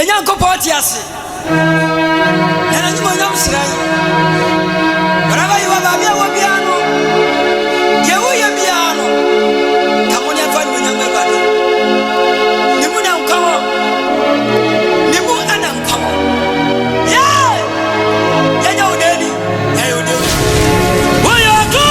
Yanko Portias. And I'm wherever you are, Babia will be piano. Come on, find me young everybody. Nimunam come on. Nimu Anam come on. Yeah, Yayo Daddy. Yayo Daddy. Why are you?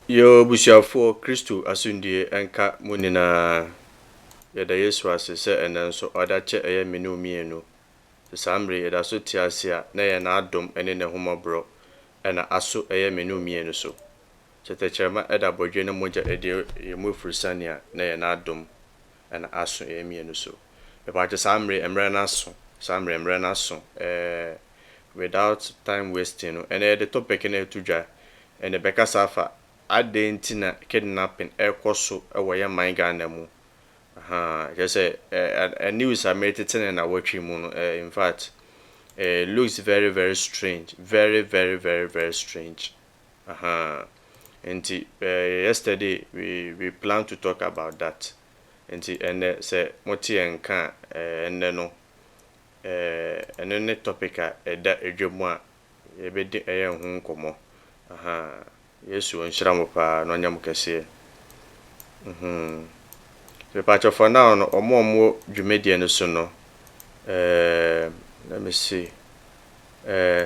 Yo bushafo Kristo asundie enka munina yada Yesu asese enenso odache eye menu mienu samre yada so tiasia na ye na adom ene ne homobro ena aso eye menu mienu so chetechema eda bodwe ne moja ede yemu frusania na ye na adom ena aso eye mienu so e ba samre emre na so samre emre na so without time wasting ene the topic na etudwa ene beka safa adentina kidnapping ekoso ewoye man Ghana mu just say a news I made it in a watching moon in fact looks very very strange, very strange. And yesterday we planned to talk about that and say moti enka and no and then topic that edwemu a ebedi eye hu nkomo Yesu onhyira pa no nyam kese the patch of for now no omo dwumedie no so no let me see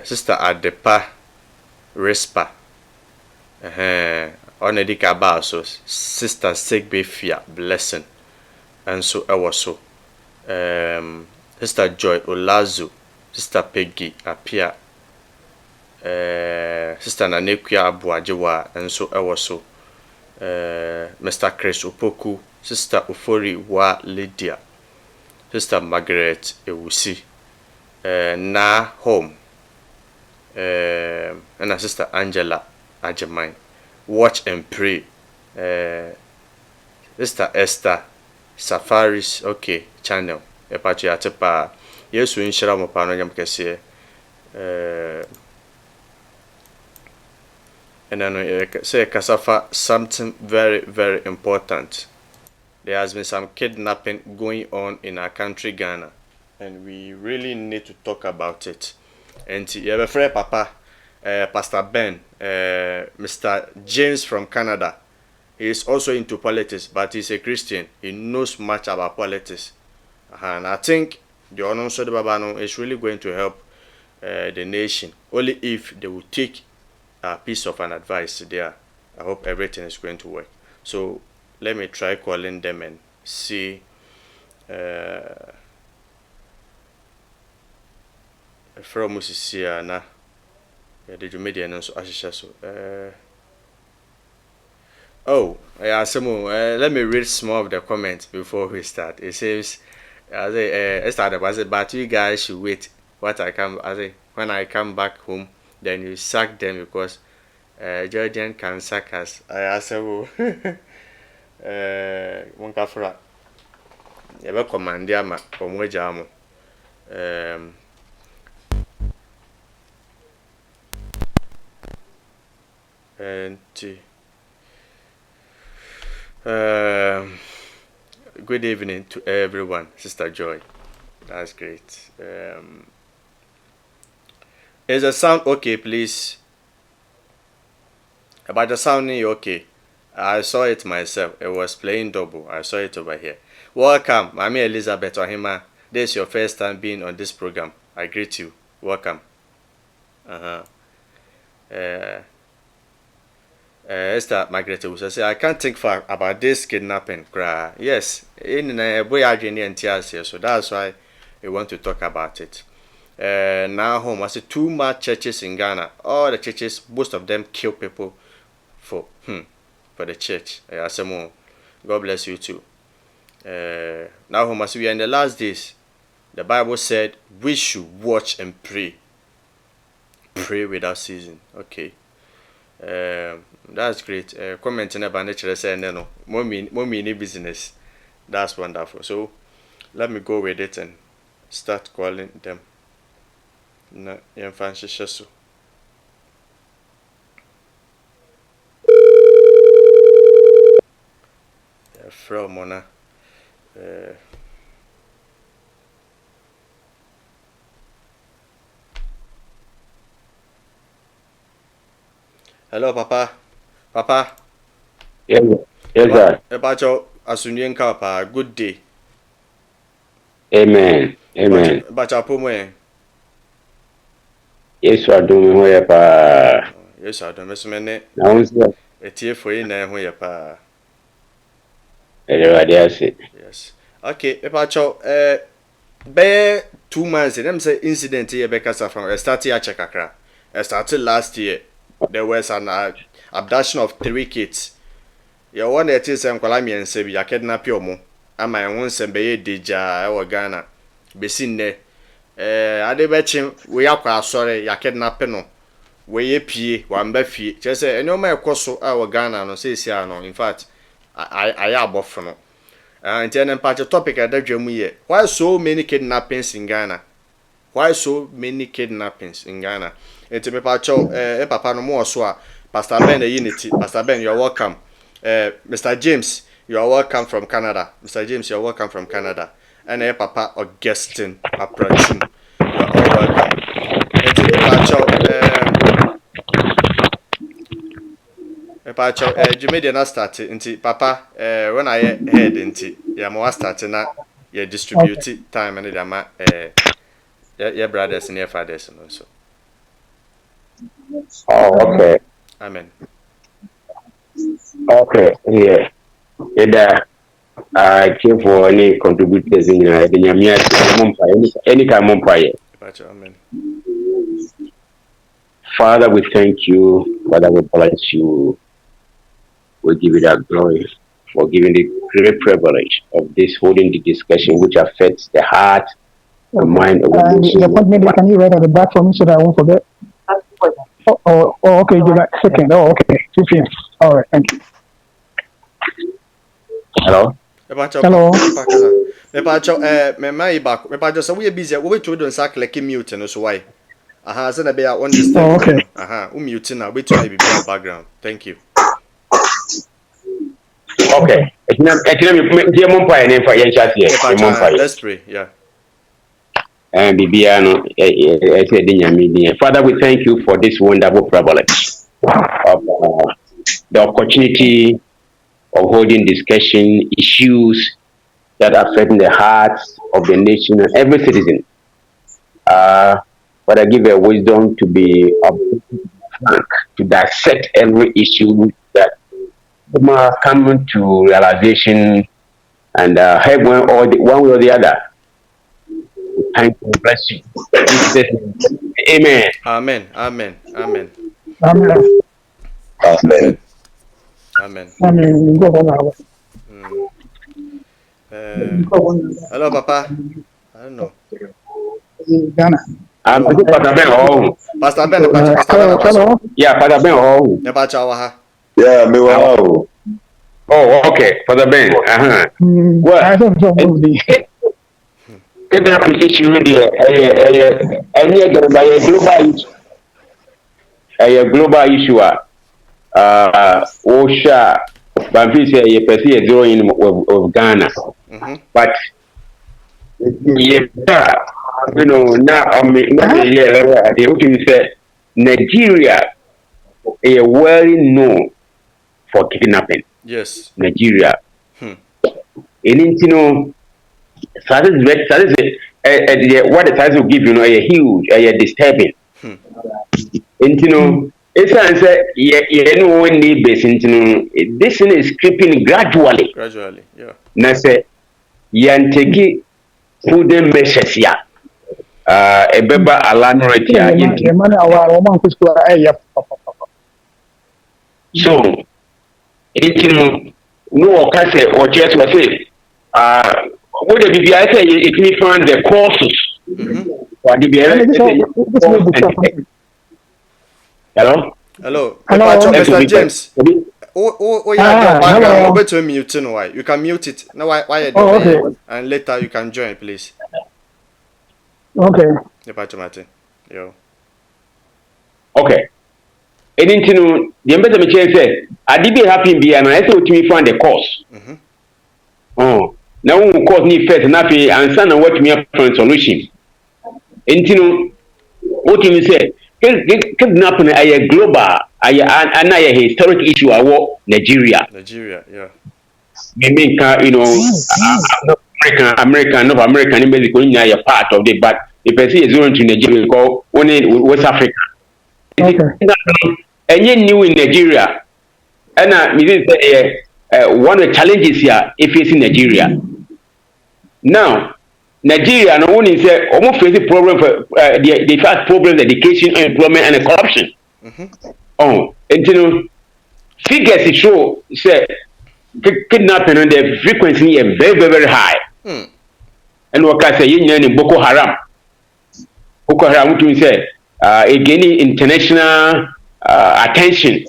sister Adepa Rispa already ka so Sister Sigbefia Blessing and so so Sister Joy Olazu, Sister Peggy Apia, Sister Nanekia Abuajewa and so so Mr. Chris Opoku, Sister Ufori Wa Lydia, Sister Margaret Ewusi, Na Home, and Sister Angela Ajamine. Watch and Pray, Sister Esther Safaris, okay, channel. Epachi atepa Yesu inshira mo pa no nyam kese and then say kasafa something very, very important. There has been some kidnapping going on in our country, Ghana, and we really need to talk about it. And you have a friend, Papa, Pastor Ben, Mr. James from Canada. He is also into politics, but he's a Christian. He knows much about politics. And I think the Ononso de Babano is really going to help the nation, only if they will take a piece of an advice there. I hope everything is going to work. So let me try calling them and see from Musisia na did you media and so oh yeah, let me read some of the comments before we start. It says I started, but you guys should wait. When I come back home, then you sack them because Georgian can sack us. I say, one kafra. You have command yama from wejamo. And good evening to everyone, Sister Joy. That's great. Is the sound okay, please? About the sounding okay? I saw it myself. It was playing double. I saw it over here. Welcome, Mami Elizabeth Ohima. This is your first time being on this program. I greet you. Welcome. Esther Margaret will say, I can't think far about this kidnapping. Yes, in a boy and tears here, so that's why we want to talk about it. Now home, I see too much churches in Ghana. All the churches, most of them kill people for the church. I say more. God bless you too. Now home, I see we are in the last days. The Bible said we should watch and pray. Pray without ceasing. Okay. That's great. Commenting about nature saying no more mini business. That's wonderful. So let me go with it and start calling them. Na fancy shasu. From Mona. Hello, Papa. Papa. Yes, sir. Ebacho asunyen kapa. Good day. Amen. Amen. Ebacho pomwe. Yes, I do me hoya pa. Yes, I do. Mesumene. Na unse. Etie for you na hoya pa. Yes. Okay, Ebacho. Be 2 months. Them say incident here be kasa from started ya chekakra. Started last year. There was an abduction of 3 kids. You want to tell some Kolamian say ya kidnap your mo. Ama ehun sembe deja e Ghana. Besin ne adebechim we akwa asore ya kidnap no. We ye pie wamba fie. Che say enyoma ekoso e Ghana no say sia no. In fact, I abofo no. And then part topic adadwam here. Why so many kidnappings in Ghana? Why so many kidnappings in Ghana? Enti me pa cho papa no mo so a Pastor Ben Unity. Pastor Ben, you are welcome. Mr. James, you are welcome from Canada. Mr. James, you are welcome from Canada. And Papa Augustine Aprachum, you are all welcome. Enti me pa cho Jumede na start enti Papa when I head enti ya mo start na ya distribute time and ya brothers and your fathers and so. Oh, okay. Amen. Okay. Yeah. Yeah. Care for any contributors in the Yamia any kind of empire. Amen. Father, we thank you. Father, we bless you. We give you that glory for giving the great privilege of this holding the discussion which affects the heart, the mind of the nation. The appointment, can you write at the back for me so that I won't forget? Okay, July 2nd. Oh, okay. 2 p.m. All right, thank you. Hello? Hello. Me mai back. Me pa just we busy. We to do nsa click mute no so why. Aha, so na be a one disturb. Oh, okay. Aha, mute na we to be background. Thank you. Okay. Let's pray. Yeah. And Bibiano, Father, we thank you for this wonderful privilege of the opportunity of holding discussion issues that affect the hearts of the nation and every citizen. But I give a wisdom to be frank, to dissect every issue that come to realization and help one way or the other. Thank you, bless you. Amen. Amen. Amen. Amen. Amen. Amen. Amen. Amen. Go on. Hello, Papa. I don't know. Ghana. I'm good, Pastor Ben. Oh, Pastor Ben, Pastor Ben. Hello. yeah, Pastor Ben. Oh, Ne pa cha wa ha. Yeah, me wow. oh, okay, Pastor Ben. Well, I don't know. kidnapping issue there. Any global issue. OSHA, but say a person zero in of Ghana. But yeah, now I mean, they would say Nigeria is well known for kidnapping. Yes. Nigeria. And what the size will give a huge, disturbing. And it's answer, when neighbors, this thing is creeping gradually. Gradually, yeah. Na say, yanteki food measures ya. Ebeba alarmity. So, no, can say, or just say, what the BBI say, it may find the causes. Hello? Hello. Hello. Mr. James. Yeah, hello. over to mute no why. You can mute it. Now why okay. And later you can join, please. Okay. Yo. Okay. Anything the embedded machine say, I did be happy be and I say what me find the cause. Oh, now we cause need first and happy and son and what me up for solution. Anything what you say, kidnapping a global a historic issue of Nigeria. Nigeria, yeah. Mean American, North American, basically a part of it, but if I see a zone to Nigeria, call one in West Africa. Okay. And you new in Nigeria, and one of the challenges here if it's in Nigeria. Now, Nigeria, no one is almost facing problem for they face problems, education, employment, and corruption. Oh, and figures show say kidnapping and the frequency is very, very high. And what I say, in Boko Haram. Boko Haram, what we say, gaining international attention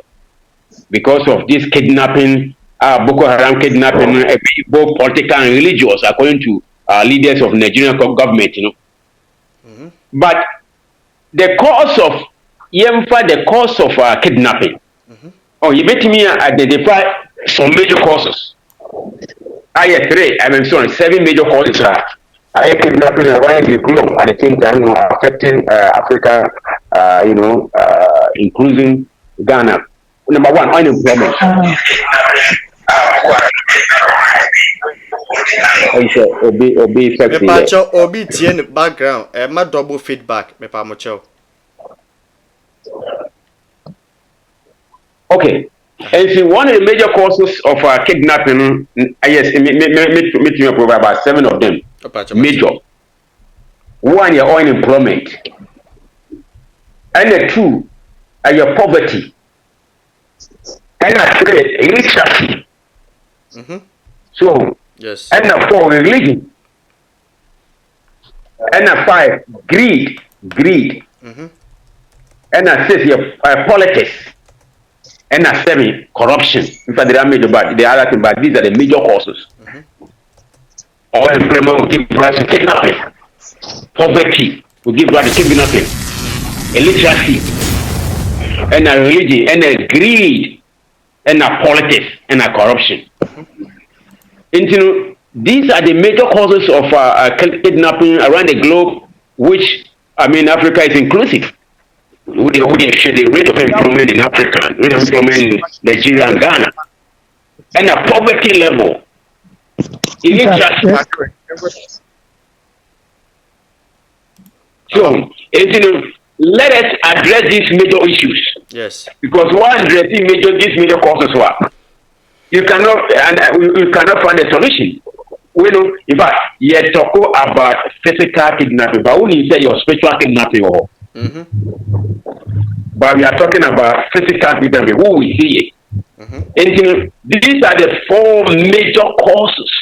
because of this kidnapping, Boko Haram kidnapping, both political and religious, according to leaders of Nigerian government, But the cause of kidnapping, you bet me identify some major causes. I have 7 major causes. I have kidnapping around the globe at the same time affecting Africa, including Ghana. Number one, unemployment. Obi TN background, double feedback, Okay. And see, one of the major causes of kidnapping, yes, me provide about 7 of them. Major. One, your unemployment. And the 2, your poverty. And the 3, illiteracy. So, yes. And the 4, religion. And the 5, greed. And the 6, your politics. And the 7, corruption. In fact, they are major, but the other thing, but these are the major causes. Unemployment will give rise to kidnapping. Poverty will give rise to kidnapping. Illiteracy, and a religion, and a greed, and a politics, and a corruption. And these are the major causes of kidnapping around the globe, which, I mean, Africa is inclusive. We show the rate of employment in Africa, rate of employment in Nigeria and Ghana, and a poverty level. So, let us address these major issues. Yes. Because one addressing these major causes, you cannot find a solution. In fact, you talk about physical kidnapping, but when you say your spiritual kidnapping, but we are talking about physical kidnapping, who we see it. And these are the 4 major causes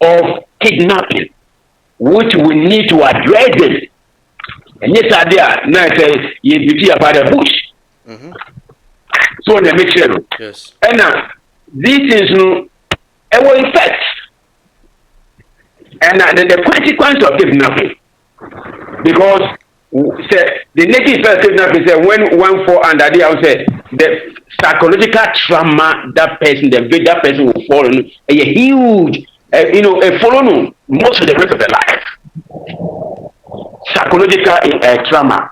of kidnapping, which we need to address them. And yes, I did. Now I say you about the bush. So they make sure. Yes. And this is a effect. And the consequence of kidnapping, because the negative effect of kidnapping is when one fall under the psychological trauma that person will fall in a huge, a follow most of the rest of their life. Psychological trauma.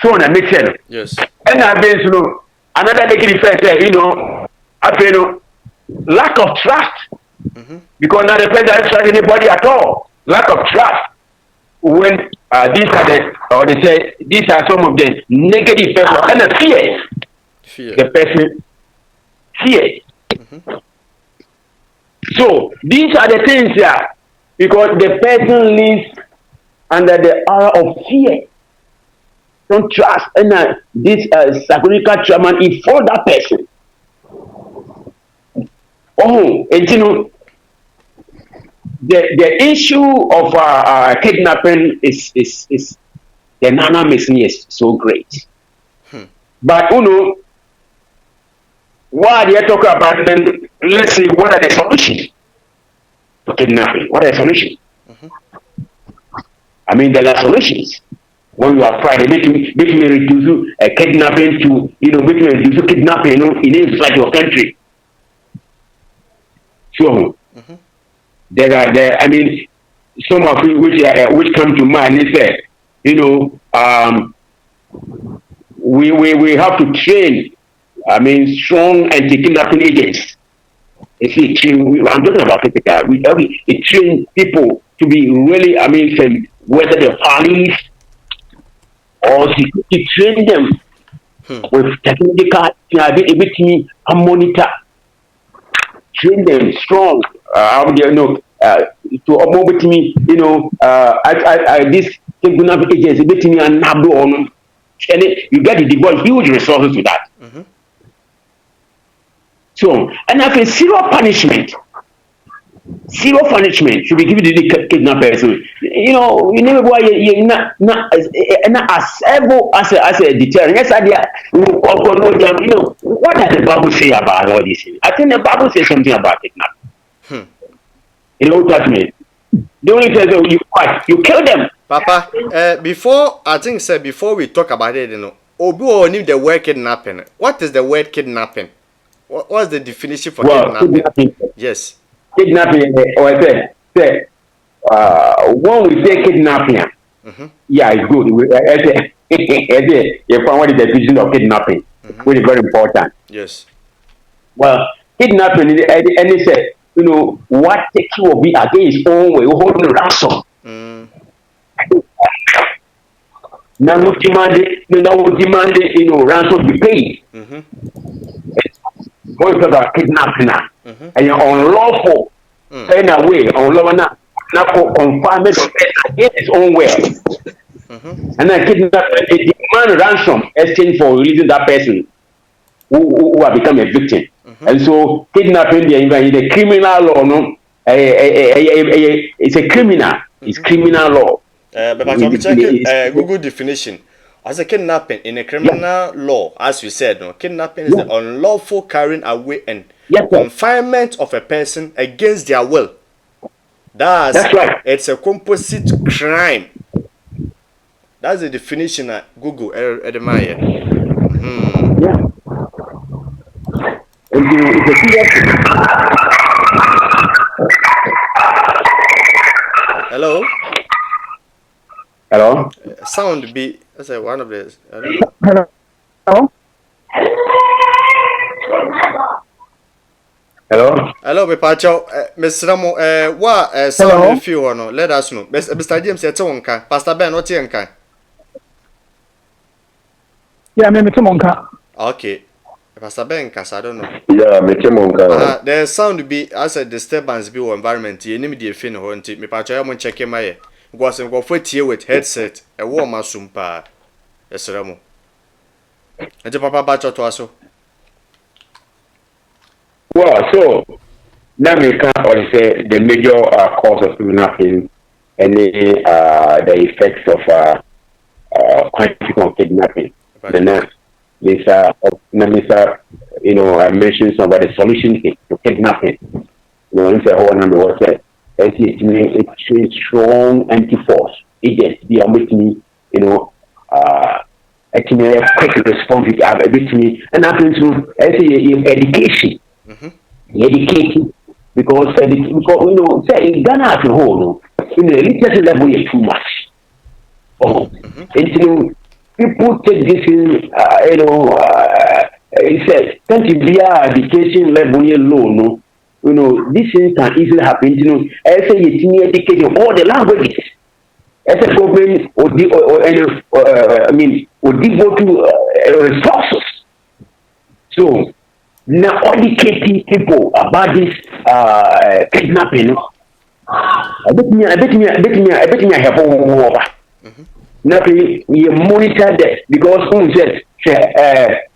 So on a make sense. Yes. And I've been another negative effect, lack of trust. Because now the person doesn't trust anybody at all. Lack of trust. When they say these are some of the negative effects of kind of fear. The person fear. So these are the things here, because the person lives under the aura of fear. Don't trust, and this psychological trauma is for that person. And the issue of kidnapping is the anonymity is so great. But what you talk about, then let's see what are the solutions to kidnapping. What are the solutions? I mean, there are solutions. When you are trying to make me reduce kidnapping to, make me reduce kidnapping, in inside your country. So, there are, I mean, some of which come to mind is that, we have to train, I mean, strong anti-kidnapping agents. I'm talking about SethEkow. We train people to be really, I mean, whether the police or security, train them with technical, ability and monitor. Train them strong. How do you know? To move me, this kidnapping agents, ability and nabo on. And you get to devote huge resources to that. So, and I think zero punishment should be given to the kidnappers. You never why you're not as a deterrent. Yes, what does the Bible say about all this? I think the Bible says something about kidnapping. In the Old Testament, the only says you kill them. Papa, before we talk about it, Obi will need the word kidnapping. What is the word kidnapping? What's the definition for kidnapping? Yes. Kidnapping, or I say, when we say kidnapping, yeah, it's good. You find what is the definition of kidnapping, which is very important. Yes. Well, kidnapping, and they say, what takes you will be against own way, holding ransom. Now we demand, ransom be paid. When you talk about kidnapping now, and you're unlawful, in a way, unlawful not for confinement of against his own will. And then kidnapping, a demand ransom exchange for releasing that person who have become a victim. And so kidnapping the criminal law, no, it's a criminal. It's criminal law. But I'm checking Google definition. As a kidnapping in a criminal law, as you said, no, kidnapping is the unlawful carrying away and confinement of a person against their will. That's right. It's a composite crime. That's the definition at Google. Edemiah. Yeah. Hello. Hello. Sound be. That's one of the. I don't know. Hello. Hello. Hello, me pacho. Mr. Ramo. What sound you feel or no? Let us know. Mr. James, it's on can. Pastor Ben, what you can? Yeah, me Monka. Okay. Pastor Ben, cause I don't know. Yeah, me Monka. The sound be as a disturbance be or environment. You need the fin or me pacho. I'm checking my. Go for here with headset. A warm sumpa. Yes, Ramo. And the papa bacho to us. Well, so now we can say the major cause of kidnapping and the effects of quantitative kidnapping. The next is I mentioned some of the solution to kidnapping. It's a whole number of what it's a strong anti-force agents. They are with me, actually a quick response with me, and happens to education. Education because say in Ghana as a whole, the literacy level is too much. People take this in, it says, can't be education level low, these things can easily happen. I say you education all the languages. As a problem, or devote to resources. So now educating people about this kidnapping. I bet me I have over. Now we monitor that because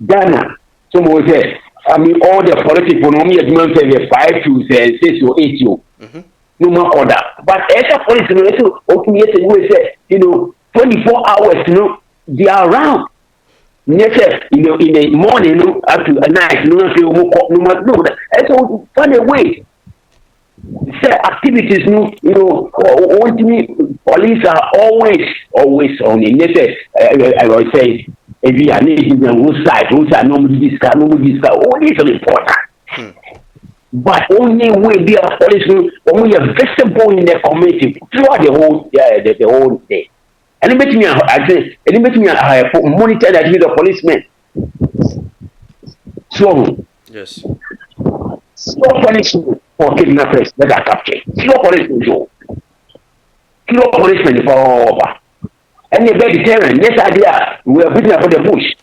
Ghana, someone said, all the politics economy is say 5 to 6 or 8 no more order. But as a police, we say 24 hours, they are around. Yes, in the morning up to night, no. And so find a way. Say activities, want me police are always on it. Yes, I will say if you are needing whose side normally this all this is important. But only way they are police only are visible in the community throughout the whole day. And it makes me monitor that with the policemen. So yes. Slow punishment for kidnappers that are captured. Slow punishment. Slow punishment for over. And a very deterrent. Yes, idea. We are building for the bush.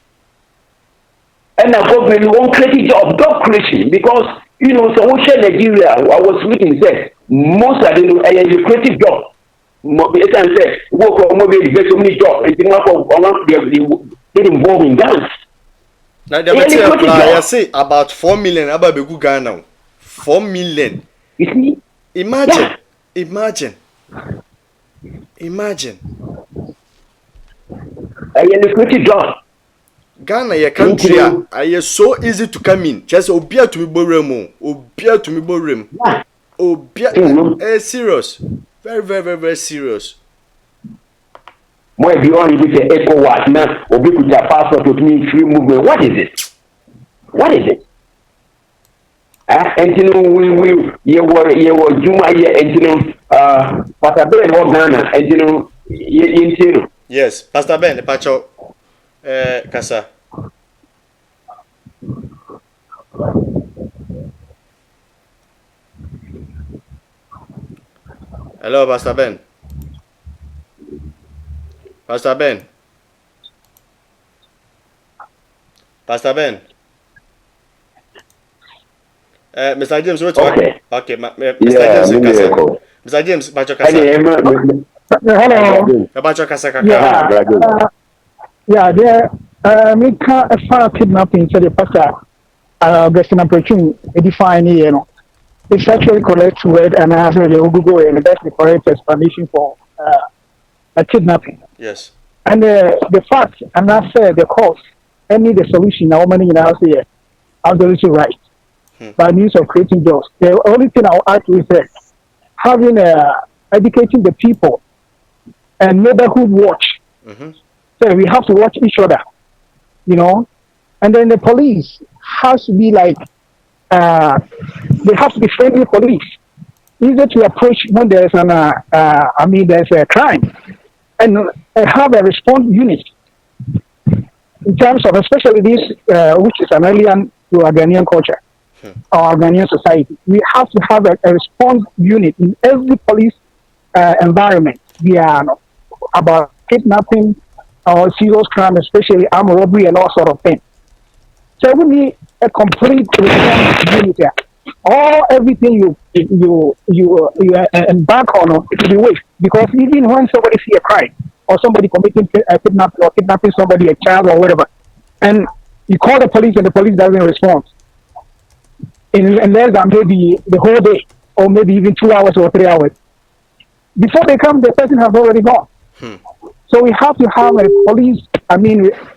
And the government won't create a job, dog creation, because so we share Nigeria. I was looking said most of the creative job. Say work for mobile get so many jobs. They involved in dance. Now I say about 4 million about be good now. 4 million. You see? Imagine. A creative job. Ghana your country are so easy to come in. Just obia to me borem. Obia to me borem. Obia serious. Very, very, very, very serious. More beyond with the ECOWAS now, or with your passport to me free movement. What is it? And we were Juma here, and Pastor Ben was Ghana, and yes, Pastor Ben, the Pacho, Kasa. Hello, Pastor Ben. Pastor Ben. Pastor Ben. Mr. James, what's okay. Okay, Mr. Yeah, James, miracle. Mr. James, Bacho Kasa. Hello. Bacho Kasa Kaka. Yeah, there, me can't far kidnapping, so the pastor, Gresina Preaching, define, it's actually correct word, and I have a Google, and that's the correct explanation for a kidnapping. Yes. And the fact, and I said the cause, any the solution, how many in our here, absolutely right. By means of creating jobs. The only thing I'll add is having educating the people and neighborhood watch. So we have to watch each other, and then the police has to be like they have to be friendly police, easy to approach when there's there's a crime, and have a response unit in terms of especially this which is an alien to our Ghanaian culture. Our Ghanaian society. We have to have a response unit in every police environment. We are about kidnapping or serious crime, especially armed robbery and all sort of things. So we need a complete response unit here. Everything you embark on it will be waste, because even when somebody see a crime or somebody committing a kidnapping or kidnapping somebody, a child or whatever, and you call the police and the police doesn't respond. In less than maybe the whole day, or maybe even 2 hours or 3 hours. Before they come, the person has already gone. So we have to have a police,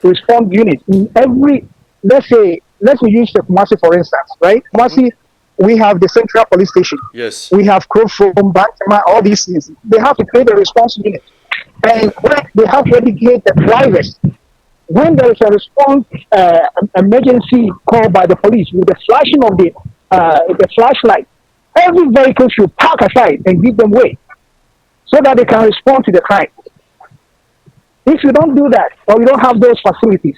response unit in every, let's we use the Kumasi for instance, right? Kumasi, we have the central police station. Yes. We have Krofom, Bantama, all these things. They have to create a response unit. And they have to educate the drivers. When there is a response emergency called by the police with the flashing of the flashlight, every vehicle should park aside and give them way so that they can respond to the crime. If you don't do that, or you don't have those facilities,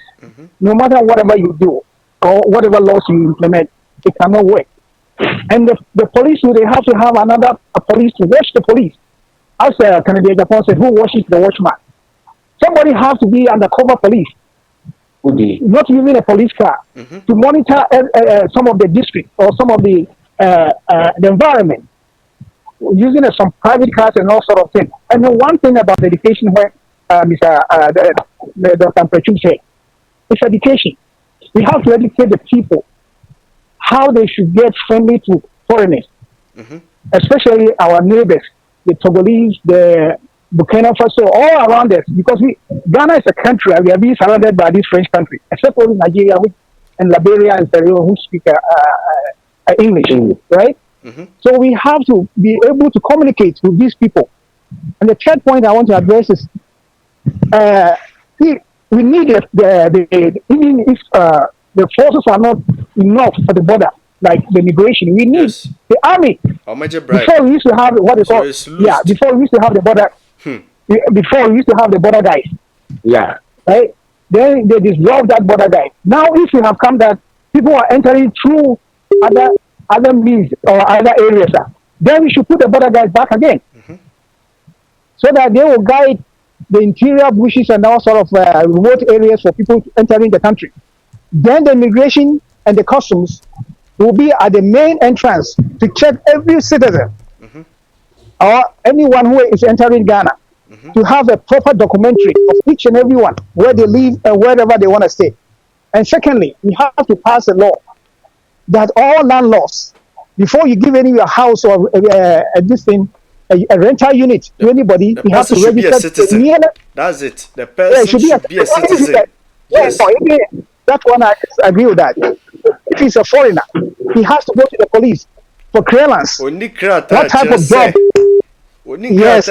no matter whatever you do or whatever laws you implement, it cannot work. And the police, they have to have another police to watch the police. As Kennedy Japan said, who watches the watchman? Somebody has to be undercover police, not using a police car, to monitor some of the districts or some of the environment, using some private cars and all sort of things. And the one thing about education, where Dr. Preaching said, is education. We have to educate the people how they should get friendly to foreigners, especially our neighbors, the Togolese, the Burkina Faso, all around us, because Ghana is a country, and we are being surrounded by this French country, except for Nigeria and Liberia and Sierra Leone, who speak English, right? So we have to be able to communicate with these people. And the third point I want to address is we need even if the forces are not enough for the border, like the migration, we need the army. Before we used to have what they call, before we used to have the border, before we used to have the border guys. Yeah. Right? Then they dissolved that border guys. Now if you have come that people are entering through other means or other areas, then we should put the border guys back again. So that they will guide the interior bushes and all sort of remote areas for people entering the country. Then the immigration and the customs will be at the main entrance to check every citizen or anyone who is entering Ghana to have a proper documentary of each and every one, where they live and wherever they want to stay. And secondly, we have to pass a law that all landlords, before you give any your house or a rental unit to anybody, you have to register. That's it. The person should be a citizen. Yes. That one I agree with that. If he's a foreigner, he has to go to the police for clearance. What type of job? Yes.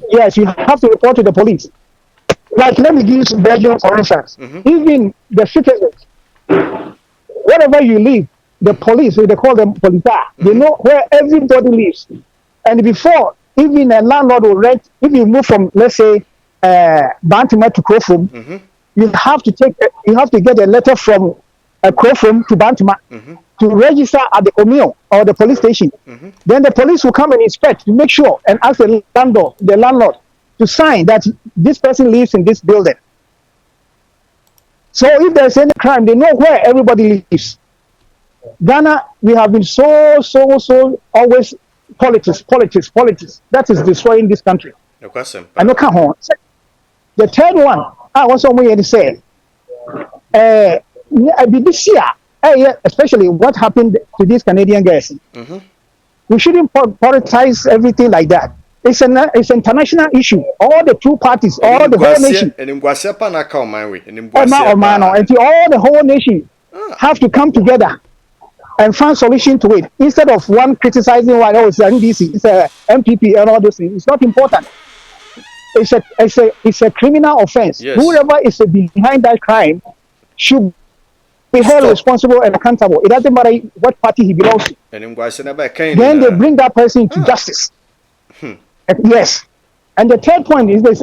Yes, you have to report to the police. Like, let me give you Belgium, for instance. Even the citizens, wherever you live, the police, they call them police, they know where everybody lives. And before, even a landlord will rent, if you move from, let's say, Bantima to Krofom, you have to get a letter from Krofom to Bantima to register at the communal or the police station. Then the police will come and inspect to make sure and ask the landlord to sign that this person lives in this building. So if there's any crime, they know where everybody lives. Ghana, we have been so always politics. That is destroying this country. I know come on. The third one, I also want to say, this year, especially what happened to these Canadian guys. We shouldn't politicize everything like that. It's an international issue. All the two parties, all the whole nation. And all the whole nation have to come together and find solution to it. Instead of one criticizing one, it's NDC, it's a MPP and all those things. It's not important. It's a criminal offense. Yes. Whoever is behind that crime should be held responsible and accountable. It doesn't matter what party he belongs to. Then they bring that person to justice. Yes. And the third point is this: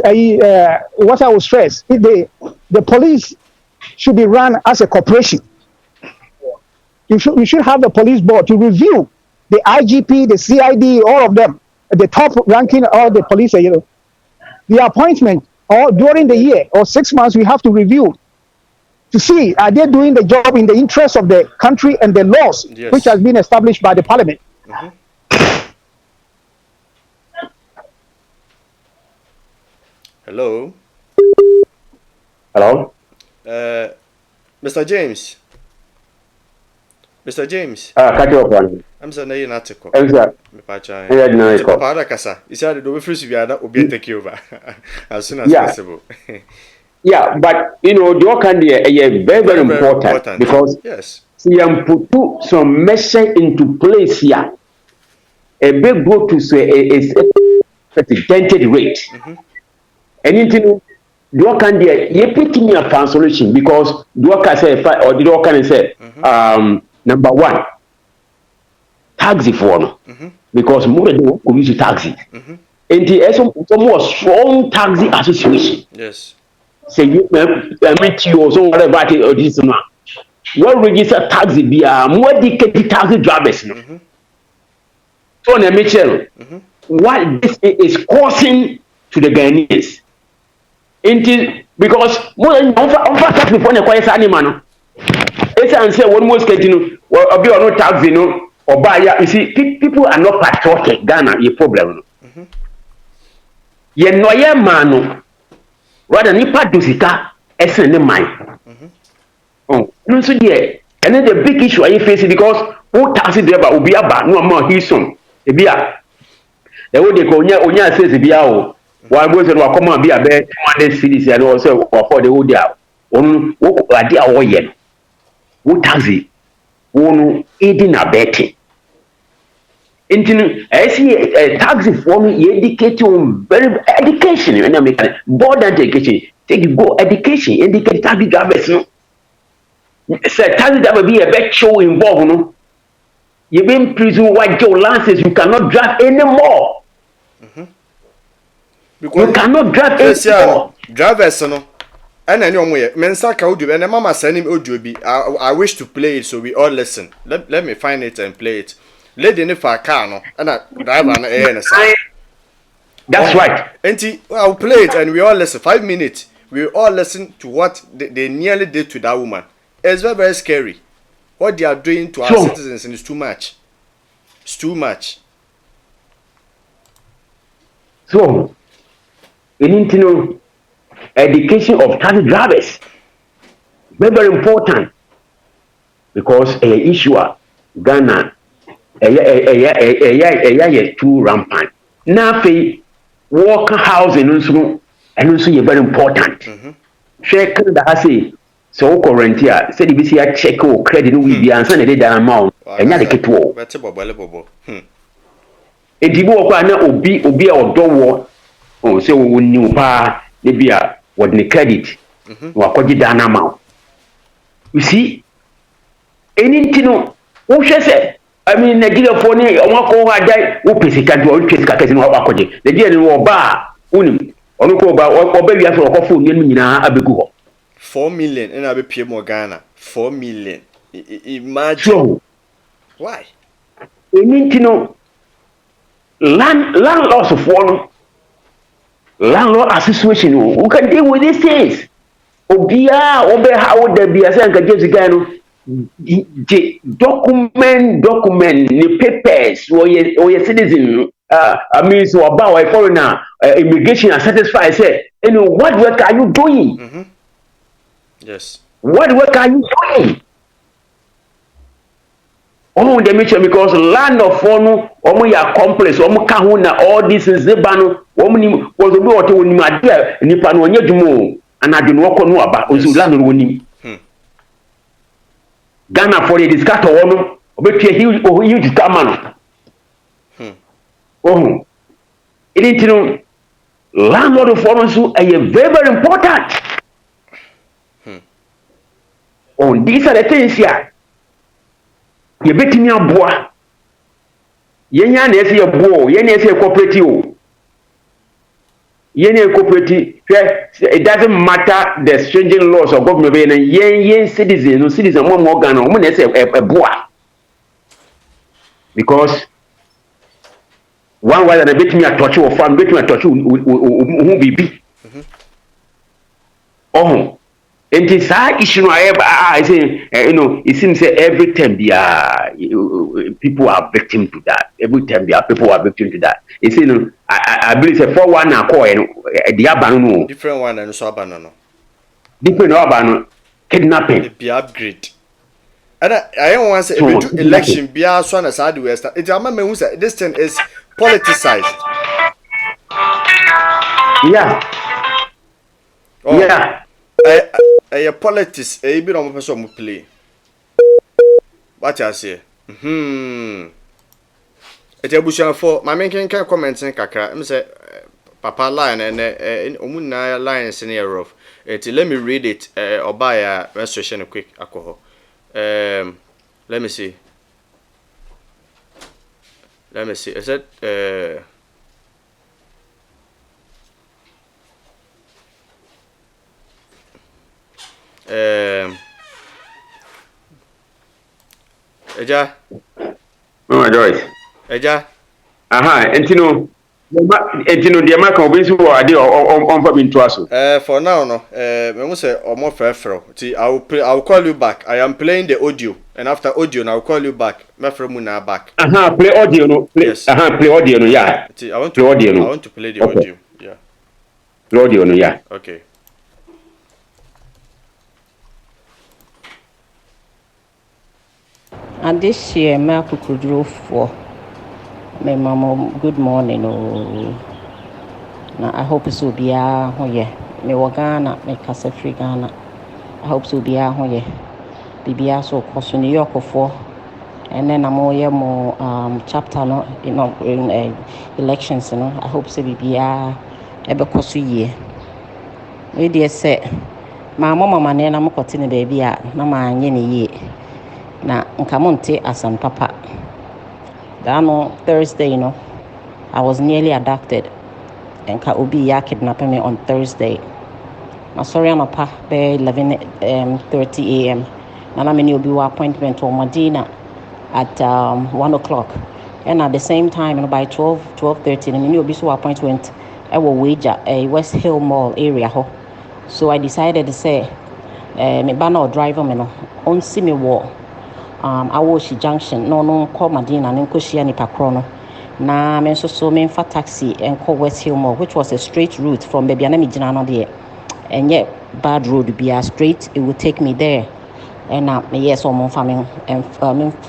what I will stress is the police should be run as a corporation. You should have the police board to review the IGP, the CID, all of them, the top ranking all the police. The appointment or during the year or 6 months, we have to review to see are they doing the job in the interest of the country and the laws which has been established by the parliament. Hello. Mr. James. Catch up one. I'm saying an article. He said the first we are not be take over as soon as possible. Yeah, but the can be very important because we put some measure into place here. A big go to say a dented rate. Anything do can be you put me a solution because do can say or the can say number one, taxi for because more than we use taxi. And the some more strong taxi association. Yes. Say you meet you or so whatever or this one. What register taxi be more dedicated taxi drivers. So Michel, what this is causing to the Ghanaians. Because more than taxi for the quiet animal. It's answer one most getting or be no taxi or buy. You see, people are not patriotic. Ghana, a problem. Ye no ye mano. Rather nipa dosika esen ne mind. No so there. And then the big issue I face because who taxi driver will be about no more his son. E bia. The way they go onya says e bia o. One goes and come and be a bed 200 cities and also for the whole day. On wo ade a wo ye. Wo taxi wonu aiding and abetting. I see a taxi for me, educate on very education. When I make board education, take go education, educate taxi drivers. No, say taxi driver be a bad show involved. No, you been prison white Joe lances. You cannot drive anymore. You cannot drive anymore. Drivers, no. And I know me. Mensaka audio. And mama send him audio. I wish to play it so we all listen. Let me find it and play it. Lady in a car, no, and I drive on the That's right. And I'll play it and we all listen. 5 minutes. We all listen to what they nearly did to that woman. It's very, very scary. What they are doing to our citizens is too much. It's too much. So, we need to know education of taxi drivers. Very, very important. Because an issue Ghana too rampant. Now, work housing also very important. Check that say so current here. Say the BCI check or credit will be answered the amount and not get to. And the work na obi or door or say we new pa the beer what the credit or credit down amount. You see, anything who say. I mean, Nigeria for me, I want to go and who pay second or pay second or back. The deal in bar, unim, or go back or baby after a coffee, 4 million and I be pay more Ghana. 4 million. Imagine. Why? We need to know landlords for landlord association who can deal with these things. Obia obe how there be as I can just the document the papers or your citizen I mean so about a foreigner immigration and satisfy say what work are you doing? Yes. What work are you doing? Oh, they mention because land of phone ya complex na all this is the bano ni was obi oto woni ma dia nipa no onye dwumo anade no okọ no aba ozu land no woni Ghana for the discuss ono obetua huge camera oh it is landlord for so very very important oh these are the things here ye betimi aboa yenya na ese ye bo yenya ese cooperative yenya cooperative it doesn't matter the stringent laws of government yen citizen mo Ghana mo na ese boa because one way na betimi atoche wo farm betimi atoche who bibi oh and this issue I say it seems every time people are victim to that. Every time people are victim to that. It's I believe it's 4-1 na call the abano different one and so abano. Different abano kidnapping. Be upgrade. And I don't want to say election be as one as I do West. It's a man who said this thing is politicized. Yeah. Oh. Yeah. A politics a bit on person play. What I say? It's a bush for my making can comment in kakra. I'm say Papa line and Omuna line is in here of it. Let me read it or buy a restoration quick alcohol. Let me see. Is it Eja. Oh, Joyce. Eja. Entino the American obinsu or ade on for into aso. For now no. Me mo say omo frefro. I will call you back. I am playing the audio and after audio I will call you back. Me frem mu na back. Play audio no. Play, yes. Play audio no, yeah. I want to play audio no. I want to play the audio. Yeah. Play audio no, yeah. Okay. And this year, my drove for my mama. Good morning, oh. Now I hope so be me Ghana, me kasa free Ghana. I hope so be here. Bibia so cause New York for, and then I'm more chapter no in elections, I hope so be ebe cause year. We dear say, my mama na I'm continue baby na ma nye ye. Na nkamonte asan papa. That no Thursday, I was nearly abducted. And ka obi ya kidnapped me on Thursday. Na sorry I'm pa by 11:30 a.m. Na na many obi appointment to Medina at 1 o'clock. And at the same time, by 12:30, many obi so appointment I will wager a West Hill Mall area ho. So I decided to say me banner driver me no on see me walk. Awoshi Junction no call Medina and Nkoshia ni Pakrono. Na me so me for taxi and call West Hill Mall, which was a straight route from baby and Mijana there. And yet bad road be a straight, it would take me there. And me yes or more farming and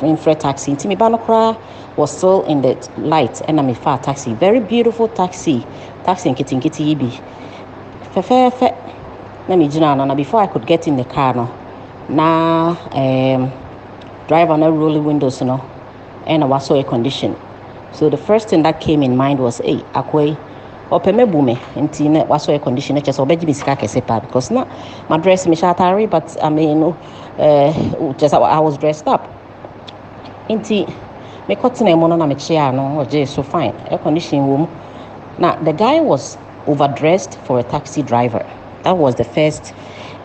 in free taxi. Intimi Banokra was still in the light and I'm a far taxi. Very beautiful taxi in Kitty Ibi. Fe let me jina before I could get in the car drive on a rolling windows, and I was so a condition. So the first thing that came in mind was, hey, akwe, opeme bume, inti was so a condition. Just obeji miskake sepa because na my dress me shatari, but I mean, just I was dressed up. Inti me kotine mono na me chair no, oje so fine. Air conditioning room. Now the guy was overdressed for a taxi driver. That was the first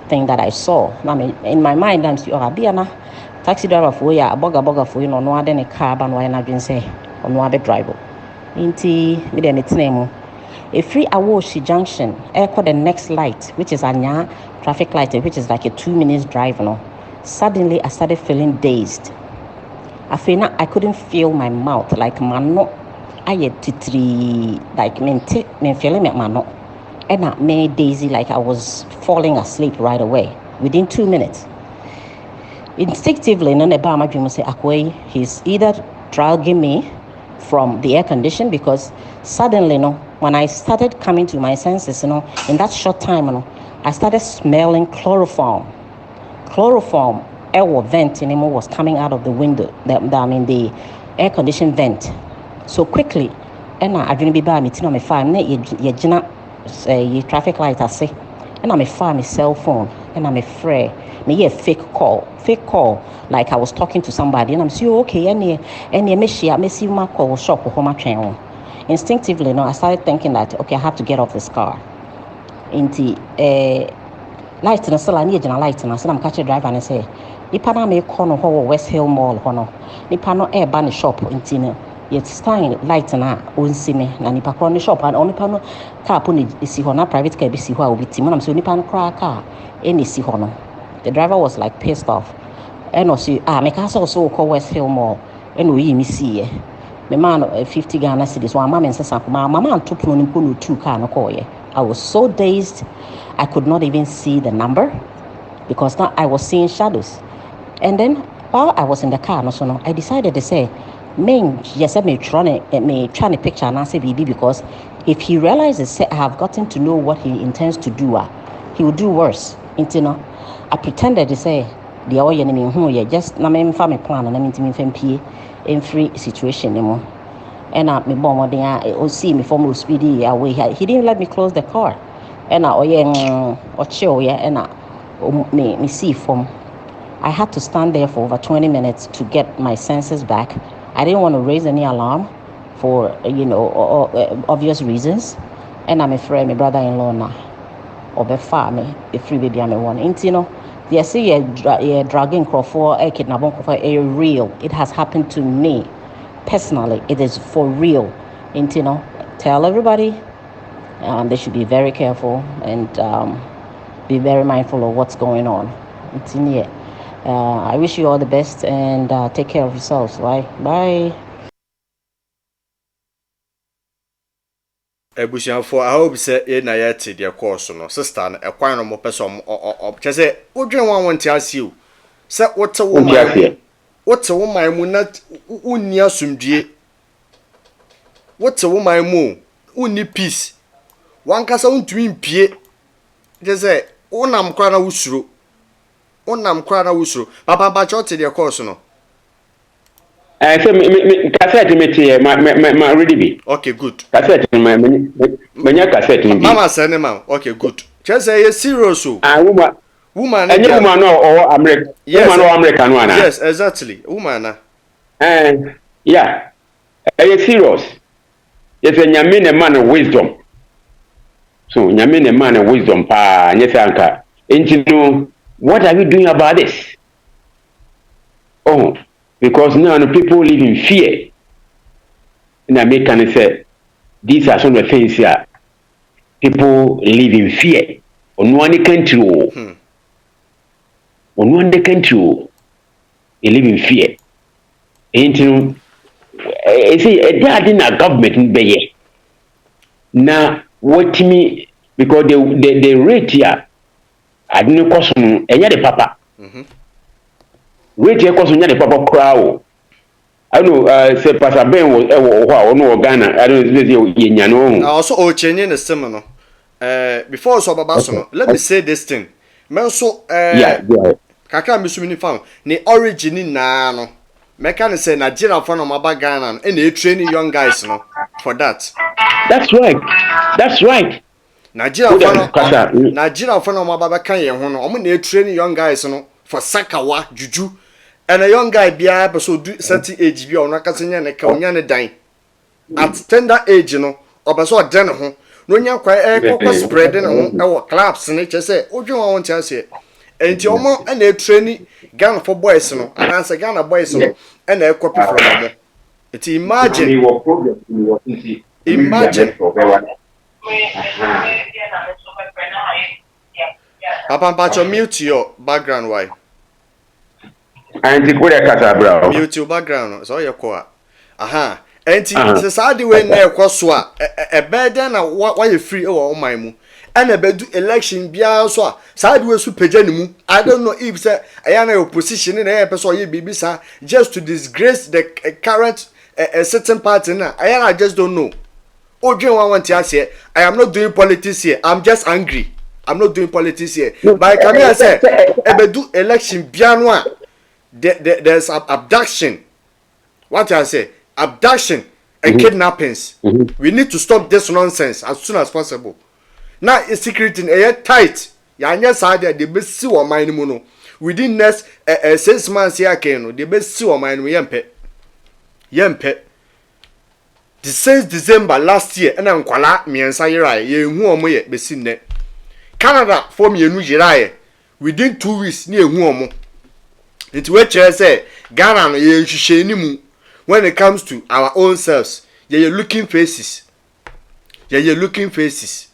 thing that I saw. I mean, in my mind, I'm still taxi driver for ya boga for you no ade ne car ba no ya na dwen say ono abe drive inti me de metene mu a free Awoshi junction call the next light which is Anya traffic light which is like a 2 minutes drive no. Suddenly I started feeling dazed. I couldn't feel my mouth like mano I titri like me feeling me mano and I made daisy like I was falling asleep right away within 2 minutes. Instinctively, none about my dream say, Akwe, he's either dragging me from the air condition because suddenly, when I started coming to my senses, in that short time, I started smelling chloroform. Chloroform, air vent anymore was coming out of the window, the air condition vent. So quickly, and I didn't be by me, my phone, ye traffic light, I say, and I'm a phone, my cell phone, and I'm afraid. Me a fake call, like I was talking to somebody, and I'm saying, okay, and me see my call shop or home channel. Instinctively, I started thinking that, okay, I have to get off this car. Into light, and I still need a light, and I said, I'm catching a driver, and I say, Nipa na me call no West Hill Mall, Nipa no air ban shop, into yet stein light na onsi me na nipa kro ne shop and onipa no car po ne si ho na private car bi si ho a obi tim na so nipa no kra car any si ho no. The driver was like pissed off and also me ka so call West Hill Mall and we me see me man 50 Ghana cedis one mama nsesa ko mama antopo no mpo no 2 car no call ye. I was so dazed I could not even see the number because now I was seeing shadows. And then while I was in the car no I decided to say yes, me trying to picture and answer BB because if he realizes I have gotten to know what he intends to do, he will do worse. I pretended to say the oil enemy just na me family plan and I mean to me in free situation anymore. And me bomb there see me from speedy away. He didn't let me close the car. And or chill and me see from. I had to stand there for over 20 minutes to get my senses back. I didn't want to raise any alarm for, obvious reasons. And I'm afraid my brother-in-law now, or be far me, a free baby I'm a one. They say a dragging for a kidnapping for a real. It has happened to me personally. It is for real. Tell everybody they should be very careful and be very mindful of what's going on. I wish you all the best and take care of yourselves. Bye. Ebusianfo I hope say e na ya te de course no sister no ekwan no mo person che say odwen wan won ti asiu say wote wo man mu na unni asumdue wote wo man mu unni peace wan kasa untumi mpie je say unam kwa na wusuro papa ba chote de course no so me cassette me ma ready be. Okay, good. Cassette me cassette me. Mama send man. Okay, good. Just say serious so. Woman no or American. Yes, woman or American one. Yes, exactly. Woman yeah. Serious. It's a nyamine man of wisdom. So nyamine man of wisdom pa nyesanka. Into what are we doing about this? Oh, because now the people live in fear. And American say these are some of the things here. People live in fear. On one country, they live in fear. And they are in a government be now what me because the rate here I didn't cost the papa. Rate here cost the papa crowd. I know say Pastor Ben was no Ghana. I don't know also changing the seminar. Before so babasono let me say this thing. Men so kakra misumini found the origin na no meka say Nigeria for no maba Ghana and they training young guys no for that. That's right. Nigeria for no maba kan ye ho no omo na training young guys no for sakawa juju and a young guy be able so do certain age bi ono akasenya ne ka onya ne dan at tender age no obeso den ho no nya kwa kokko spread no e wo clubs ne che say odwen won tia say enti omo na training Ghana for boys no and answer Ghana boys no and a copy from them. It's imagine Papa Pacho, mute your background why? And the good mute your background so your core. Aha. And society when near Koswa a burden why you free over my mu. And a bed election bia so sideways to pejanimu. I don't know if say I am a opposition in a episode ye baby sir just to disgrace the current a certain party now. I just don't know. Oh, you want to say I am not doing politics here. I'm just angry. I'm not doing politics here. But I can say I do election bianwa. There's abduction. What I say? Abduction and kidnappings. We need to stop this nonsense as soon as possible. Now it's secret in a tight. Yanya side the best see or mine mono. Within next 6 months here can the best see or mine yempe. The 6th December last year and I'm kwala me and sayra ye hu omo ye besi ne. Canada for me enu jiraye within 2 weeks ni ehu omo. Nti we chere say Ghana no ye hwehwe ni mu when it comes to our own selves. Ye looking faces. Ye looking faces.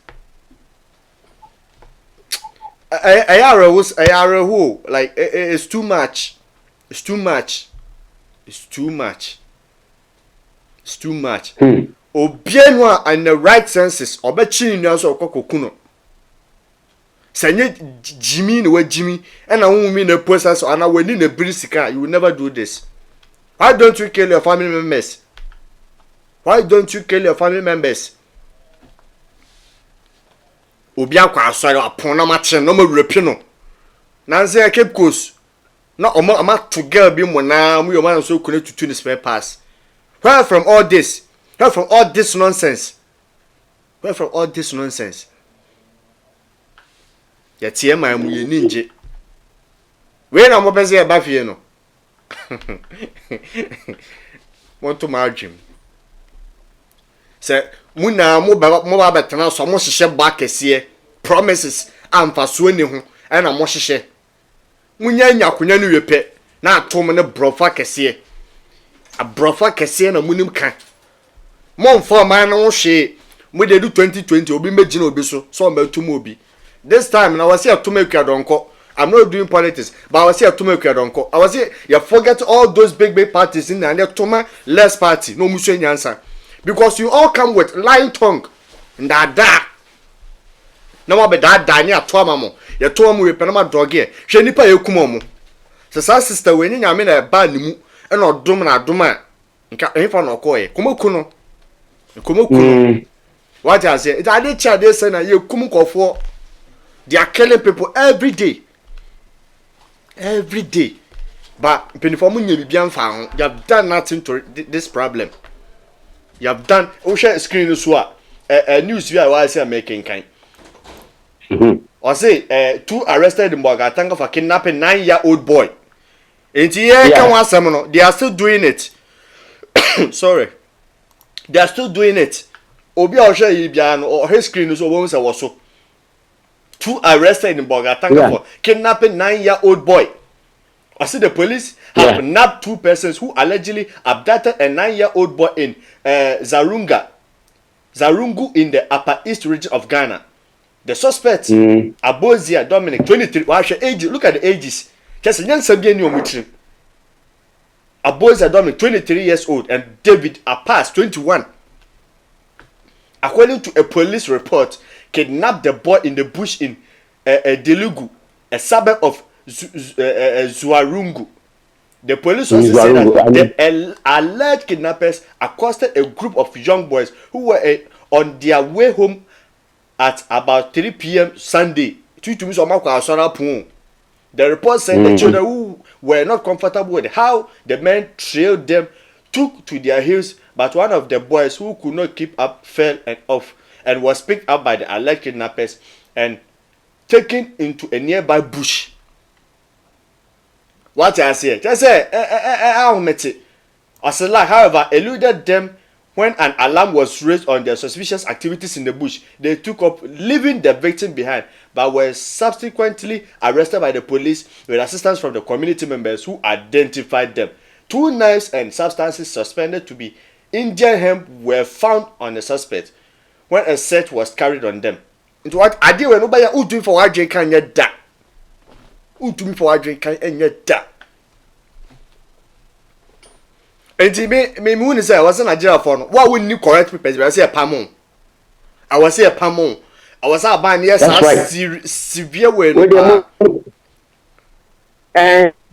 Like it's too much. It's too much. It's too much. It's too much. Obienwa and the right senses obechi ni aso kokokuno. Sanye Jimmy no Jimmy and I won't mean a process and I will need a brisika. You will never do this. Why don't you kill your family members? Why don't you kill your family members? Obia kwa asori apon na mache no ma repino. Nanze Cape Coast. Na ama to girl bi mo na mu yo man so connect to the spare pass. Where from all this? Where from all this nonsense? Where from all this nonsense? Ya tie man mu ye ninje. We na mo benze e ba fie no. Want to margin. Say muna mo ba betena so mo hihye ba kese promises amfa so ni ho e na mo hihye munya nyakonya no wepe na atom ne brofa kese a brofa kese na munim kan mo mfa man no hwe mo de do 2020 obi megina obi so mbatum obi this time na wase atom akwadonko. I'm not doing politics, but I was here to make donko. I was here, you forget all those big parties in there, and they're less party, no much answer. Because you all come with lying tongue. That. No more be that near Tomamo. You told me, Panama dog here. She nipa you kumomo. So, sister, when you mean a bad nimu, and not duma. In for no coy. Kumukuno. What I say, it's a little child, they say, you kumuko for. They are killing people every day. Every day. But you have done nothing to this problem. You have done share screen news news we are making kind. Or say 2 arrested in Bogatanga for kidnapping 9-year-old boy. They are still doing it. Sorry. They are still doing it. Obi or his screen news was so 2 arrested in Bogatanga for kidnapping 9-year-old boy. I see the police have nabbed 2 persons who allegedly abducted a 9-year-old boy in Zarungu in the Upper East region of Ghana. The suspect, Abozia Dominic, 23. Age, look at the ages. Just a young Abozia Dominic, 23 years old, and David Apas, 21. According to a police report, kidnapped the boy in the bush in Delugu, a suburb of Zuarungu. The police also said that the alleged kidnappers accosted a group of young boys who were on their way home at about 3 p.m. Sunday. The report said the children who were not comfortable with how the men trailed them took to their heels, but one of the boys who could not keep up fell off and was picked up by the alleged kidnappers and taken into a nearby bush. What I say? Just say, I met it. However, eluded them when an alarm was raised on their suspicious activities in the bush, they took up leaving the victim behind, but were subsequently arrested by the police with assistance from the community members who identified them. 2 knives and substances suspended to be Indian hemp were found on the suspect when a search was carried on them. Into what I did when nobody who do for what can yet da. Who do me for what can yet da. And me moon say I wasn't a jail for what wouldn't you correct papers? I say a pamon. I was say a pamon. I was out buying yes, severe way.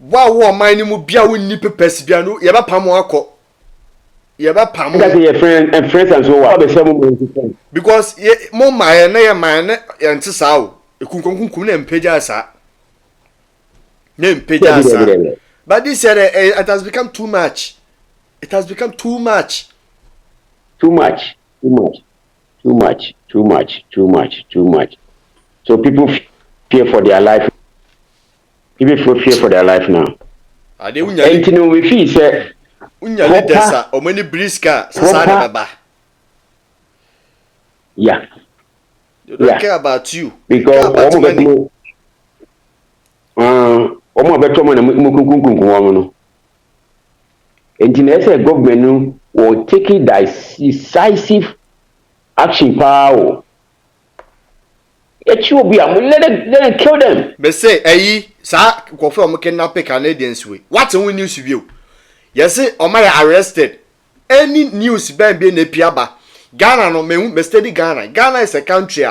Wow, what my name would be a win nip papers, Biano, Yaba Pamo. Yaba Pamo. That's your friend and friends and so on. Because more my man and Tisao, a Kunkun and Pejasa. Name Pejasa. But this year it has become too much. It has become too much. Too much. So people fear for their life. People fear for their life now. And you know, we feel say, or many briska, yeah. They don't care about you. Because almost better money. And the government will take decisive action power. It will be let them kill them. But say, sir, go from kidnapping Canadians way. What's the news view? Yes, Omaya arrested. Any news being a piaba. Ghana no me study Ghana. Ghana is a country.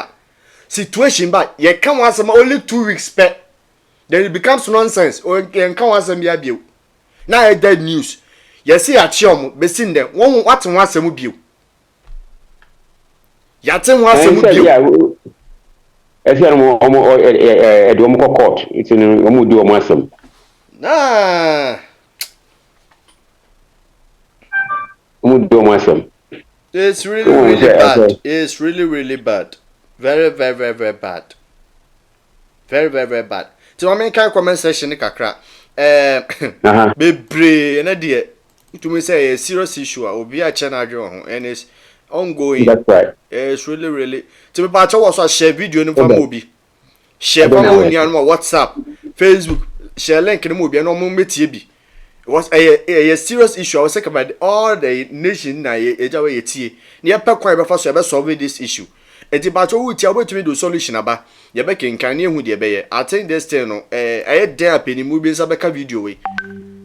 Situation but you can't want some only 2 weeks pet. Then it becomes nonsense. Or you can't want some view. Now dead news. You see a chum, be seen them. What wants some view? Yatin wants some view. It's a court. It's in Omudu Masam. Nah. Omudu Masam. It's really bad. It's really bad. Very bad. Very bad. So I mean, can comment section kakra. Bebre, and idea. To me say a serious issue. Will be a channel and it's ongoing. That's right. It's really. To me, but I also share video in one movie. Share on WhatsApp, Facebook. Share link in the movie. And no more it was a serious issue. I was talking about all the nation. Near Pekwa before so solve this issue. And the battle which I want to do solution about. You back in Kanye who dear. I think this thing. I dare penny movie Sabeka video way.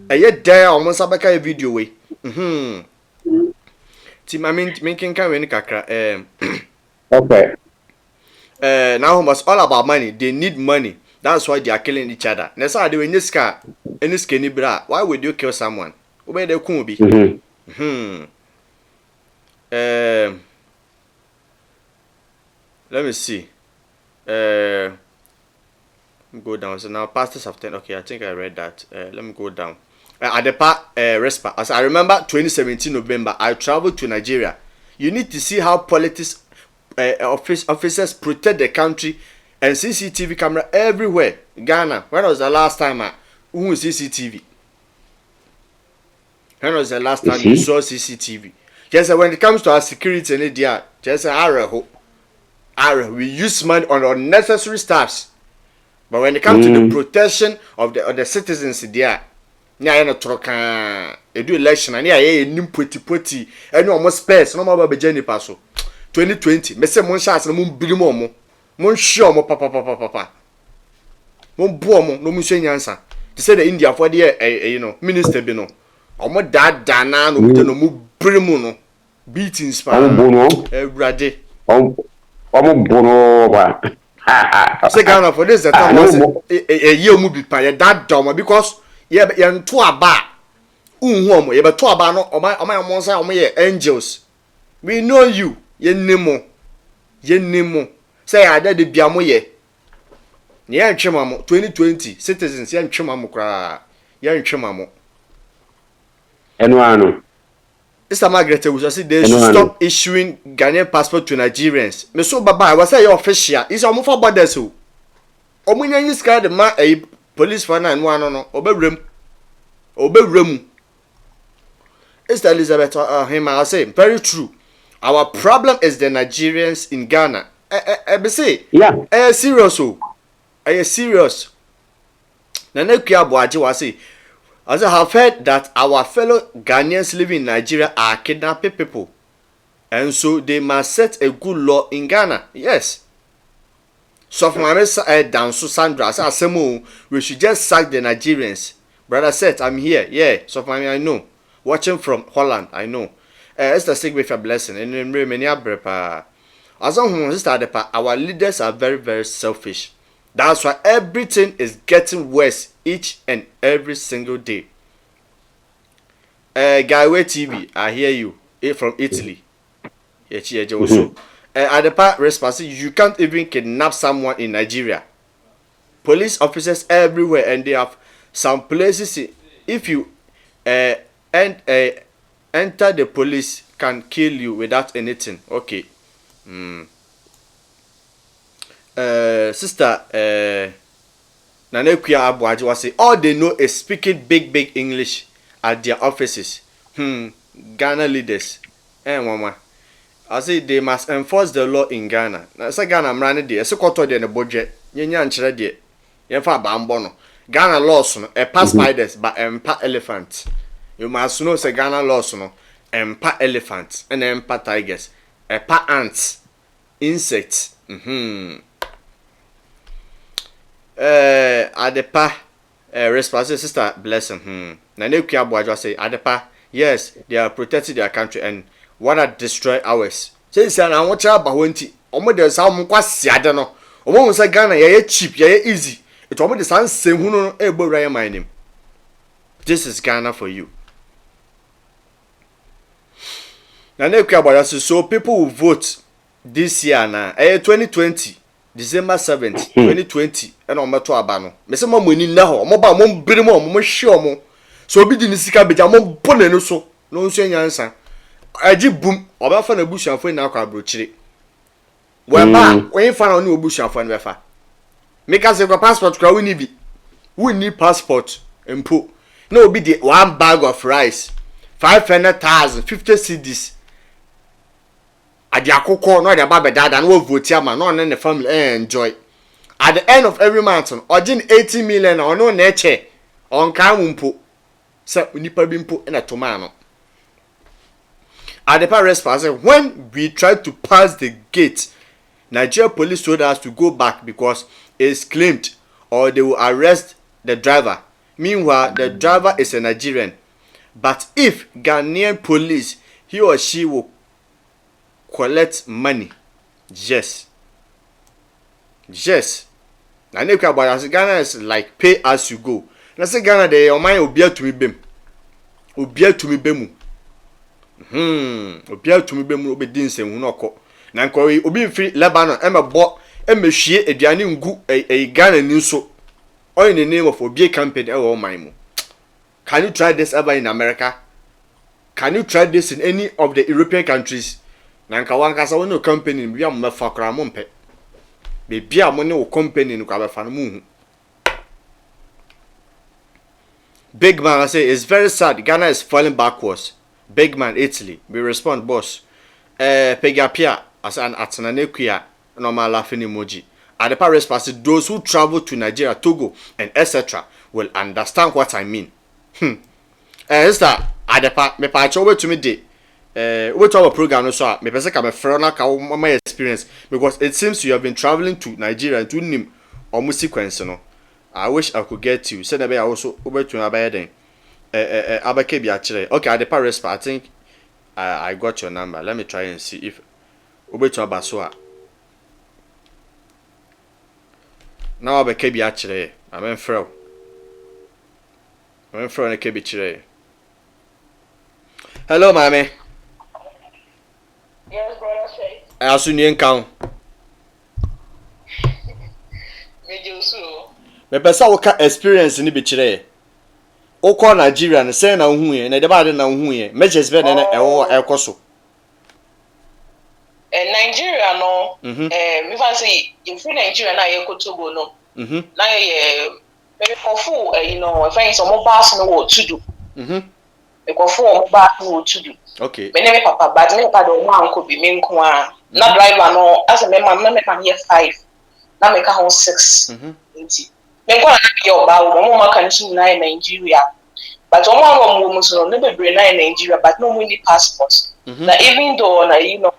I dare almost Sabeka video way. Team, I mean, making can kakra. Okay. Now it's all about money. They need money. That's why they are killing each other. That's why they in this car, in this skinny bra. Why would you kill someone? Where they could be? Let me see. Go down. So now pastors have 10. Okay, I think I read that. Let me go down. At the part RESPA, as I remember 2017 November, I traveled to Nigeria. You need to see how politics officers protect the country and CCTV camera everywhere. Ghana, when was the last time who was CCTV? When was the last time you saw CCTV? Just when it comes to our security and India, just we use money on unnecessary stuffs. But when it comes to the protection of the citizens there, nya na troka edu election and ya nim poti enu omo space no ma ba jeni paso 2020 me se mon chance no mon biri mo hwe omo papa mon bo omo no mun hwe nyansa to say the India for the you know minister bi no omo da na no bi no mu biri mu no beatings pa ebrade omo bono ba say Ghana for this the time year mu bi pa ya that dom because yeah, but to aba. Unhuomo, yeah, but to aba no, my monster, angels. We know you, ye nemo. Say I did the biamo ye. Yeah, chimamo, 2020 citizens, yan chimamo cra, yan chimamo. And one. Mr. Margaret was say they should stop issuing Ghanaian passport to Nigerians. Me so baba, I was say your official. It's almost for borders who. Omunya is called the man police for 911 no obewrem Sister Elizabeth, him I say very true. Our problem is the Nigerians in Ghana. I say, yeah, serious, serious. Nanekia Boaji was say, as I have heard that our fellow Ghanaians living in Nigeria are kidnapping people, and so they must set a good law in Ghana. Yes. So from my down so Sandra, we should just sack the Nigerians. Brother said, I'm here. Yeah. So from I know. Watching from Holland, I know. It's the sick with a blessing. And in many abrepa. As long as our leaders are very, very selfish. That's why everything is getting worse each and every single day. Gaiwe TV, I hear you. From Italy. Also. Adepa response, you can't even kidnap someone in Nigeria. Police officers everywhere, and they have some places. If you enter the police, can kill you without anything. Okay. Sister Nanekuya Abuaji was say all they know is speaking big English at their offices. Ghana leaders. Mama. I say they must enforce the law in Ghana. Na say Ghana I'm running there. So koto there the budget. Yenya nchire there. Yenfa bambo no. Ghana laws no pa spiders but pa elephants. You must know say Ghana laws no pa elephants and pa tigers. Pa ants, insects. Adepa response sister blessing. Na Nekuya Boajo say Adepa, yes, they are protecting their country and wanna destroy ours. Say na won cha ba wonti. Omo de sa mo kwase ade no. Omo say Ghana ye cheap, ye easy. It omo de san sem hu no e bo ryan my name. This is Ghana for you. Na Nekuya Boajo say so people will vote this year na 2020 December 7th 2020 and omo to aba no. Me say mo mani na ho, omo ba mo biri mo hwe omo. So obi di ni sika beja mo bone no so. No nso nyansa. Aji boom obafa na busuafo na akwa brochire weba when fa na oni obusuafo na befa make us go passport kwa we need passport empo na obi dey one bag of rice 500,000 50 cedis adi akoko no dey baba dada na vote ama no na family enjoy at the end of every month origin 80 million na ono na eche on kan mpo se unipa bi mpo na toma no. Adepa response when we tried to pass the gate, Nigeria police told us to go back because it's claimed or they will arrest the driver. Meanwhile, the driver is a Nigerian. But if Ghanaian police, he or she will collect money. Yes. Yes. And Ghana is like pay as you go. Na say Ghana they your mind obia to me bem. Obia to me bemu. Obia to me bemu obi din nsem hu no kọ. Na nko obi mfiri Lebanon emebo emehwie aduane ngu Ghana ni so. All in the name of Obia campaign e man mu. Can you try this ever in America? Can you try this in any of the European countries? Na nka wankasa woni company bia mo mefa kra mo mpe. Be bia mo ne wo company no ka befa no mu. Big man, I say it's very sad. Ghana is falling backwards. Big man, Italy. We respond, boss. Pegapia, as an Atananekuya, normal laughing emoji. Adepa response, those who travel to Nigeria, Togo, and etc. will understand what I mean. Sister, Adepa, me pa over to me day. We talk about program, so me pese ka me frona ka my experience because it seems you have been traveling to Nigeria to nim almost sequence, no. I wish I could get you. Said I also over to Abaden. Abake bi achire. Okay, at the Paris, I think I got your number. Let me try and see if over to Abasoa. Now Abake bi achire. I'm fro. I'm fro na kebi chire. Hello, mommy. Yes, brother Shay. Asu ni enkan. Me pesa wo ka experience ni bi chire. O ko Nigeria na say na hu ye na de ba de na hu ye. Meches be na e koso. Nigeria no we fan say if Nigeria na ye ko Togo no. Na ye very powerful you know, if any some bus no what to do. because for back no to do. Okay. Me name papa, but me papa do one could be me nko. Na driver no as a member me here 5. Na me ka 6. Nti. Me nko na be oba wo mo maka nsu na Nigeria. But one so no be na Nigeria but no need passport. Na even though na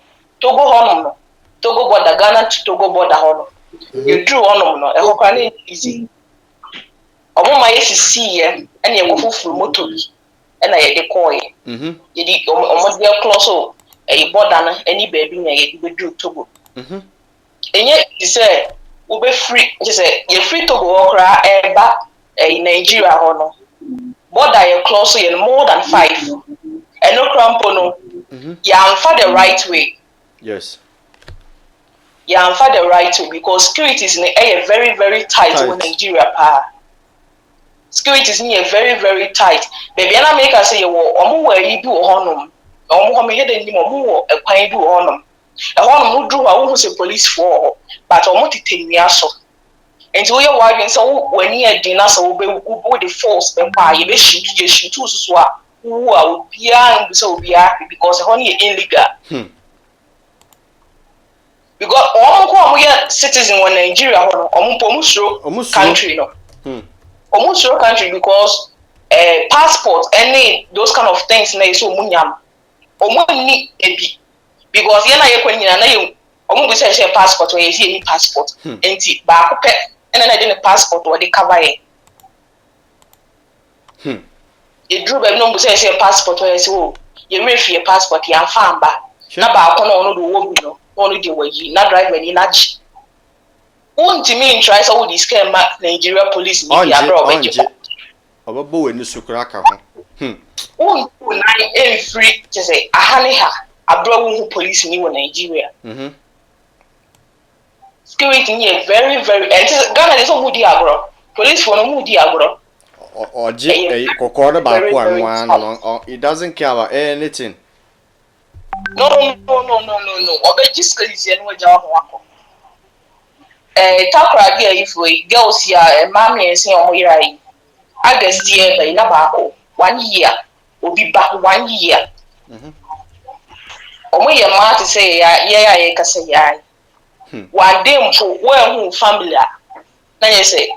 Togo hono Togo border Ghana to Togo border hono. You do hono no e ho kwa na easy. Omo ma yesi ye ene ye kofufuru motor bi ena ye de koy. Ye di omo de close e border na any baby na ye be do Togo. Enye di say we be free say ye free Togo okra eba Nigeria hono. Border ye close ye more than 5. And no crampo no. Ya for the right way. Yes. Yeah, for the right way because security is in the air very, very tight in Nigeria. Security is near very, very tight. Baby, and I make us say, well, where you do honum, or me head and more a pine do honum. A honum who drew a woman's police for, but almost take me so. And so your wife and so when you dinner, so we the force, then why you shoot two swap who are beyond so be happy because honey illegal. Because all citizens in Nigeria, almost country, no. Almost country because passport, any those kind of things, na so munyam. Almost need a bit because you almost say passport or you see any passport, and then I didn't passport or they cover it. You drew by no say passport or you say, you may fear passport, you are found back. Naba kono no do wo bi no no de wayi na driver ni na ji wonti me try so wo di scam ma Nigeria police ni bi abra obeje obabo we ni sukura ka ho wonti na e free je say ahane ha abra wo police ni wo Nigeria security ni very very and Ghana dey so mu di agro police for no mu di agro oje kokoro ba ko anwa no it doesn't care about anything. No. Obeji is no jaw ho. Takra dia if we girls here mommy and say omo yirai. August year by na ba ko 1 year. Obi back 1 year. Omo ye ma to say ya ka say ya. One day mpo we hu family na ye say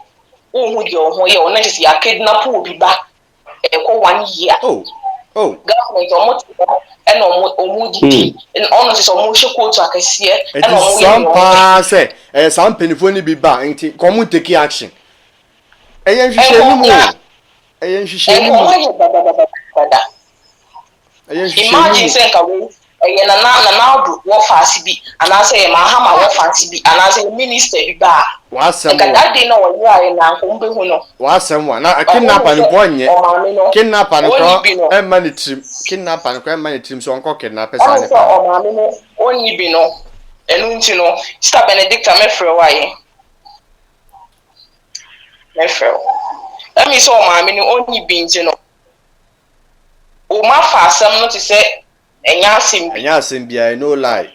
wo hu di oho ye ona say ya kidnap obi back ko 1 year. Oh. Government omo and omudi and honestly so mo sheko to akese and omo some pass some penifo ni bi ba nti come take action eyen hwehwe ni mo imagine say ka we na do wo fast bi ana say ma ha ma wo fast bi ana say minister bi ba wasam ka that day na wo ya na ko mbe hu no wasam wa na kidnapper ni bonye kidnapper ni ko e manitrim kidnapper ni ko e manitrim so onko kidnapper sa ni pa o ma me no oni bi no enu nti no Sister Benedicta mefre wa ye mefre let me so o ma me no oni bi nti no o ma fa asam no to say enya asem bi I no lie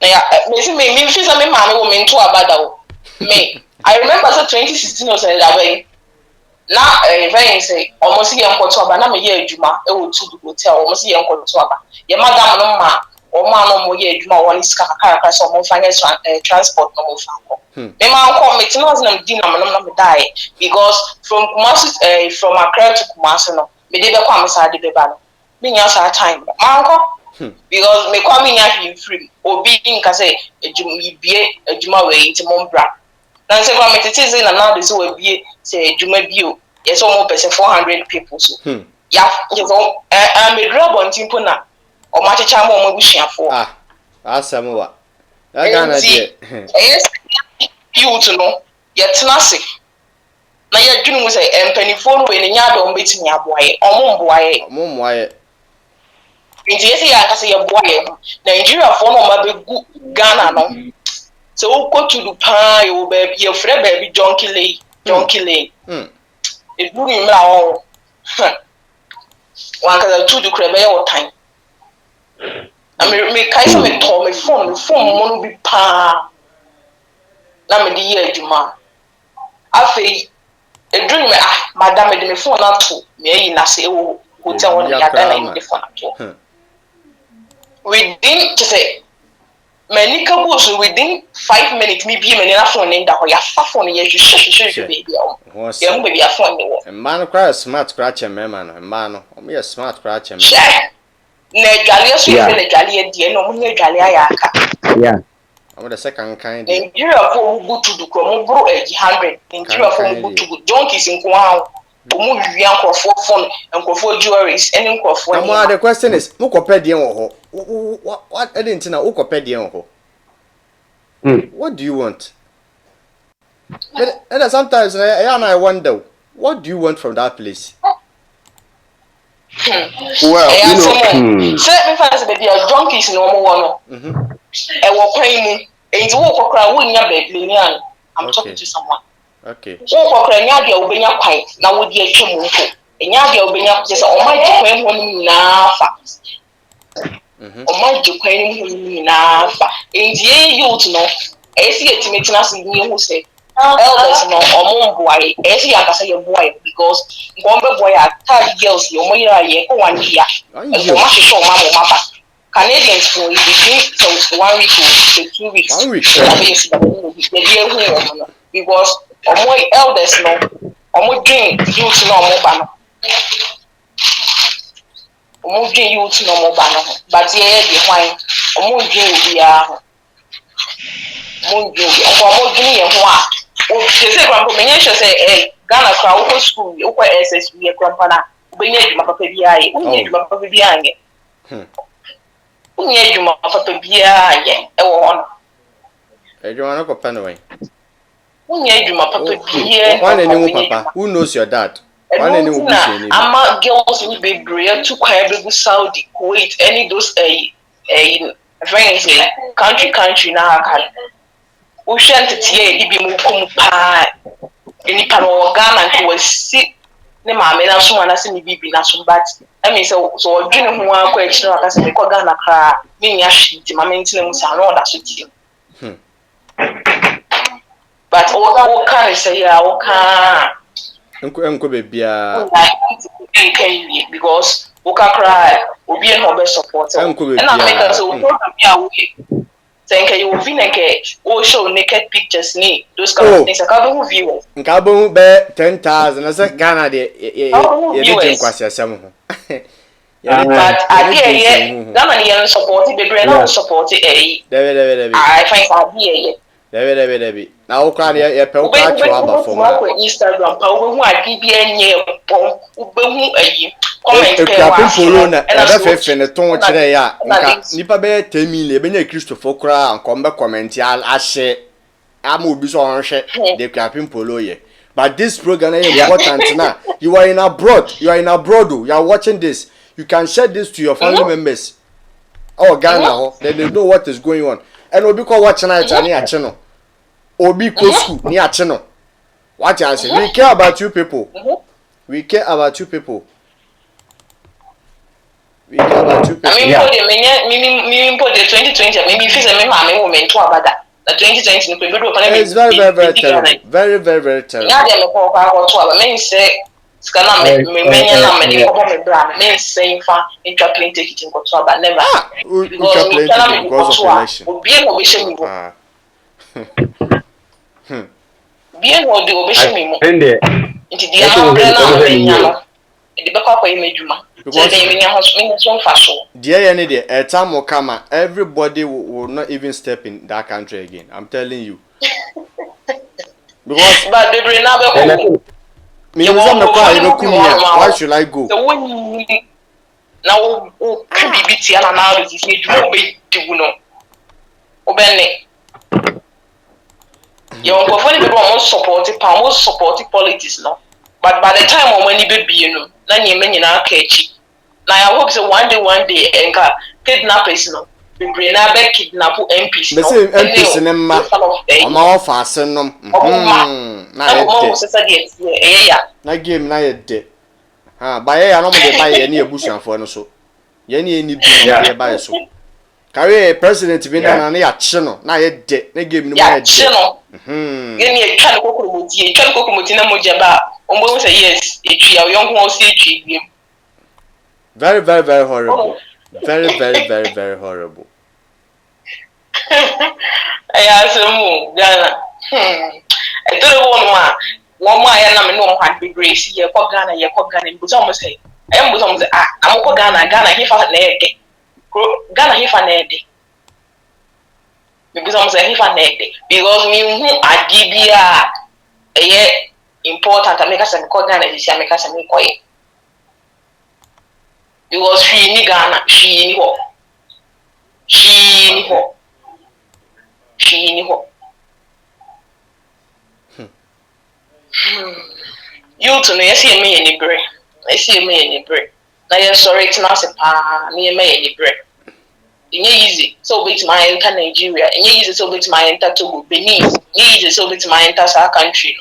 yeah, me feel some man wo me nto abada wo me I remember so 2016 was that way na very say almost ye nkoto aba na me ye adwuma e wo tu hotel almost ye nkoto aba ye madam no ma o ma no mo ye adwuma woni ska kakara so mo finance transport no mo fa ko me ma ko me tino na di na me die because from Kumasi from Accra to Kumasi no me dey be kwa me sa dey be ba no me nya sa time ma ko because me come in here free obi nka say ejuma we nti mo bra na say kwa me tete na now dey so we bie say ejuma bio yes almost person 400 people so ya so me grab on timpo na o ma checha mo busuafo asam wa Ghana dey yes you to know ye tenase na ye dwunu mu say empanifo no we ne nya do mbetimi aboaye omo mboaye nti yesi ya kase ye boye Nigeria for no ma begu Ghana no so wo ko to du pa yo baby ye frɛ baby Jonky Lane e du ni mra o wan ka to du krebe ye o time me kai so me to me phone mo no bi pa na me di ye adwuma afei a dream madam made me phone out to me in a say hotel on the other phone at within to say many couples within 5 minutes me be a phone in that way a phone should be young baby a phone a man cry smart scratch a man me a smart scratch a man Negalia so Negalia dear no Negalia yeah I'm the second kind Nigeria for go to the Chrome bro 100 Nigeria for go to donkeys in Kwao Omu wian crofo phone and crofo jewelries any crofo now the question is who compare what I didn't know who compare what do you want and sometimes I wonder what do you want from that place well you know say me fancy baby a donkeys no mo wono e wo kwan mu enti wo kokra wo nya baby ni an I'm talking to someone okay wo kokra nya dia wo benya kwan na wo di atwa mu nko nya dia wo benya je say o ma je kwan ho ni na fa o ma je kwan ho ni na fa enti ye youth no e si etimetina so ni hu say elders no omo boy e si akasa ye boy because ngombe boy attack girls yo mo yira ye ko wan dia e so ma show ma mo ma ba Canadians for between 1 week to 2 weeks. 1 week. Because omo elders no, omo drink youth no omo ba no. Omo drink youth no omo ba no. But here the wine, omo drink bia. Omo drink. Omo drink ye ho a. O say grandpa me nyɛ say Ghana kwa wo school, wo SS we grandpa na. Wo nyɛ dwuma papa bia ye. Wo nyɛ dwuma papa bia nye. Unye juma papa bia ye e wo hono juma no papa no way unye juma papa bia one any papa who knows your dad one any will be saying ama girls who be brave to kwai be Saudi Kuwait any those friends country na aka wo hwante tie di bi mu kom pa eni pa no Ghana ko wasi ne maame na so na se ni bibi na so but I mean so odwene ho akwa ekira aka se me ko Ghana kra me nya hwiti maame ntine mu sa no da so tie but o kan say ya o kan enko be bia because o ka kra obi e no be support enko be bia na make us o program ya we thank you will be naked or show naked pictures ni those kind of things I can't view nka bo be 10,000 na Ghana de ye dey kwase asem ho but idea Ghana ni support be brand no support Debi I find idea Debi na wo kwa ye pe wo kwa twa aba for ma Instagram pa wo hu adibia nye pon wo be hu comment pe wa polo na e be fefe ne ton kire ya nka nipa be 10 million be nya Christopher kura anko be comment ya ahye ama obi so onhwe de Kidnapping polo ye but this program is important now you are in abroad you are watching this you can share this to your family members Ghana they know what is going on and obi ko watch na cha ni ache no obi ko school ni ache no what you say we care about you people we care about you people I mean for the 2020 maybe if say me ma me woman to abada the 2020 no pe it's very terrible ya dem ko kwa to aba me say skana me menya na me de ko me bra me say fa intwa plane ticket ko to aba never because of election obi e mo be she mi go bien wo de obi she mi mo ende nti dia na me nya no e be kwa e medjuma so dey me nya so fa so dear any day a time will come everybody will not even step in that country again I'm telling you because but the brain na be ko why should I go so when now o can be bitia na now this is medjuma be diwu no obenne you go for the people who support politics no but by the time when you be no na nyeme nyina aka echi na I hope so one day enka kidnappers no be bring na be kidnap MPs no be say MPs ne ma oma ofa asenom na mo se say ya na game na yede ba ye ya no mo de ba ye ne ebusuafo no so ye ne ni bi no ye ba ye so carry president bi na na ya che no na yede na game ni mo yede ye ne twa ne kokromoti na mo jeba Umbo say yes, etwi a young one say etwi. Very, very, very horrible. Very, very, very, very horrible. I ask mu Ghana. I don't one I am no had be grace ye ko Ghana but almost say I am say I'm ko Ghana he fa na ede. Ghana he fa na ede. Because I'm saying he fa na ede because me who adibia important make us ko Ghana he say make us me ko ye. Because she ni Ghana, she ni ho. You to me, I see me any break. I see me any break. Now you're sorry to not say, near me any break. Easy, so big my enter Nigeria, and easy so big my enter Togo, Benin, easy so big my enter our country.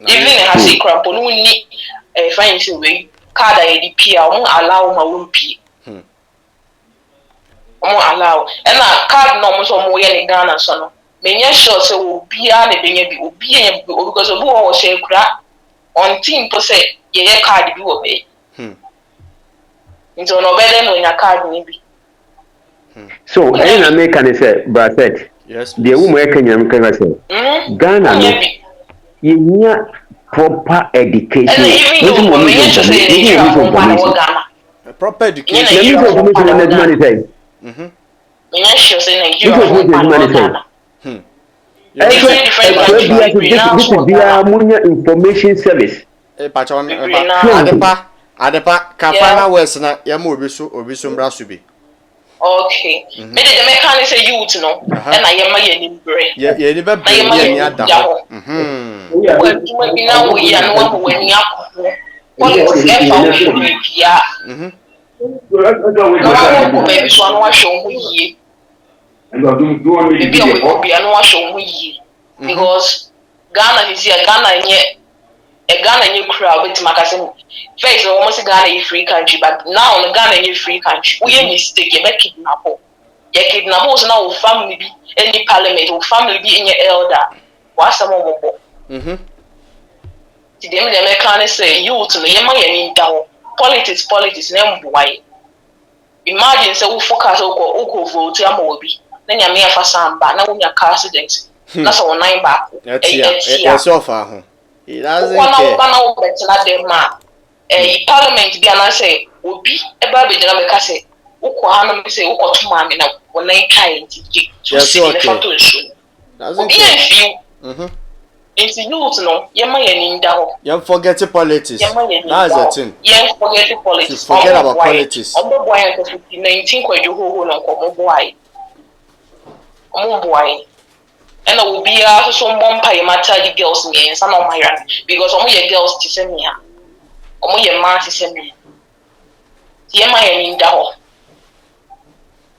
Even a hassy crap on only a fine way, card I DP, I won't allow my own P. Allow and I card no more more in Ghana, son. Many sure so be a because of who was a crap on team per se, ye card you obey. Into no better than your card maybe. So, I make an say, Brasset. Yes, the woman can say, Ghana, you need proper education. Proper education. Information service. Adepa kafana west na yamu obiso mbrasubi. Okay. Me de mechanic say youth no and I am my any brain. Yeah, ni be brain ni ada. We be now we are no when ya. Politics e fa we bia. No baby so no show hu yie. Baby we go bia no show hu yie. Because Ghana is here Ghana nye Ghana new crowd with magazine. First, almost Ghana is free country, but now Ghana is free country. We are mistake. You make kidnap. You kidnap us now. Family be any parliament or family be in your elder. What's some more? Mhm. Today, the can say you to me. You might need down politics. Name why? Imagine say we focus on vote. You am be. Then you may have some, but now we are accident. That's all 9 back. It's so far. He doesn't care. Parliament be an say, will be a baby dynamic say, Uko say, Uko to mammy now, when I kind yes, okay. Doesn't care. Into you to know, you may in down. You forget the politics. That's the thing. You forget the politics. Forget about politics. On the boy, 19 quid you hold on, boy. And I will be some bumpy matter the girls me and some of my run because only your girls to send me here. Only your man to send me. Am I in Dow?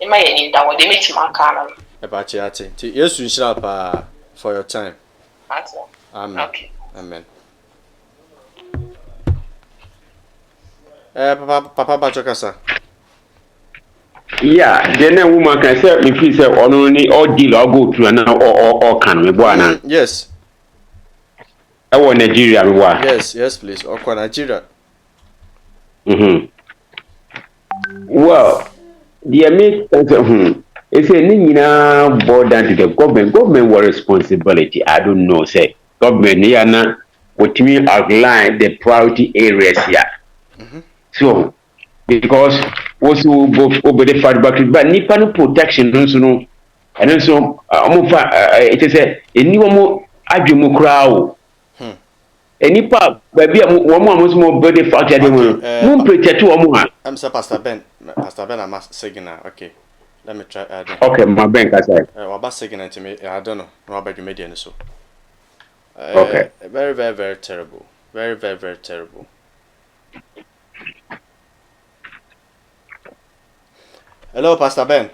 Am I in Dow? They meet my car. About your thing. Yes, you shall for your time. Amen. Okay. Amen. Papa Bachokasa. Yeah, then a woman can say if you say only all deal or go to an or can we go yes. I want Nigeria. Yes, please. Or Nigeria. Well, the main it's a nina board down to the government. Government was responsibility. I don't know, say government yana what me outline the priority areas here. So because also over the fight back but nipa no protection no and then so it is a new mo adwemu kra nipa baby wo mo mo body factor dem mo protect wo mo ha I'm sir Pastor Ben I'm signal. Okay, let me try okay my Ben ka say about signal to me. I don't know no about the media so okay very, very, very terrible. Very, very, very terrible. Hello, Pastor Ben.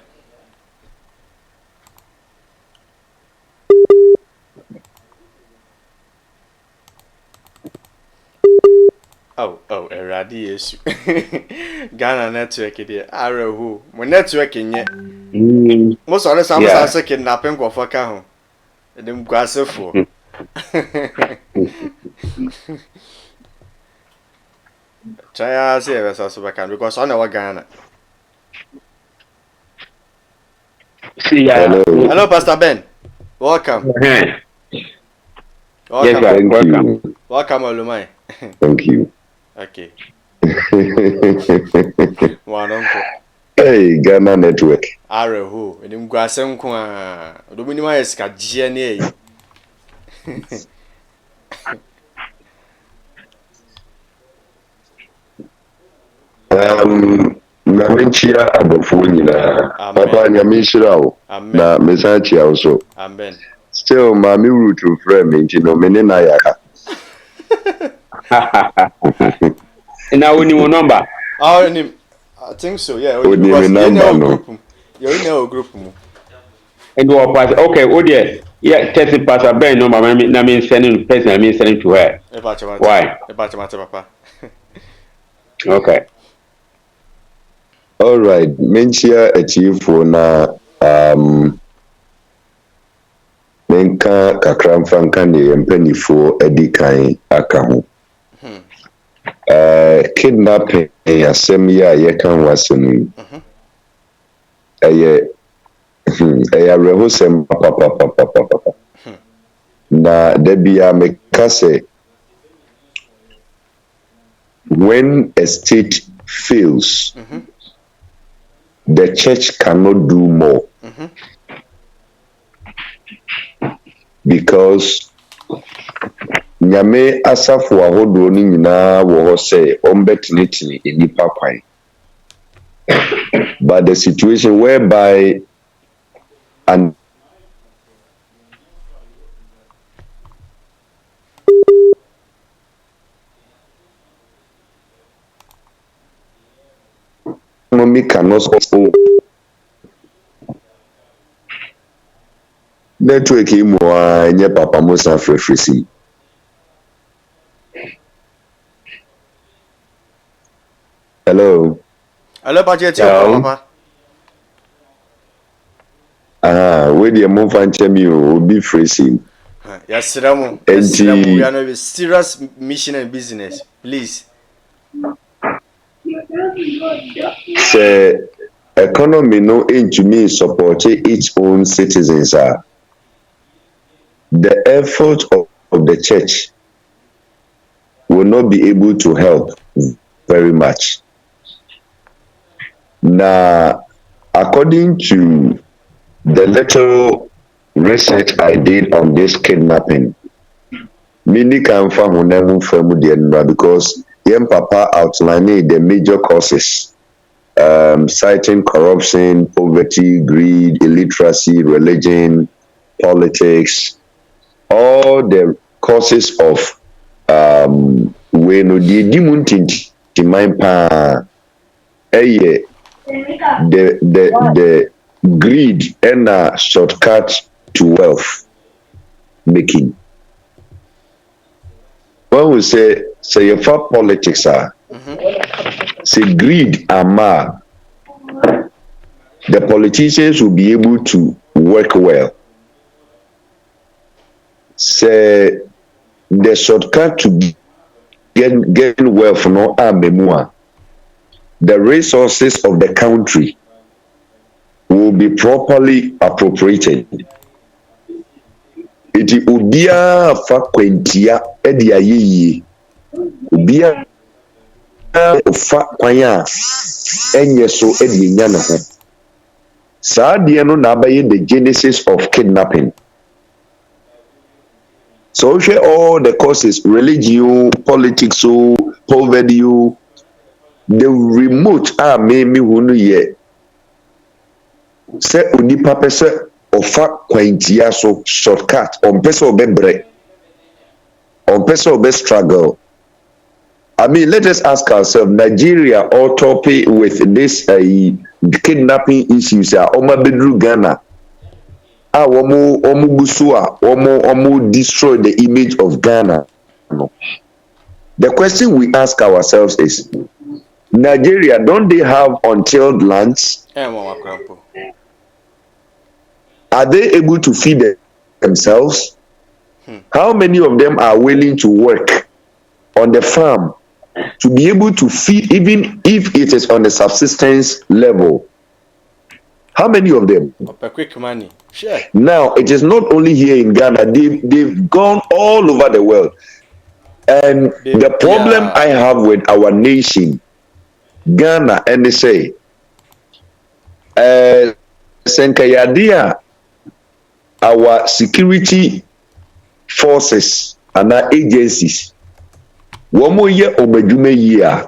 Oh, Eradi issue. Ghana network there. Arahu. My network in yet. Most of the time, I say kidnapping go for car. Them go for. Try say because I know Ghana. Hello, Pastor Ben. Welcome. Yes, Welcome. welcome. Welcome, Olumai. Thank you. Okay. One uncle. Hey, Ghana Network. Areho. And him guasem kwa. Do minima eska GNA. Namenchia abofo nyina. Papa nyamishira wo. Na mesachi also. Amen. Still, mami root to frame nti no mene na yaka. Now we need one number. Oh, I think so. Yeah. Only Because you know no. group. You know group mo. And what pass? Okay, oh dear. Yeah, test it pass a brain number. I mean, sending person. I mean, sending to her. Why? Papa. Okay. All right. Menchia achieve na menka kakramfanka ne mpanifo edikan aka ho. Kidnapping asem ya yekan wasenu. Rehosem papa. Na debia mekase when a state fails, the church cannot do more. Because nyame asafo ahodo ni nyina wo say ombetinitini enipa kwan. But the situation whereby an economy cannot sustain network imo nye papa Musa frefresi. Hello Budget papa. We the mo fanche mi o be fresi. Yes, Ramu. We are no serious mission and business. Please. Say economy no intumi support its own citizens the effort of the church will not be able to help very much. Now, according to the little research I did on this kidnapping, many can find because young papa outlining the major causes, citing corruption, poverty, greed, illiteracy, religion, politics, all the causes of when the dimunti in my pa the greed and a shortcut to wealth making. When we say your politics are say greed ama the politicians will be able to work well. Say the shortcut to gain wealth no amemua. The resources of the country will be properly appropriated. Iti ubia fa kwentia edi ayeyi. Ubia fa kwanya enye so edi nya na ho. Saa de no na abaye the genesis of kidnapping. So all the causes, religion, politics, poverty, the remote maybe who ye say onipa pese ofa kwantia so shortcut on pese obebre on pese obe struggle. I mean, let us ask ourselves, Nigeria all topic with this kidnapping issues oma bedru Ghana omu gusua omu destroy the image of Ghana. No. The question we ask ourselves is, Nigeria, don't they have untilled lands? Are they able to feed themselves? How many of them are willing to work on the farm to be able to feed, even if it is on a subsistence level? How many of them? Quick money. Sure. Now, it is not only here in Ghana, they've gone all over the world. And the problem I have with our nation, Ghana, and they say, Senkayadia, our security forces and our agencies, one more year or year,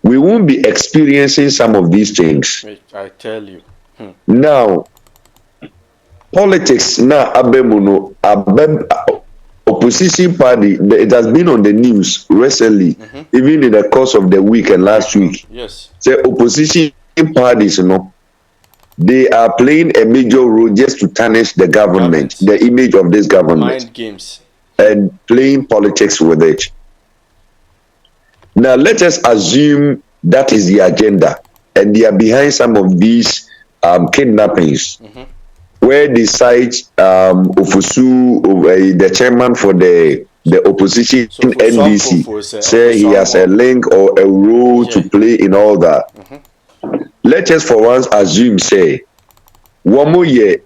we won't be experiencing some of these things. I tell you. Now, politics now opposition party, it has been on the news recently, even in the course of the week and last week. Yes. So opposition parties, they are playing a major role just to tarnish the government, the image of this government. Mind games. And playing politics with it. Now let us assume that is the agenda, and they are behind some of these kidnappings, where they cite Ofusu, the chairman for the opposition NDC, say he has a link or a role to play in all that. Let us for once assume, say, one more year,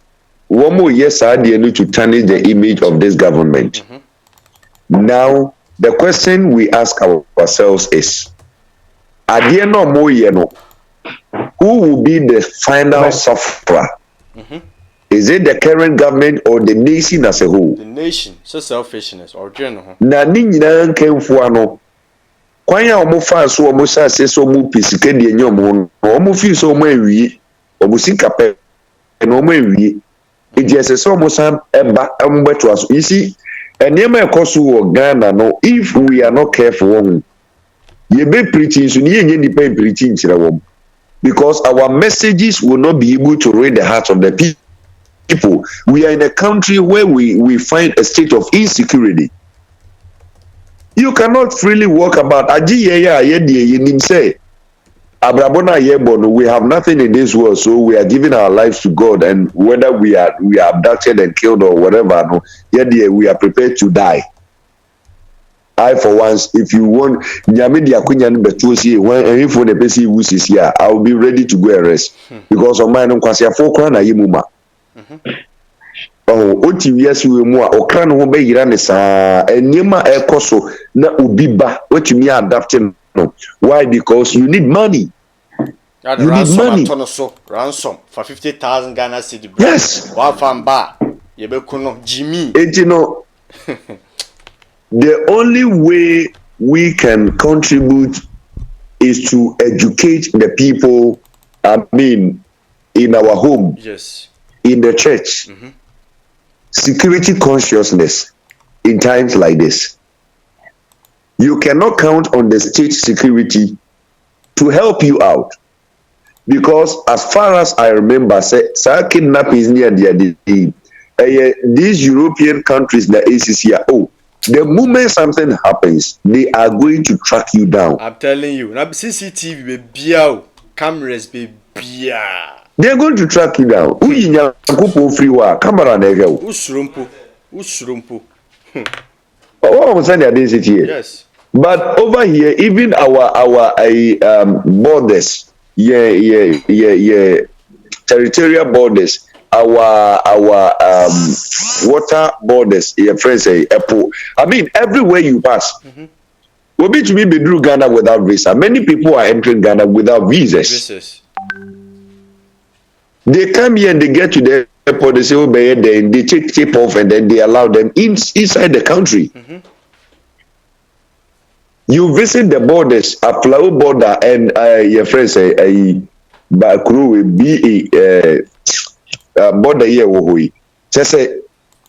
to tarnish the image of this government. Now, the question we ask ourselves is, who will be the final sufferer? Is it the current government or the nation as a whole? The nation, so selfishness or general. Na ninja came for no. Kwanya omo fa so omo sa se so omo pisike de nyom ho. Omo fi so omo ewie. Omo sika pe na omo ewie. Edi ese so omo sam eba omo beto aso. You see, enema ekoso wo Ghana no, if we are not careful, ye be preaching so ni enye nipa preaching kire wo. Because our messages will not be able to read the hearts of the people. We are in a country where we find a state of insecurity. You cannot freely walk about. We have nothing in this world, so we are giving our lives to God, and whether we are abducted and killed or whatever, we are prepared to die. I, for once, if you want, I will be ready to go and rest because of my own yes, we more or can obey Iranesa and Yema Ekoso na ubiba what you mean adapting. Why? Because you need money. You need money. Ransom for 50,000 Ghana cedi. Yes. Wafamba. Yebekuno Jimmy. The only way we can contribute is to educate the people. I mean, in our home. Yes. In the church. Security consciousness in times like this. You cannot count on the state security to help you out, because as far as I remember, kidnappings near these European countries, the ACC, the moment something happens, they are going to track you down. I'm telling you, now CCTV be cameras be. They are going to track you down. Usrumpu. Oh, I'm saying that this is here. Yes. But over here, even our borders, territorial borders, our water borders, friends say, I mean, everywhere you pass. Will be to me through Ghana without visa. Many people are entering Ghana without visas. They come here and they get to the airport, they say, then they take tape off and then they allow them inside the country. You visit the borders, a flower border, and your friends say, Bakuru be a border here. Say,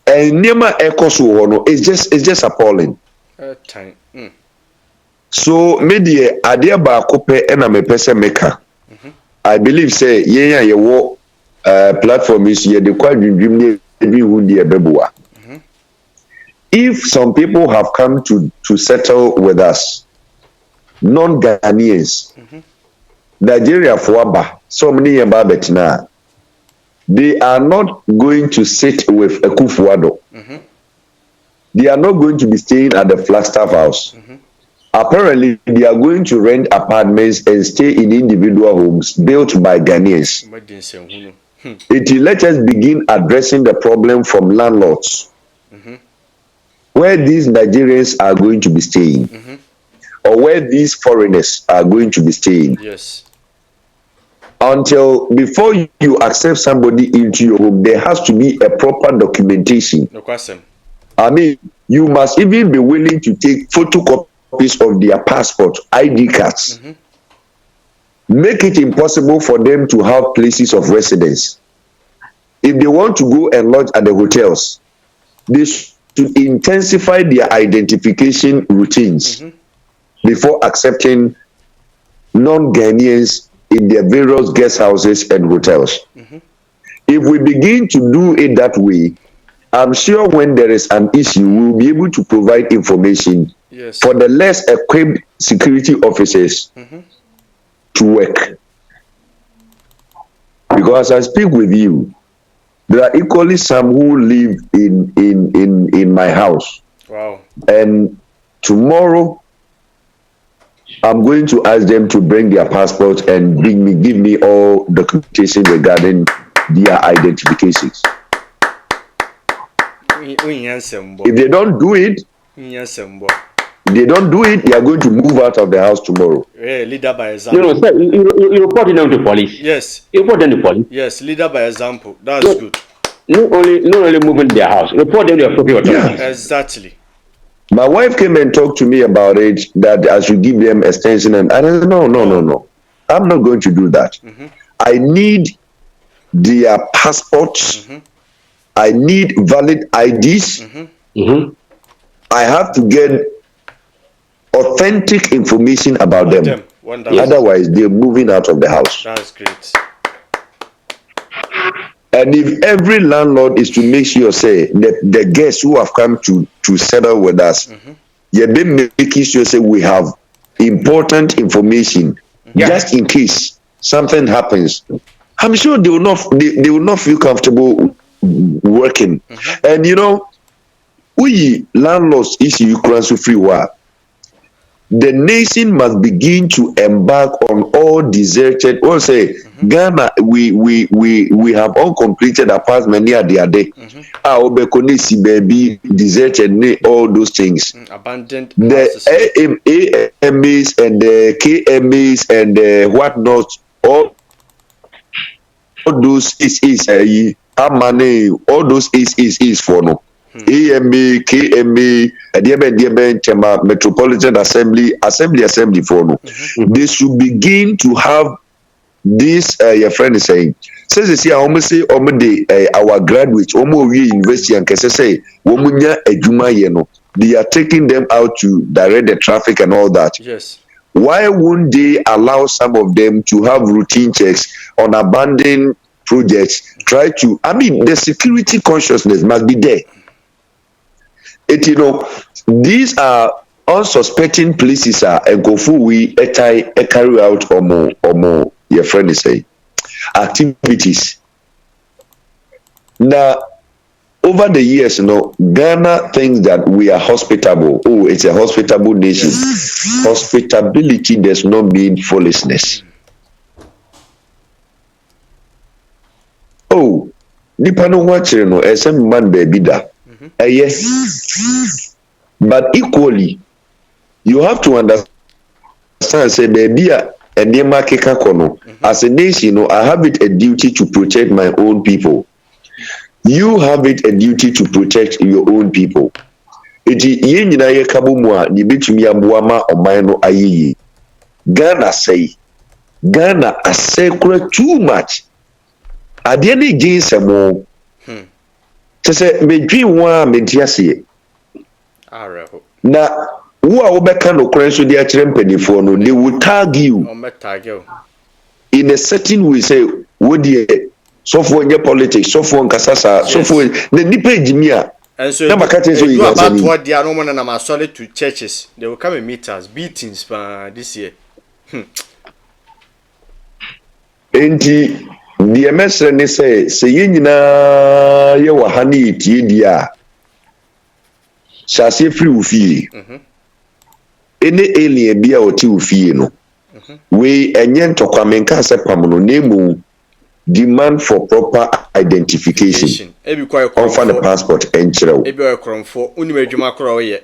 Nema Ecosu, it's just appalling. So, media, Adia Bakope, and I'm a person maker. I believe, say, your platform is here, the quite dream bebua. If some people have come to settle with us, non-Ghanaians, Nigeria Fuaba, so many about Betina, they are not going to sit with a Kufuado. they are not going to be staying at the Flagstaff house. Apparently, they are going to rent apartments and stay in individual homes built by Ghanaians. Let us begin addressing the problem from landlords, where these Nigerians are going to be staying, or where these foreigners are going to be staying. Yes. Until before you accept somebody into your home, there has to be a proper documentation. No question. I mean, you must even be willing to take photocopies of their passport, ID cards. Make it impossible for them to have places of residence. If they want to go and lodge at the hotels, they should intensify their identification routines before accepting non-Ghanaians in their various guest houses and hotels. If we begin to do it that way, I'm sure when there is an issue, we'll be able to provide information for the less equipped security officers to work. Because as I speak with you, there are equally some who live in my house. Wow. And tomorrow, I'm going to ask them to bring their passports and give me all documentation regarding their identifications. If they don't do it, they are going to move out of the house tomorrow. Leader by example. No, sir, you report them to police. Yes. You report them to police. Yes, leader by example. That's good. Not only moving their house. Report them to the appropriate authorities. Yeah, exactly. My wife came and talked to me about it, that I should give them extension, and I said, no. I'm not going to do that. I need their passports. I need valid IDs. I have to get authentic information about them. Otherwise, they're moving out of the house. That's great. And if every landlord is to make sure, say, the guests who have come to settle with us, you've been making sure, say, we have important information just in case something happens. I'm sure they will not feel comfortable working. And you know, we landlords issue so free work. The nation must begin to embark on all deserted. Or say Ghana, we have uncompleted apartment near the day. Obekonisi baby deserted, all those things. Abandoned. The AMAs and the KMAs and the whatnot, all those is money. All those is for no. AMA, KMA, Metropolitan Assembly for no. They should begin to have this. Your friend is saying, says you see, I almost say, our graduates, university and say, they are taking them out to direct the traffic and all that. Yes. Why wouldn't they allow some of them to have routine checks on abandoned projects? The security consciousness must be there. These are unsuspecting places and go for we carry out or more your friend is saying activities. Now over the years, Ghana thinks that we are hospitable. Oh, it's a hospitable nation. Hospitability does not mean foolishness. Oh, nipa no watching no SM man baby da. Yes. But equally, you have to understand, say baby and as a nation, I have it a duty to protect my own people. You have it a duty to protect your own people. Ghana say too much. At the end of the day, to say, now, who are Obeka no currency they are tremping for no, they will tag you in a setting we say, would you so for your politics, so for Kasasa, so for the Nipe Jimia. And so about what they are no and I'm solid to churches. They will come and meet us, beatings this year. Enti the MSN say yina ye wa hani tie dia Shase free ufi. Any alien be or ti ufi no. We enyen to kwamenka sepam no name demand for proper identification. On the passport enchrew. Ebi o kronfo uni adwuma kro ye.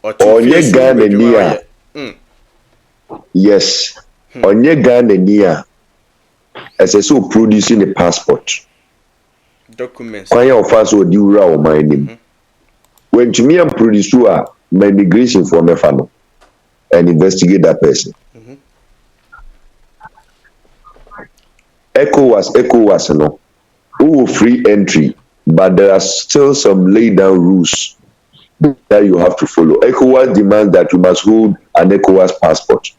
Onye Ghana niya. Yes. Onye Ghana niya. As a so producing the passport. Documents. Kwanya ofaso di ura o my name. When to me am produce my immigration for me fano and investigate that person. ECOWAS no. Who free entry, but there are still some laid down rules that you have to follow. ECOWAS demands that you must hold an ECOWAS passport.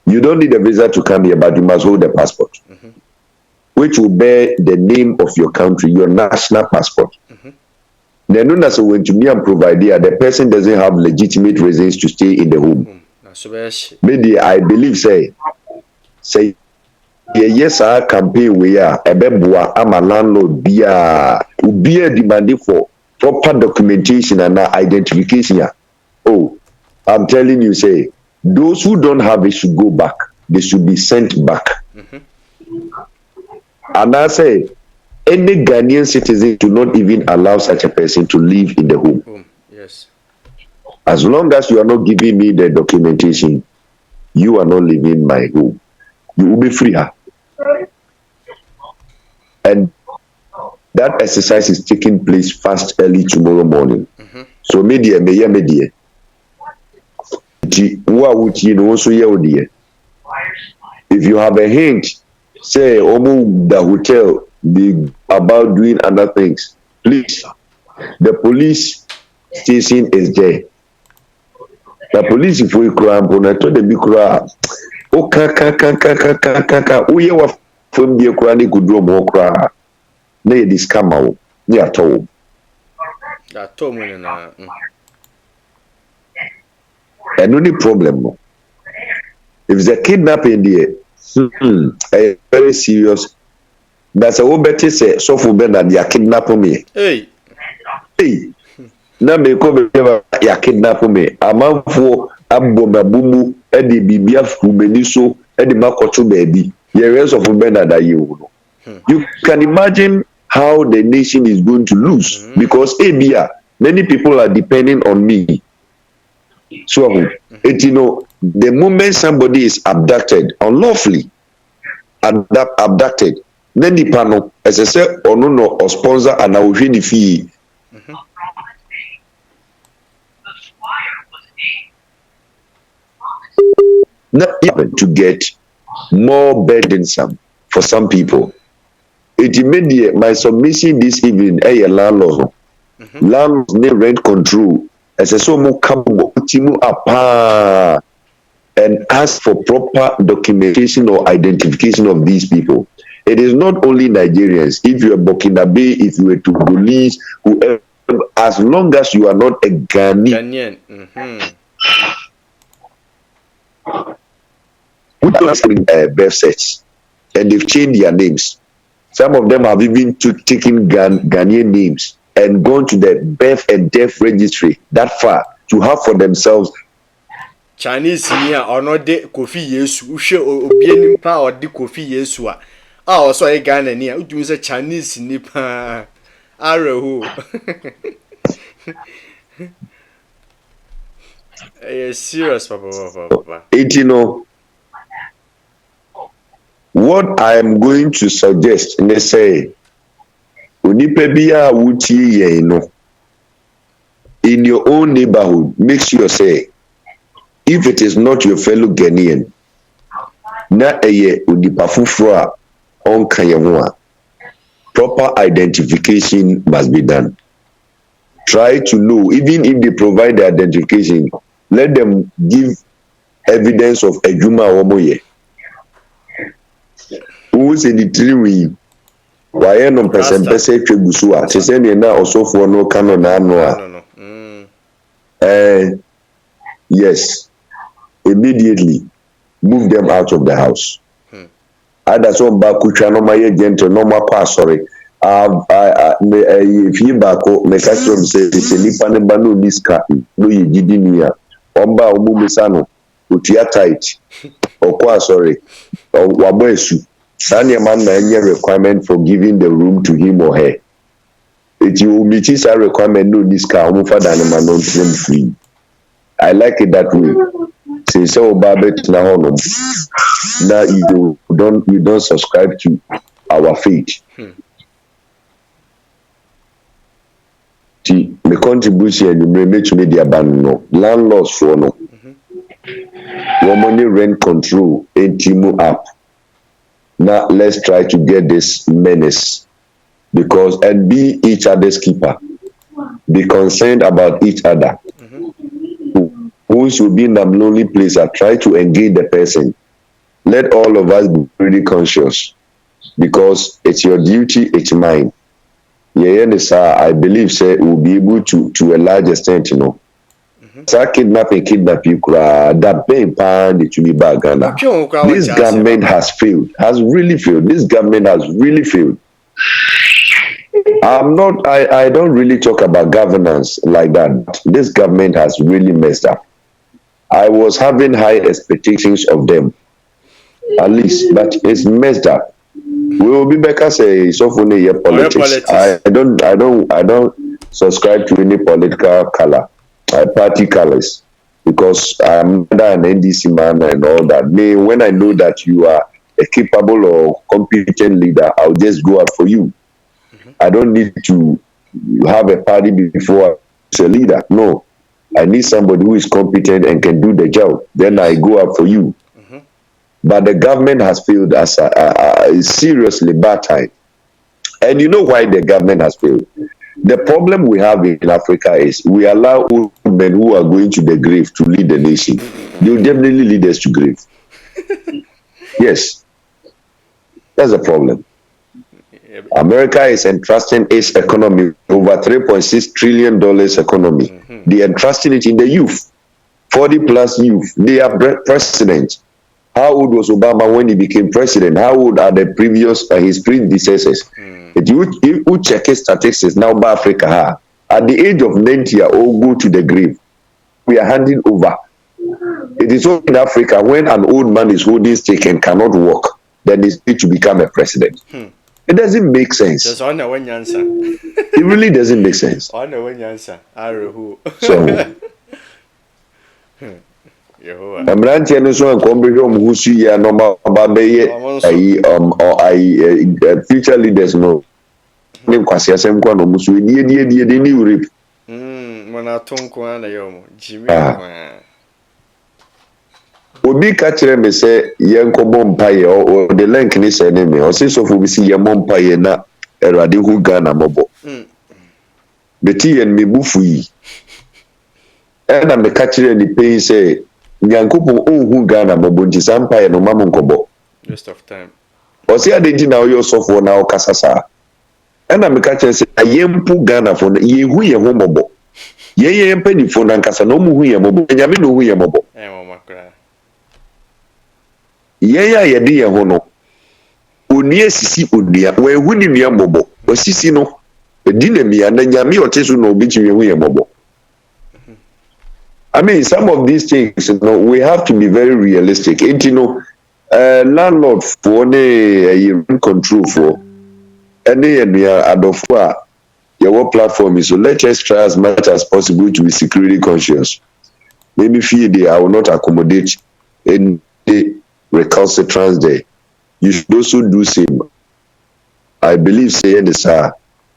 You don't need a visa to come here, but you must hold a passport, which will bear the name of your country, your national passport. Then, known as when to me and provide here, the person doesn't have legitimate reasons to stay in the home. Maybe I believe say yes, our campaign we are a beboa. I'm a landlord. Be demanding for proper documentation and identification. Oh, I'm telling you, say those who don't have it should go back. They should be sent back. And I say any Ghanaian citizen do not even allow such a person to live in the home. Yes. As long as you are not giving me the documentation, you are not living my home. You will be free. And that exercise is taking place fast early tomorrow morning. So media. If you have a hint, say the hotel be about doing other things, please. The police station is there. The police if we cry to the big cry. Oh kaka. Oh yeah, what from the cry could do more cry. Nay this come out. Yeah, told. That told me na. And only problem. If it's a kidnapping there, very serious. That's a whole better say so for Ben that they are kidnapping me. Hey. Na me ko be ya kidnap me. Amanfo abomabumu e de bibia fumeni so e de makocho baby. The rest of Ben that you. You can imagine how the nation is going to lose because many people are depending on me. So the moment somebody is abducted unlawfully, abducted, then the panel, as I said, or no or sponsor and I will pay the fee. Not even to get more burdensome for some people. It made my submission this evening a landlord. Landlords need rent control. As a so more come up and ask for proper documentation or identification of these people. It is not only Nigerians. If you are Burkinabe, if you are Togolese, whoever, as long as you are not a Ghanaian. We don't have birth sets, and they've changed their names. Some of them have even taken Ghanaian names and gone to the birth and death registry that far to have for themselves. Chinese here or not de Kofi Yesu, ushe obieni pa or de Kofi Yesu a. Also a Ghana near, who do say Chinese nipa arrow. Serious, papa. What I am going to suggest, let's say, Unipebia wuti in your own neighborhood, make sure say, if it is not your fellow Ghanaian, na eye unipafufra on kayamwa, proper identification must be done. Try to know, even if they provide the identification, let them give evidence of ejuma omoye. Who's in the tree? Why no person trebusua? Te say na osofo no kano na ano a. Yes. Immediately move them out of the house. Either some back kucha no my gentle no more sorry. if you back up, make a sure say it's a nipa ne ba no niska no ye gidi nia. Omba omumisano utia tight. Okwa sorry. Waboesu. Sanya man na any requirement for giving the room to him or her. It you meet his requirement no niska omufa dane man no free. I like it that way. Say so babet na honum. Now you don't subscribe to our faith. The contribution you may make media ban no landlords for no. Money rent control ATM app. Now let's try to get this menace because and be each other's keeper. Be concerned about each other. Who should be in a lonely place and try to engage the person. Let all of us be really conscious because it's your duty, it's mine. I believe say we'll be able to a large extent, you know. Kidnapping, that pain pan to be back. This government has failed, has really failed. This government has really failed. I don't really talk about governance like that. This government has really messed up. I was having high expectations of them, at least, but it's messed up. We will be back as a sophomore politics. I don't subscribe to any political color, party colors, because I'm not an NDC man and all that. When I know that you are a capable or competent leader, I'll just go up for you. I don't need to have a party before I'm a leader. No, I need somebody who is competent and can do the job. Then I go up for you. But the government has failed as a seriously bad time. And you know why the government has failed? The problem we have in Africa is we allow old men who are going to the grave to lead the nation. They will definitely lead us to grave. Yes. That's a problem. America is entrusting its economy, over $3.6 trillion economy. They are entrusting it in the youth. 40 plus youth. They are president. How old was Obama when he became president? How old are the previous his predecessors? If you check his statistics now by Africa, at the age of 90 or go to the grave, we are handing over. It is only in Africa when an old man is holding stick and cannot walk, then he's need to become a president. It doesn't make sense. It really doesn't make sense. So Mranti and so and Combrehom who see a normal baby future leaders no name Kwasiasem Kwano Musu the new rip. Obi catcher me say Yanko Bompaye or the link ni say name or say so we see Yamompaye na Eradi who Ghana mobo. Betty and me buffy. And I'm the catcher and the pay say Nyankopo who Ghana Mobunji Sampire no Mamunkobo. Waste of time. Or see, I didn't know your software now, Casasa. And I'm a catcher say, I yempu Ghana for ye who ye homobo. Ye penny for Nancasa no mu ye mobo, and Yamino who ye mobo. Ye dear hono. Unia sisi unia, where winning ya mobo, or sisi no, a dinner me and then Yami or Tesu no bitch you ye mobo. I mean, some of these things, you know, we have to be very realistic. And, you know, landlord for any control for any adofwa your platform is so let us try as much as possible to be security conscious. Maybe fear I will not accommodate any recalcitrance there. You should also do same. I believe saying this a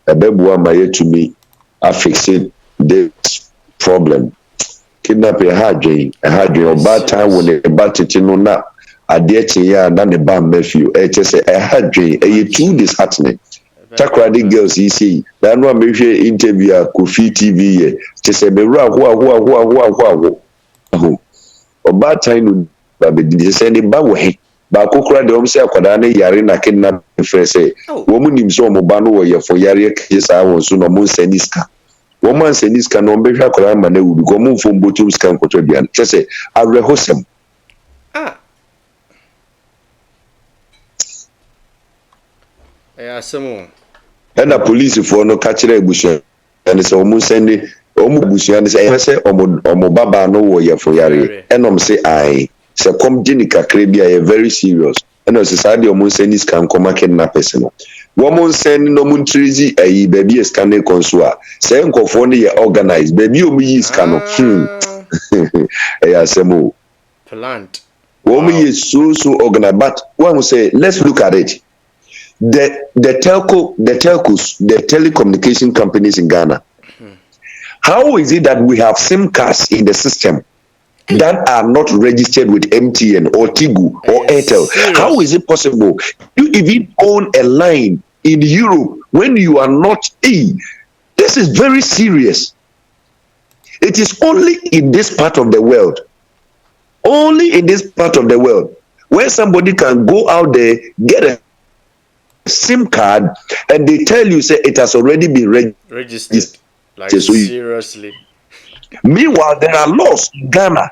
bebuwa maye to me I fix it this problem. Kidnapping a hard or bad time when a batty no na a dear ya than a bam nephew. Just a hard dream, a too disheartening. Takradi girls, you see, that one maybe interview Kofi TV, just a mirror who or bad time, but they send him back way. But Kokra de Omse Akwadane Yarina kidnapping friend say, woman himself Mobano for Yari case I was soon a Monseniska. Woman say this can be a man who will go move from Botus can contribute. Just say, I rehearse him. Yeah, some ɛna polisifoɔ no ka kyerɛ abusua ɛne sɛ ɔmo sɛnde ɔmo abusua no sɛ ɛyɛ sɛ ɔmo babaa no wɔ yɛfo yare ɛna ɔmo sɛ ae sɛ kɔm gye ne kakra bi a yɛ very serious ɛna ɔsɛ saa deɛ ɔmo nsɛn ne sika nkɔma kidnappers no wɔn nsɛn no ɔmo ntirezi ayi baabi yɛ sika ne kɔ nso a sɛ nkɔfoɔ no yɛ organized baabi a ɔmo yi sika no ɛyɛ asɛm o plant wɔn yɛ so organized but wɔn say let's look at it. The telcos, the telecommunication companies in Ghana. How is it that we have SIM cards in the system that are not registered with MTN or Tigo or Airtel? How is it possible? You even own a line in Europe when you are not this is very serious. It is only in this part of the world, where somebody can go out there, get a SIM card, and they tell you say it has already been registered. Like seriously. Meanwhile, there are laws in Ghana.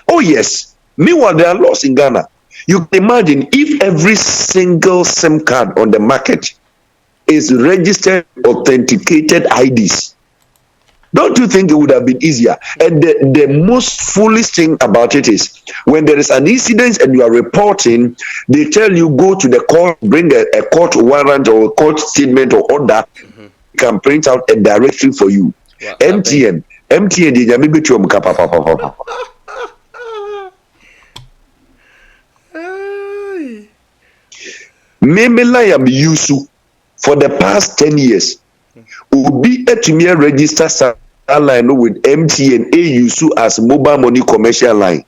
Oh yes. Meanwhile, there are laws in Ghana. You can imagine if every single SIM card on the market is registered, authenticated IDs. Don't you think it would have been easier? And the most foolish thing about it is when there is an incident and you are reporting, they tell you go to the court, bring a court warrant or a court statement or order, can print out a directory for you. What MTN, did you maybe to Memela am Yusu for the past 10 years. Ubi etumia register line with MTN AUSU as mobile money commercial line.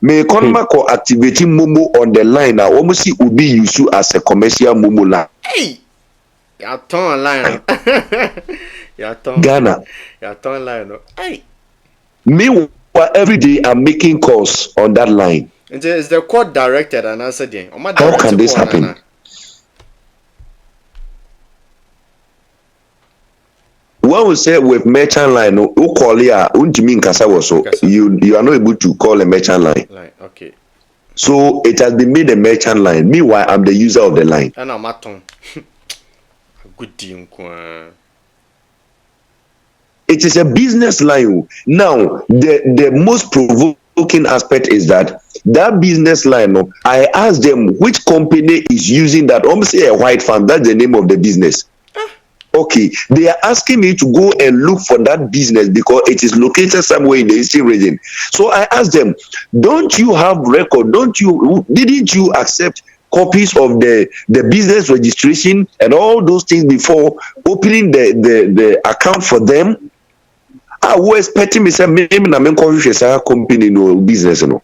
May economy ko activating Momo on the line now. Almost see Ubi USU as a commercial Momo line. Hey, you're turn line. Ghana. You're turn line. Hey. Meanwhile, every day I'm making calls on that line. And is the court directed and answered? How can this happen? When we say with merchant line, you are not able to call a merchant line. Okay. So it has been made a merchant line. Meanwhile, I'm the user of the line. And I'm at good team. It is a business line. Now, the most provoking aspect is that business line, I asked them which company is using that. Almost say a white farm, that's the name of the business. Okay, they are asking me to go and look for that business because it is located somewhere in the eastern region. So I asked them, don't you have record? Didn't you accept copies of the business registration and all those things before opening the account for them? I was expecting me say company no business no.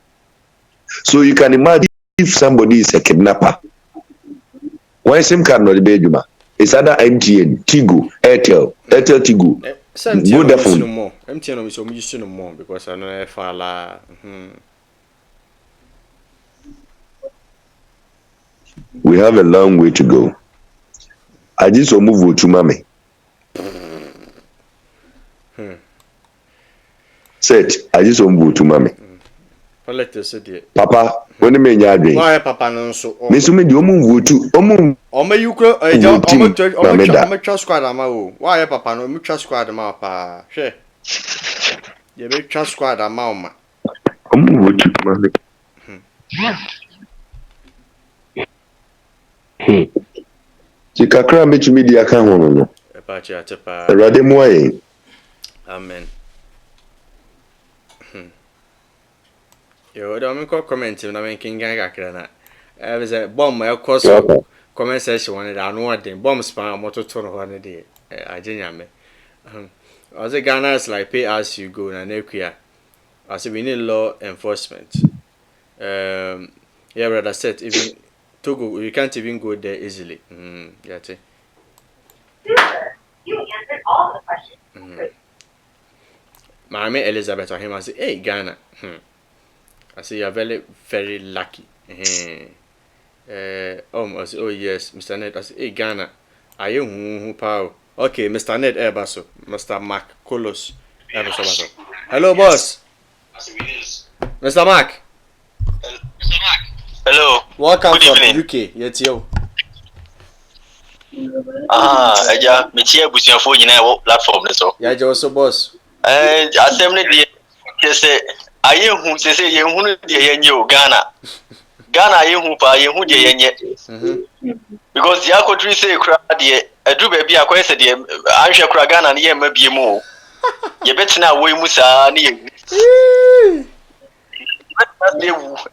So you can imagine if somebody is a kidnapper. Why SIM card not the bedroom? It's either MTN, Tigo, Airtel, Tigo. Vodafone. MTN is using no more because I know if we have a long way to go. I just move to mommy. Said I just move to mommy. Papa, when the men are why Papa no so Miss me do move to Ome you go trust squad ama o why Papa no me trust squad ama pa hwe ye be trust squad ama o ma move to mommy. Chikakra me chimi dia kan hono no e pa chi atepa erade mo aye amen. Yo, don't make comment na men kinga kakra na. E be bomb e course comment section one da no odin bomb spam moto to no one dey agenya me. As a Ghana is like pay as you go na nekia. As we need law enforcement. Yeah, brother said even Togo you can't even go there easily. Yeah, You answered all the questions. Mama Elizabeth or him I say, hey Ghana. I say you're very, very lucky. Oh yes, Mr. Ned. I say, hey Ghana, are you who power? Okay, Mr. Ned Ebaso, Mr. Mark Kolos Ebaso. Hello, boss. Mr. Mark. Hello. Welcome from UK. Yes, yo. Eja me tie abusuafo nyina e wo platform ne so. Ya je also boss. Asem ne de kese aye hu sese ye hu ne de yenye o Ghana ye hu pa ye hu de yenye. Because the akotri say kra de adu ba bi akoye se de anhwe kra Ghana ne ye mabie mu o. Ye betina wo mu saa ne ye.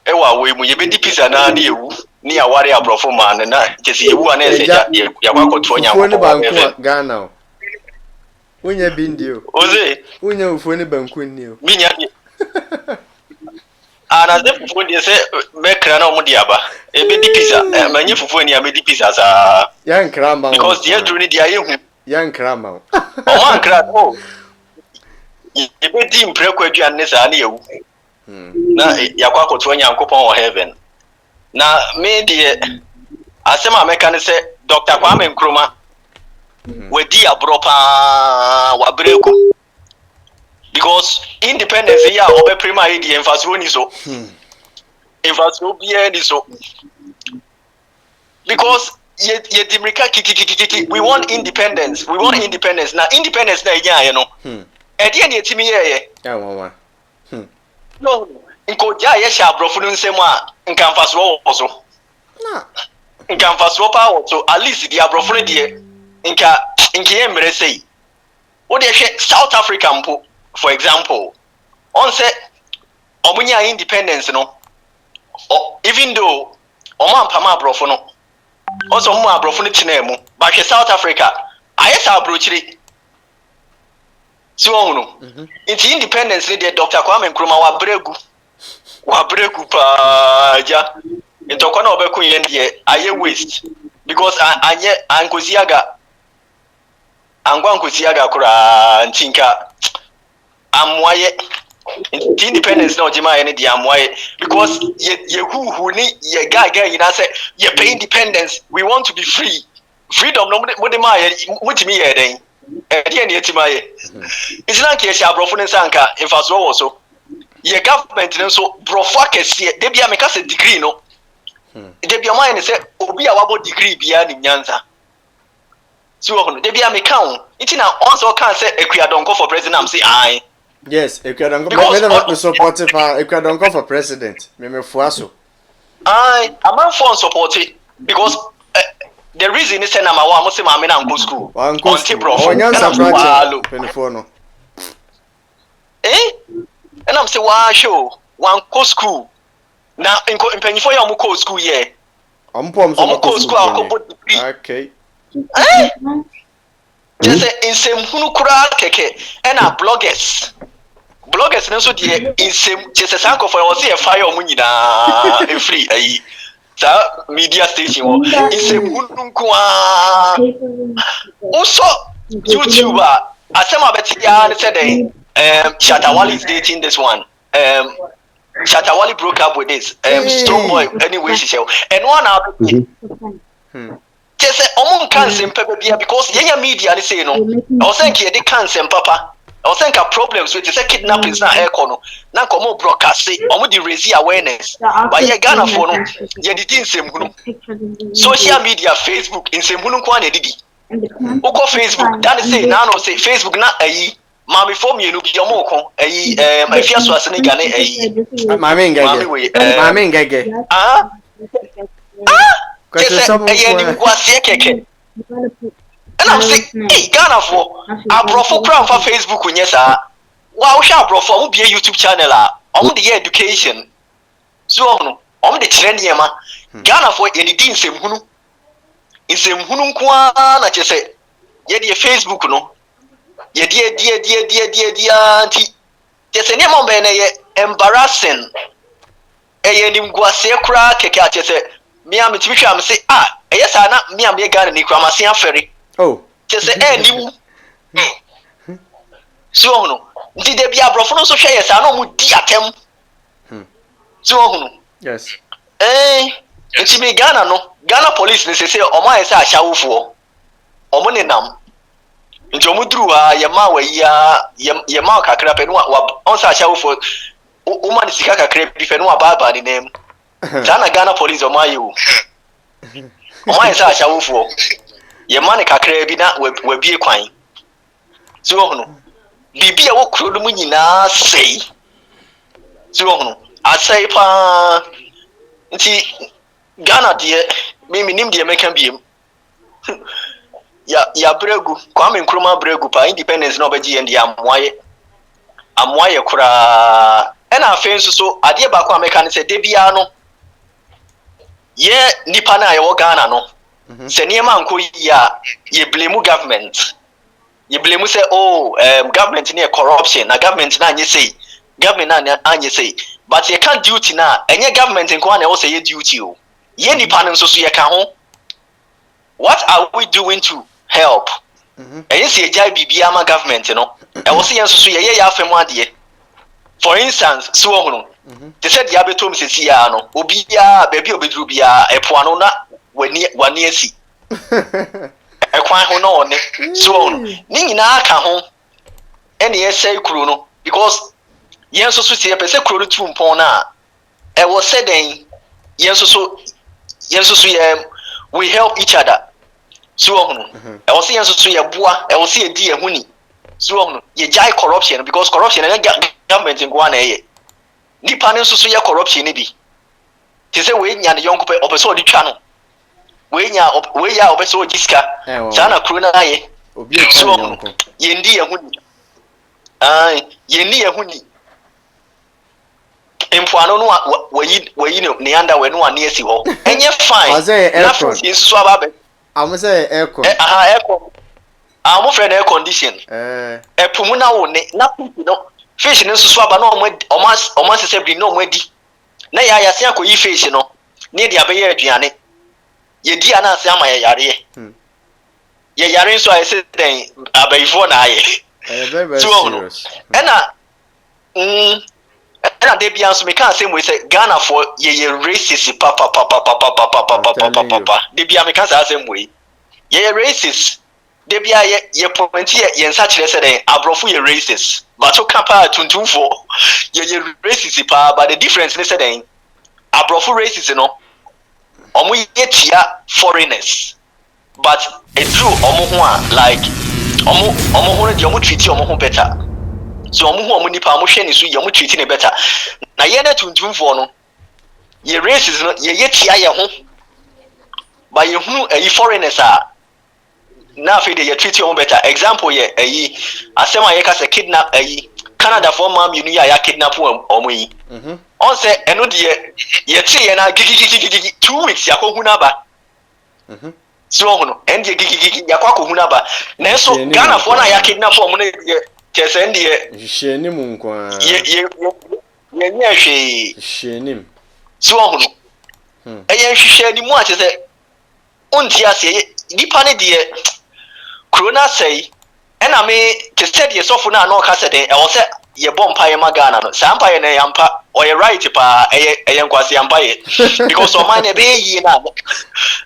Ewa we mu ye bedi pizza na ne yewu ni aware abrofo man na kese yewu ana eseja ya kwakoto nya ko ne banku Ghana. Unya bindio. Oze unya ufuo ne banku ni o. Minya ni. Ana ze fufuo de se mekra na omudi aba. Ebedi pizza manye fufuo ni amedi pizza za. Ya nkra ma. Because the edru ni dia yehu. Ya nkra ma. O man kra o. Ebedi mprekwa aduan ne sa na yewu. Na yakwakoto nya nkopon o heaven. Na me de asema meka ne se Dr. Kwame Nkrumah wedi abropa wa breku because independence here obe prima idi emfaso ni so emfaso bia ni so because ye dimrika kiki we want independence na independence na enya ye no e de ne etimi ye ya mama no inko ja ye sha abrofo no nsem a nka mfaso wo so na nka mfaso pa wo so at least the abrofo no de nka ye mere sei wo de hwe South Africa mpo for example on say omunya independence no even though oman pama abrofo no also mu abrofo no tena mu ba hwe South Africa ayesa abrochiri si wonu it's independence ni de Dr. Kwame Nkrumah wa bregu pa ja intokwa na obeku yen de aye waste because anye angwa kura ntinka amwaye independence no jima ene di amwaye because ye who ni ye gaga yina say ye pay independence we want to be free freedom no mode ma ye mutimi ye den e ne etima ye islan ke sha brofo ne sanka infaso wo so ye government ne so brofo akese de bia me ka se degree no de bia ma ye ne say obi a wabo degree bia ni nyanza si wo no de bia me kan iti na also can say Ekuadonko for president am say ai yes Ekuadonko me support Ekuadonko for president me fuaso ai am for support it because the reason is say number 1 mo say ma me na nko school on bro onyansa branch penifo no and am say wa show wan ko school na nko impanyifo ya mo ko school ye ompom so ko school okay just insem hunu kura keke ena bloggers no so de insem just sanko for o say fire o nyina e free ayi sa media station o insem hunu kwa also YouTuber asema betia ne said Shatawali is dating this one Shatawali broke up with this strong boy anyway she said and one out just omun cancel papa bia because yenya media ni say no I was think ye dey cancel papa I was think problems with say kidnappings na air no na komo broadcast omu dey raise awareness but ye Ghana for no ye dey insem hunu social media Facebook insem hunu kwa na didi uko Facebook that say na no say Facebook na ayi mami form ye no bi omo ko ayi afia so asene gane ayi mami ngege just say keke and I'm saying hey Ghana for abrofo crown for Facebook nyesa wa wo hwa abrofo mo bie YouTube channel a omo de education so no omo de kire niema Ghana for ye di nsem hunu nko na chese ye de Facebook no ye die anti chese niema mbe na ye embarrassing ye nimguase kra keke a chese me am tibihwa am say yes na me am ye Ghana ni kwa masen afere chese ni mu so no nti de bia brofo no so hwe yes na mu di atem so no yes nti me Ghana police ni say omo ayese ahawufo omo ne nam nti omo duru ha ye ma wa ye ma kakra pe no on sa ahawufo o ma ni sika kakra bi fe no aba ni nem Ghana police omo ayo omo ayese ahawufo ye man kakra bi na we bie kwan so hono bibia wo kro no mu nyina sei so hono asai pa nti Ghana de me nim de meka biem ya bregu Kwame Nkrumah bregu pa independence no beji ndi amoye kura ena afen so ade ba kwa meka ne se de bia no ye nipa na ye wo Ghana no se niema nko ya ye blame government ye blame say government near corruption na government na anye say government na anye say but ye can't duty na enye government nko na wo say ye duty o ye nipa no so ye ka ho what are we doing to help enye say jai bibia ma government no e wo say so ye ya afem ade for instance so ho they said ya betom sesi ya no obia baby obedru bia epoano na wani asi ekwan ho no ne so ni nyina aka ho ene ye say kuro no because yen so se ye pese kuro tu mpon na e wo said den yen so ye we help each other so ho e wo se yen so ye boa e wo se ye di ehuni so ho ye jai corruption because corruption na government ngwa na ye nipa ne so ye corruption ni bi ti se we nya ne yonko pe opeso odi twa no we ya obeso ojiska sana kuro na ye obi e kwa yonko yendi ehuni yendi ehuni empuano no wayi ne anda we no ane asi ho enye fine na fun so ababe am say aircon aircon am friend air condition epumu na wo ne na no fish ne so aba na omo se bi no omadi na ya se akoyi fish no ne dia be ye aduane ye di anase ama ye yare ye yare so I say den abayifo na aye very serious ena de bia so me kan say we say Ghana for ye racist papa de bia me kan say we ye racist de bia ye point ye nsa kire say den abrofo ye racist but to kapa tuntumfo ye racist pa but the difference is say den abrofo racist no omo yetia foreigners but it true omo ho like omo ho de omo treat omo ho better so omo ho omo nipa omo hwe ni so ye omo treat ne better na ye na tuntumfo no ye races no ye yetia ye ho but ye hu foreigners na fe de ye treat omo better example ye asema ye ka se kidnap Canada for mam you ya kidnap omo yi on say eno de ye tie ye na gigi 2 weeks yakohu na ba so hono end ye gigi yakohu na ba na so Ghana for na ya kidnap omo na kese end ye hyenim nkwa ye nya hwe hyenim so hono eye hyenim a kese onti ase nipa ne de corona say ena me kese de sofo na na o ka se den e wo se ye bompa ye magana no sampa ye na yampa or ye right pa eye nkwasi yampa ye because o man e be yi na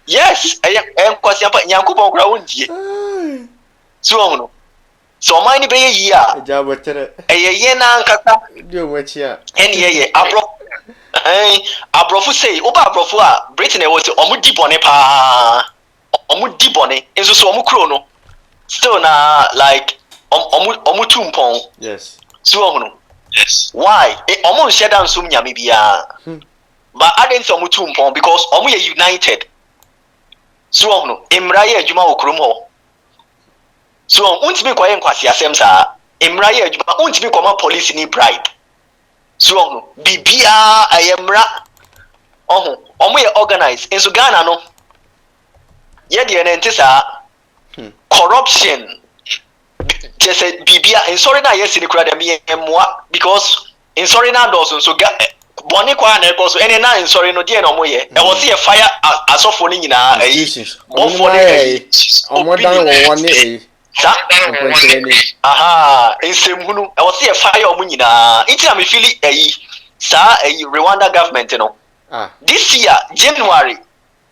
yes eye nkwasi yampa nyankopon kura wondie so hono so man be yi a jabotere eye ye na nkata dio wachia eni ye abrofo say oba abrofo a Britain e wo se omudi bone pa omudi bone enso so omukro no still na like omutumpon yes so hono yes why omo sheda nsum nyame bia but adenso omutumpon because omo ye united so hono emra ye adwuma okrom ho so untimi kwaye nkwasi asem sa emra ye adwuma untimi kwama police ni bribe so hono bibia ayemra omo ye organize enso Ghana no ye de na ntisa corruption just bibia in sorry na yes ni kura dem emwa because in sorry na does so boni kwa na because any na in sorry no dey no mo ye e was here fire asofo ni nyina ofo ni omo dan wo woni insemhunu e was here fire omo nyina it am feel Rwanda government no this year January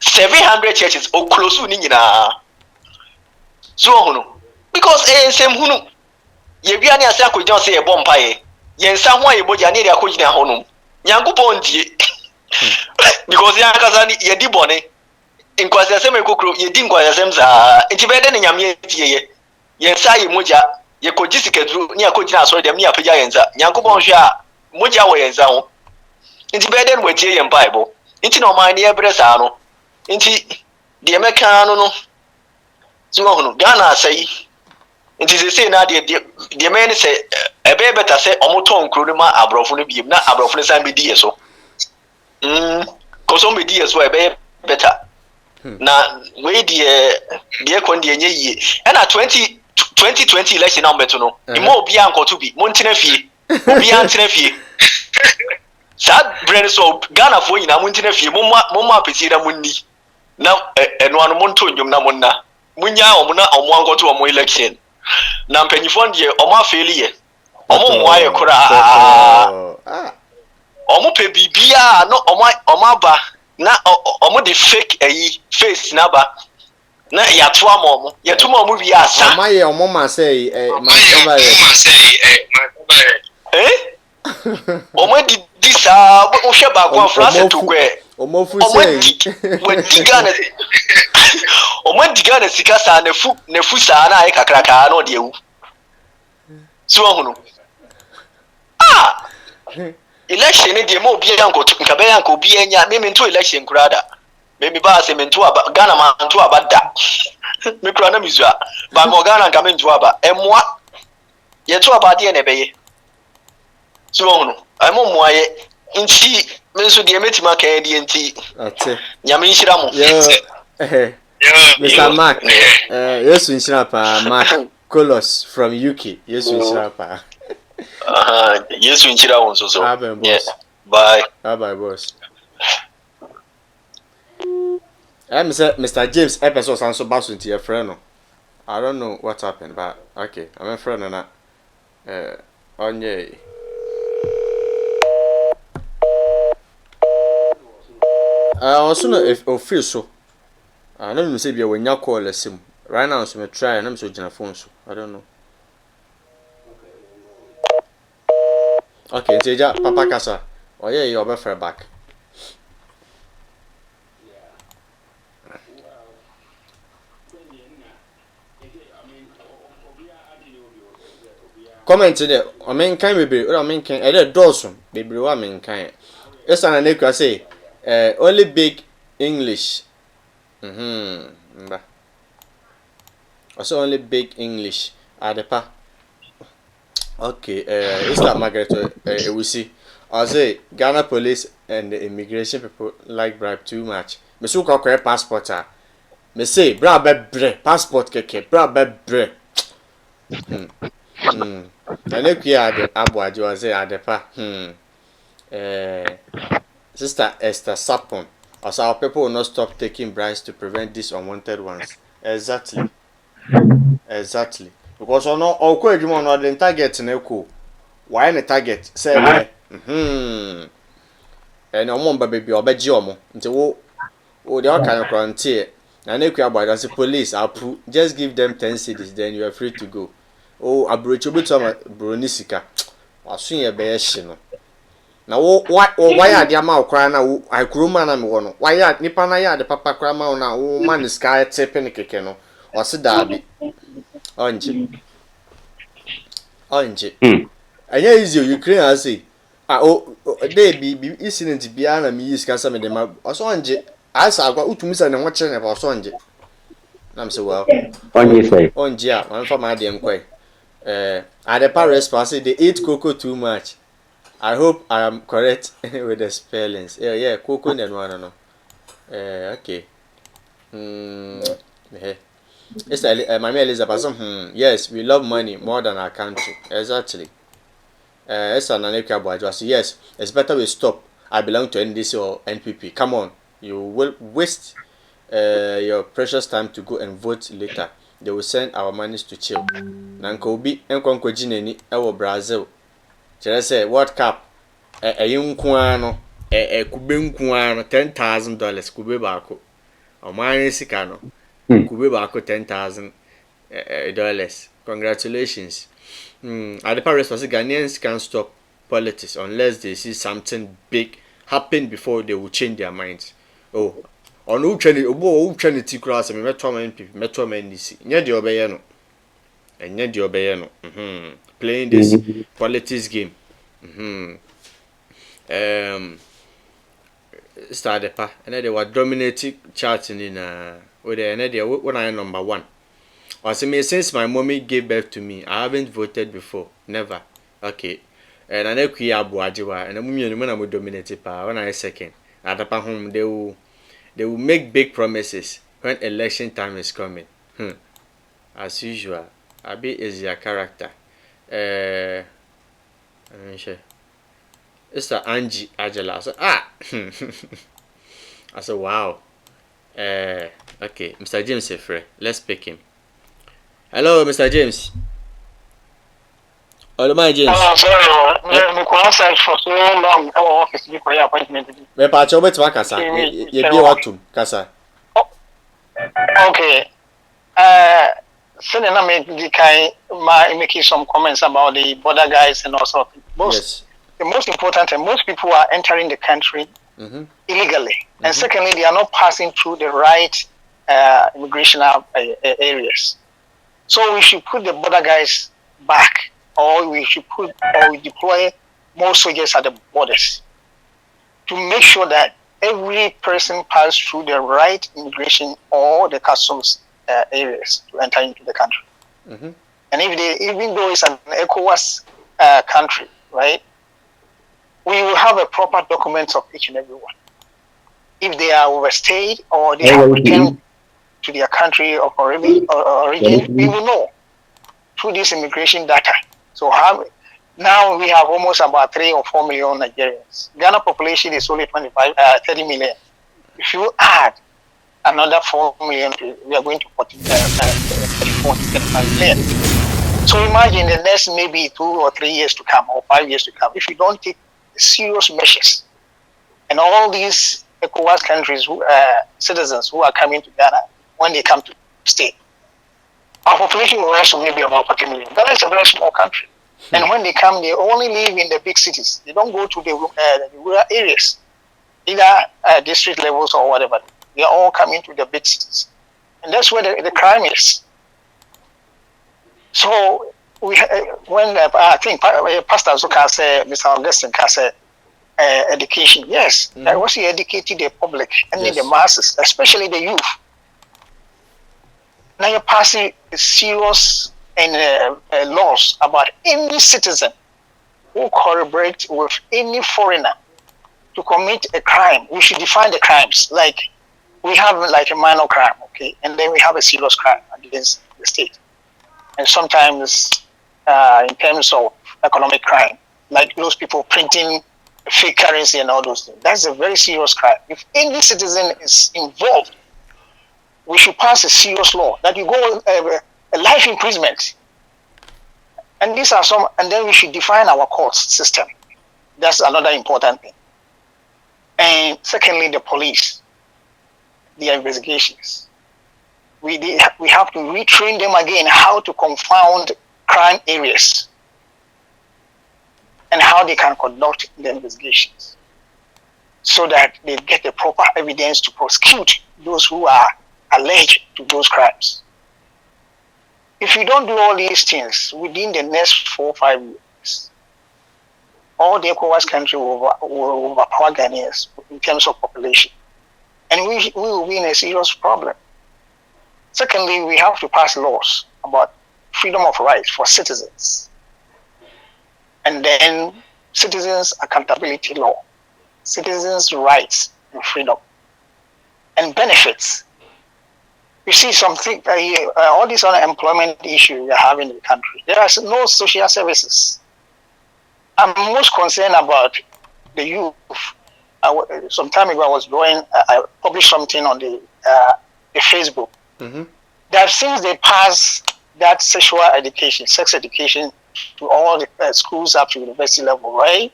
700 churches o close ni nyina so hono because insemhunu ye bia ne ase akojan se ye bompa ye yensa ho aye boja ne ria akogina ho no nyankopon die because ya kasa ni ye di bone nkwasasem ekokro ye di nkwasasem za nti be de ne nyame tie ye sa ye moja ye koji sikadru ni akogina so dem ni apagya yenza nyankopon hwe a moja wo yenza ho nti be de no watie ye bible nti no man ne ebre sa no nti de meka no so hono Ghana asai nti se na de me ne se ebe beta se omoto nkro no ma abrofo no biem na abrofo no san be die so koso be die so ebe beta na we die kon de enye yie e na 2020 election na mbeto no imo obi ankoto bi mo ntena fie obi antena fie sa brand so Ghana fo nyina mo ntena fie mo apesi da munni na eno anu mo nto ndwom na mo na munya omo na omo ankoto omo election na mpanyifo de omo afeli omo mo aye kura omo pe bibia no omo aba na omo de fake face na ba na ya to amomo ya to mo wi asa amaye omo ma say omo di sa o hwe ba kwa France to kwe omo fu say we digana omo digana sika sa na fu sa na ai kakraka na ode ewu so hunu election ni de mo obi yanko nka be yanko obi anya me nto election kurada me ba se me nto aba Ghana ma nto aba da me kura na mizua ba mo Ghana nka me nto aba emwa ye to aba de na beye so hono ai mo mo aye nti me nso de metima kan de nti ate nyame nhira mo Mr. Mark yesu nhira pa Mark Colos from UK yesu nhira pa yesu nhira won so yes bye boss Mr. James episode and so back into your friend. I don't know what happened, but okay, I'm a friend and on ye. I also know if official. I don't know say be when you call sim. Right now, so me try and I'm so on phone so I don't know. Okay, so Papa Casa. Oh yeah, you're better back. Comment there. I mean, can be. I mean, can. I Dawson. Baby, I mean, can. Yes, and I say, only big English. Also, only big English. Adepa. Okay. It's that Margaret. We see. I say Ghana police and the immigration people like bribe too much. Me so call passport. Me say, bra be passport keke. Bra be. I know the Abuaji was Adepa. Sister Esther Sapon. Also, our people will not stop taking bribes to prevent these unwanted ones. Exactly. Because on all quite you want the target in echo. Why the target? Say, and on baby or bedjomo until they all kind of frontier. And if you are by the police, just give them 10 cities, then you are free to go. Oh, abrocho bitama bronisika. Wasun ye be no. Na why are the amount cry na I kuruma na me wono. Why are nipa na ya de papa cry ma na wo man sky tipping keke no. O se dabi. Onje. Anya easy Ukraine I say. Dey bi incident bia na me use kan say me de ma. O so onje. Asa agwa utumi say ne ho kire ne ba so onje. Na me say well. Onje say. Onje a man fa ma de enkwai. At the Paris passage, they eat cocoa too much. I hope I am correct with the spellings. Yeah, cocoa and one no. Okay. It's my mail is about some. Yes, we love money more than our country. Exactly. It's an Aneka Boy. Yes, it's better we stop. I belong to NDC or NPP. Come on, you will waste your precious time to go and vote later. They will send our monies to chill. Nanko obi enkonko jineni ewo Brazil. Chere say World Cup yinkuan no kube nkuan no $10,000 kube baako. Omani sika no kube baako $10,000. Congratulations. At the Paris was Ghanaians can't stop politics unless they see something big happen before they will change their minds. Oh, ono utwani obo utwani ti kura asem meto man pipi meto man nisi nye de obeye no enye de obeye no playing this politics game started pa and they were dominating chart na with the when I number 1 or say me since my mommy gave birth to me I haven't voted before never okay and I know we abuajiwa and mummy no na mo dominate pa when I second at the home they will make big promises when election time is coming as usual abi is your character sure it's the Angie Ajala. So, I said, wow. Okay, Mr. James Efre. Let's pick him. Hello, Mr. James. Oh, my James. Oh, sorry. Me outside for so long. Our office be for your appointment. Me pa chobe twa kasa. Ye bi watum kasa. Okay. So then I making some comments about the border guys and also Yes. The most important and most people are entering the country illegally. And secondly, they are not passing through the right immigration areas. So we should put the border guys back, or we deploy more soldiers at the borders to make sure that every person passes through the right immigration or the customs areas to enter into the country. And even though it's an ECOWAS country, right? We will have a proper document of each and every one. If they are overstayed or they have returned to their country of origin, we will know through this immigration data. So now we have almost about 3 or 4 million Nigerians. Ghana population is only 30 million. If you add another 4 million, we are going to 35 million. So imagine the next maybe 2 or 3 years to come or 5 years to come, if you don't take serious measures, and all these ECOWAS countries, citizens who are coming to Ghana, when they come to stay, our population will rise to maybe about 40 million. Ghana is a very small country, and when they come, they only live in the big cities. They don't go to the rural areas, either district levels or whatever. They are all coming to the big cities, and that's where the crime is. So when I think Pastor Zuka said, Mr. Augustine said, education, yes, that was he educated the public and the masses, especially the youth. Now you're passing serious and laws about any citizen who collaborates with any foreigner to commit a crime. We should define the crimes. Like we have like a minor crime, okay, and then we have a serious crime against the state. And sometimes in terms of economic crime, like those people printing fake currency and all those things, that's a very serious crime. If any citizen is involved, we should pass a serious law that you go a life imprisonment. And these are some, and then we should define our court system. That's another important thing. And secondly, the police, their investigations. We have to retrain them again how to confound crime areas and how they can conduct the investigations so that they get the proper evidence to prosecute those who are alleged to those crimes. If you don't do all these things within the next 4 or 5 years, all the ECOWAS country will overpower Ghanaians in terms of population. And we will be in a serious problem. Secondly, we have to pass laws about freedom of rights for citizens. And then citizens accountability law, citizens' rights and freedom, and benefits. You see something, all this unemployment issue we are having in the country. There are no social services. I'm most concerned about the youth. Some time ago, I published something on the Facebook. That since they passed that sexual education, sex education to all the schools up to university level, right?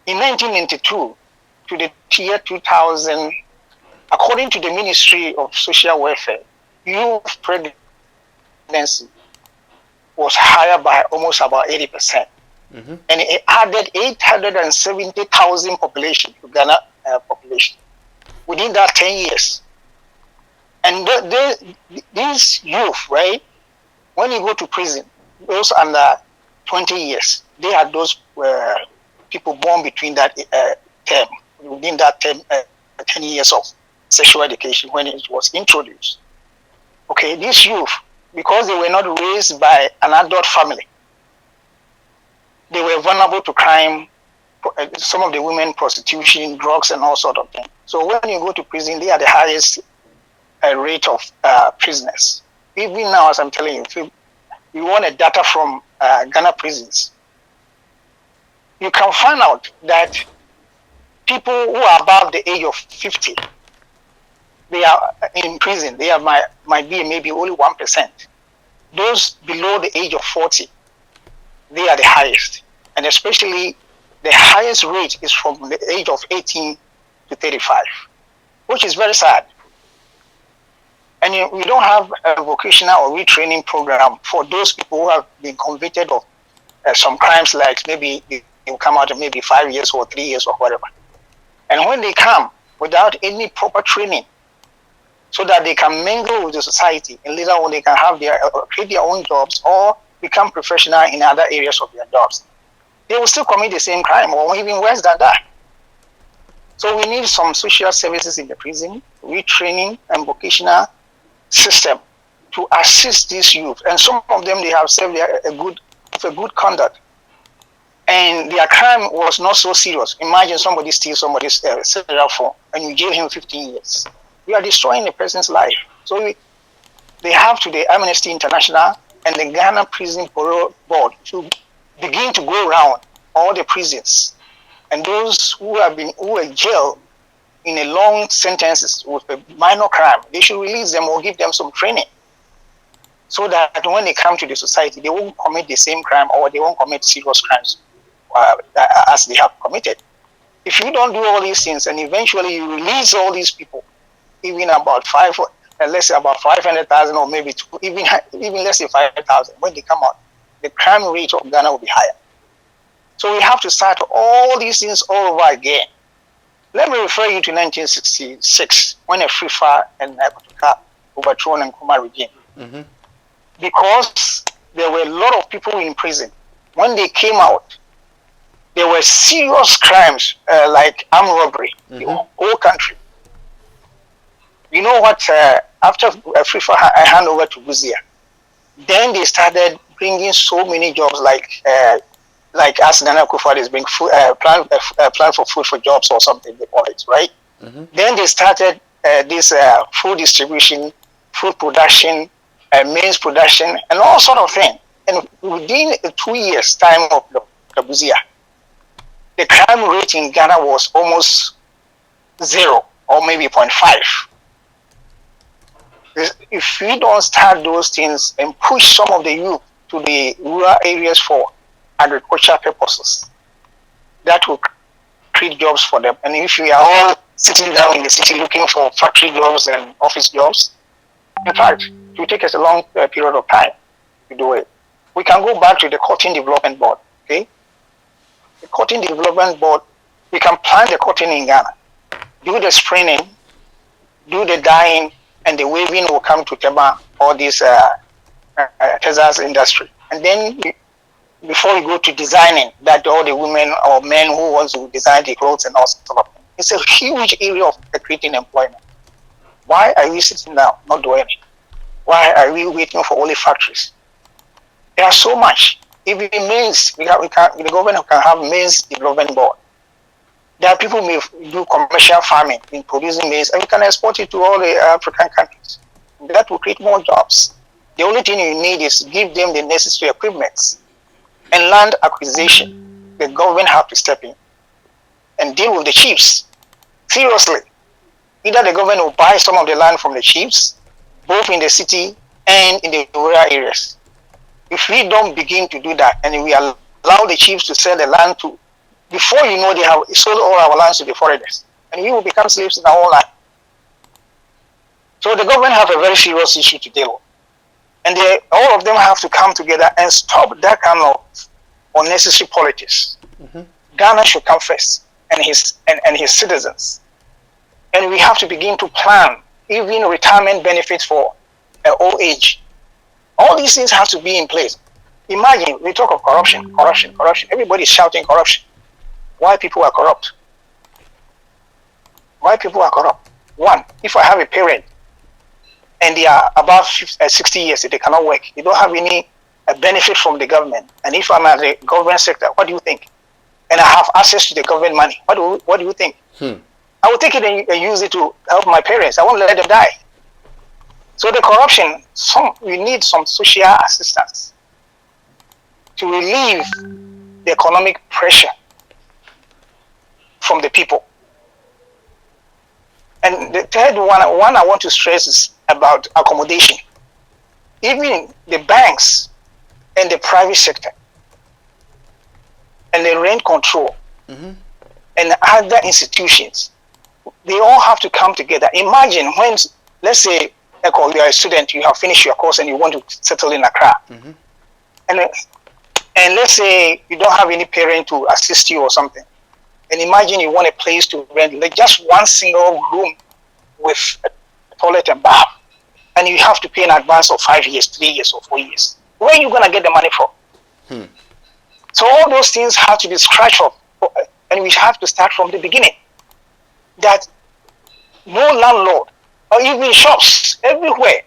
In 1992 to the year 2000, according to the Ministry of Social Welfare, youth pregnancy was higher by almost about 80%. And it added 870,000 population to Ghana population, within that 10 years. And these youth, right, when you go to prison, those under 20 years, they are those people born between that term, within that 10 years of sexual education when it was introduced. Okay, these youth, because they were not raised by an adult family, they were vulnerable to crime, some of the women, prostitution, drugs, and all sort of things. So when you go to prison, they are the highest rate of prisoners. Even now, as I'm telling you, if you want a data from Ghana prisons, you can find out that people who are above the age of 50, they are in prison. They are might be maybe only 1%. Those below the age of 40, they are the highest. And especially the highest rate is from the age of 18 to 35, which is very sad. And we don't have a vocational or retraining program for those people who have been convicted of some crimes, like maybe they will come out in maybe 5 years or 3 years or whatever. And when they come without any proper training, so that they can mingle with the society, and later on they can have create their own jobs or become professional in other areas of their jobs, they will still commit the same crime or even worse than that. So we need some social services in the prison, retraining and vocational system to assist these youth. And some of them, they have served a good conduct, and their crime was not so serious. Imagine somebody steals somebody's cellular phone and you give him 15 years. You are destroying the person's life. So they have to the Amnesty International and the Ghana Prison Parole Board to begin to go around all the prisons, and those who were jailed in a long sentences with a minor crime, they should release them or give them some training, so that when they come to the society, they won't commit the same crime or they won't commit serious crimes as they have committed. If you don't do all these things, and eventually you release all these people, even about let's say about 500,000 or maybe even let's say 5,000, when they come out, the crime rate of Ghana will be higher. So we have to start all these things all over again. Let me refer you to 1966, when FIFA and Kutuka overthrown Nkrumah regime. Mm-hmm. Because there were a lot of people in prison. When they came out, there were serious crimes like armed robbery, the whole country. You know what? After FIFA hand over to Buzia, then they started bringing so many jobs, like as Nana Akufo is bring plan for food for jobs or something they call it, right? Mm-hmm. Then they started this food distribution, food production, maize production, and all sort of thing. And within 2 years' time of the Buzia, the crime rate in Ghana was almost 0 or maybe 0.5. If we don't start those things and push some of the youth to the rural areas for agricultural purposes, that will create jobs for them. And if we are all sitting down in the city looking for factory jobs and office jobs, in fact, it will take us a long period of time to do it. We can go back to the Cotton Development Board, okay? The Cotton Development Board, we can plant the cotton in Ghana, do the sprinting, do the dyeing, and the weaving will come to Tema or this Texas industry. And then before you go to designing, that all the women or men who want to design the clothes and all sort of things. It's a huge area of creating employment. Why are we sitting down, not doing it? Why are we waiting for only factories? There are so much. Even maize, the government can have maize development board. There are people who may do commercial farming in producing maize, and we can export it to all the African countries. That will create more jobs. The only thing you need is give them the necessary equipment. And land acquisition, the government have to step in and deal with the chiefs. Seriously. Either the government will buy some of the land from the chiefs, both in the city and in the rural areas. If we don't begin to do that, and we allow the chiefs to sell the land to, before you know, they have sold all our lands to the foreigners, and we will become slaves in our own land. So the government have a very serious issue to deal with. And all of them have to come together and stop that kind of unnecessary politics. Mm-hmm. Ghana should come first, and his citizens. And we have to begin to plan even retirement benefits for old age. All these things have to be in place. Imagine, we talk of corruption, corruption, corruption. Everybody is shouting corruption. Why people are corrupt? Why people are corrupt? One, if I have a parent and they are above 60 years, they cannot work, they don't have any benefit from the government. And if I'm at the government sector, what do you think? And I have access to the government money, what do you think? I will take it and use it to help my parents. I won't let them die. So the corruption, we need some social assistance to relieve the economic pressure from the people. And the third one I want to stress is about accommodation. Even the banks and the private sector and the rent control and other institutions, they all have to come together. Imagine when, let's say, Eko, you are a student, you have finished your course and you want to settle in Accra. And let's say you don't have any parent to assist you or something. And imagine you want a place to rent, like just one single room with a toilet and bath. And you have to pay an advance of 5 years, 3 years, or 4 years. Where are you going to get the money from? So all those things have to be scratched off. And we have to start from the beginning. That no landlord, or even shops everywhere,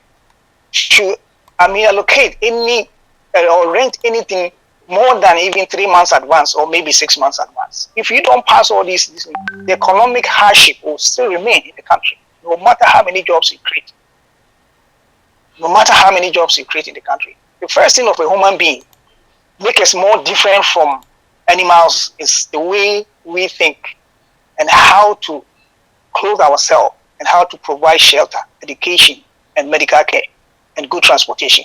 should allocate any or rent anything more than even 3 months advance or maybe 6 months advance. If you don't pass all these, the economic hardship will still remain in the country, no matter how many jobs you create. No matter how many jobs you create in the country. The first thing of a human being make us more different from animals is the way we think and how to clothe ourselves and how to provide shelter, education, and medical care, and good transportation.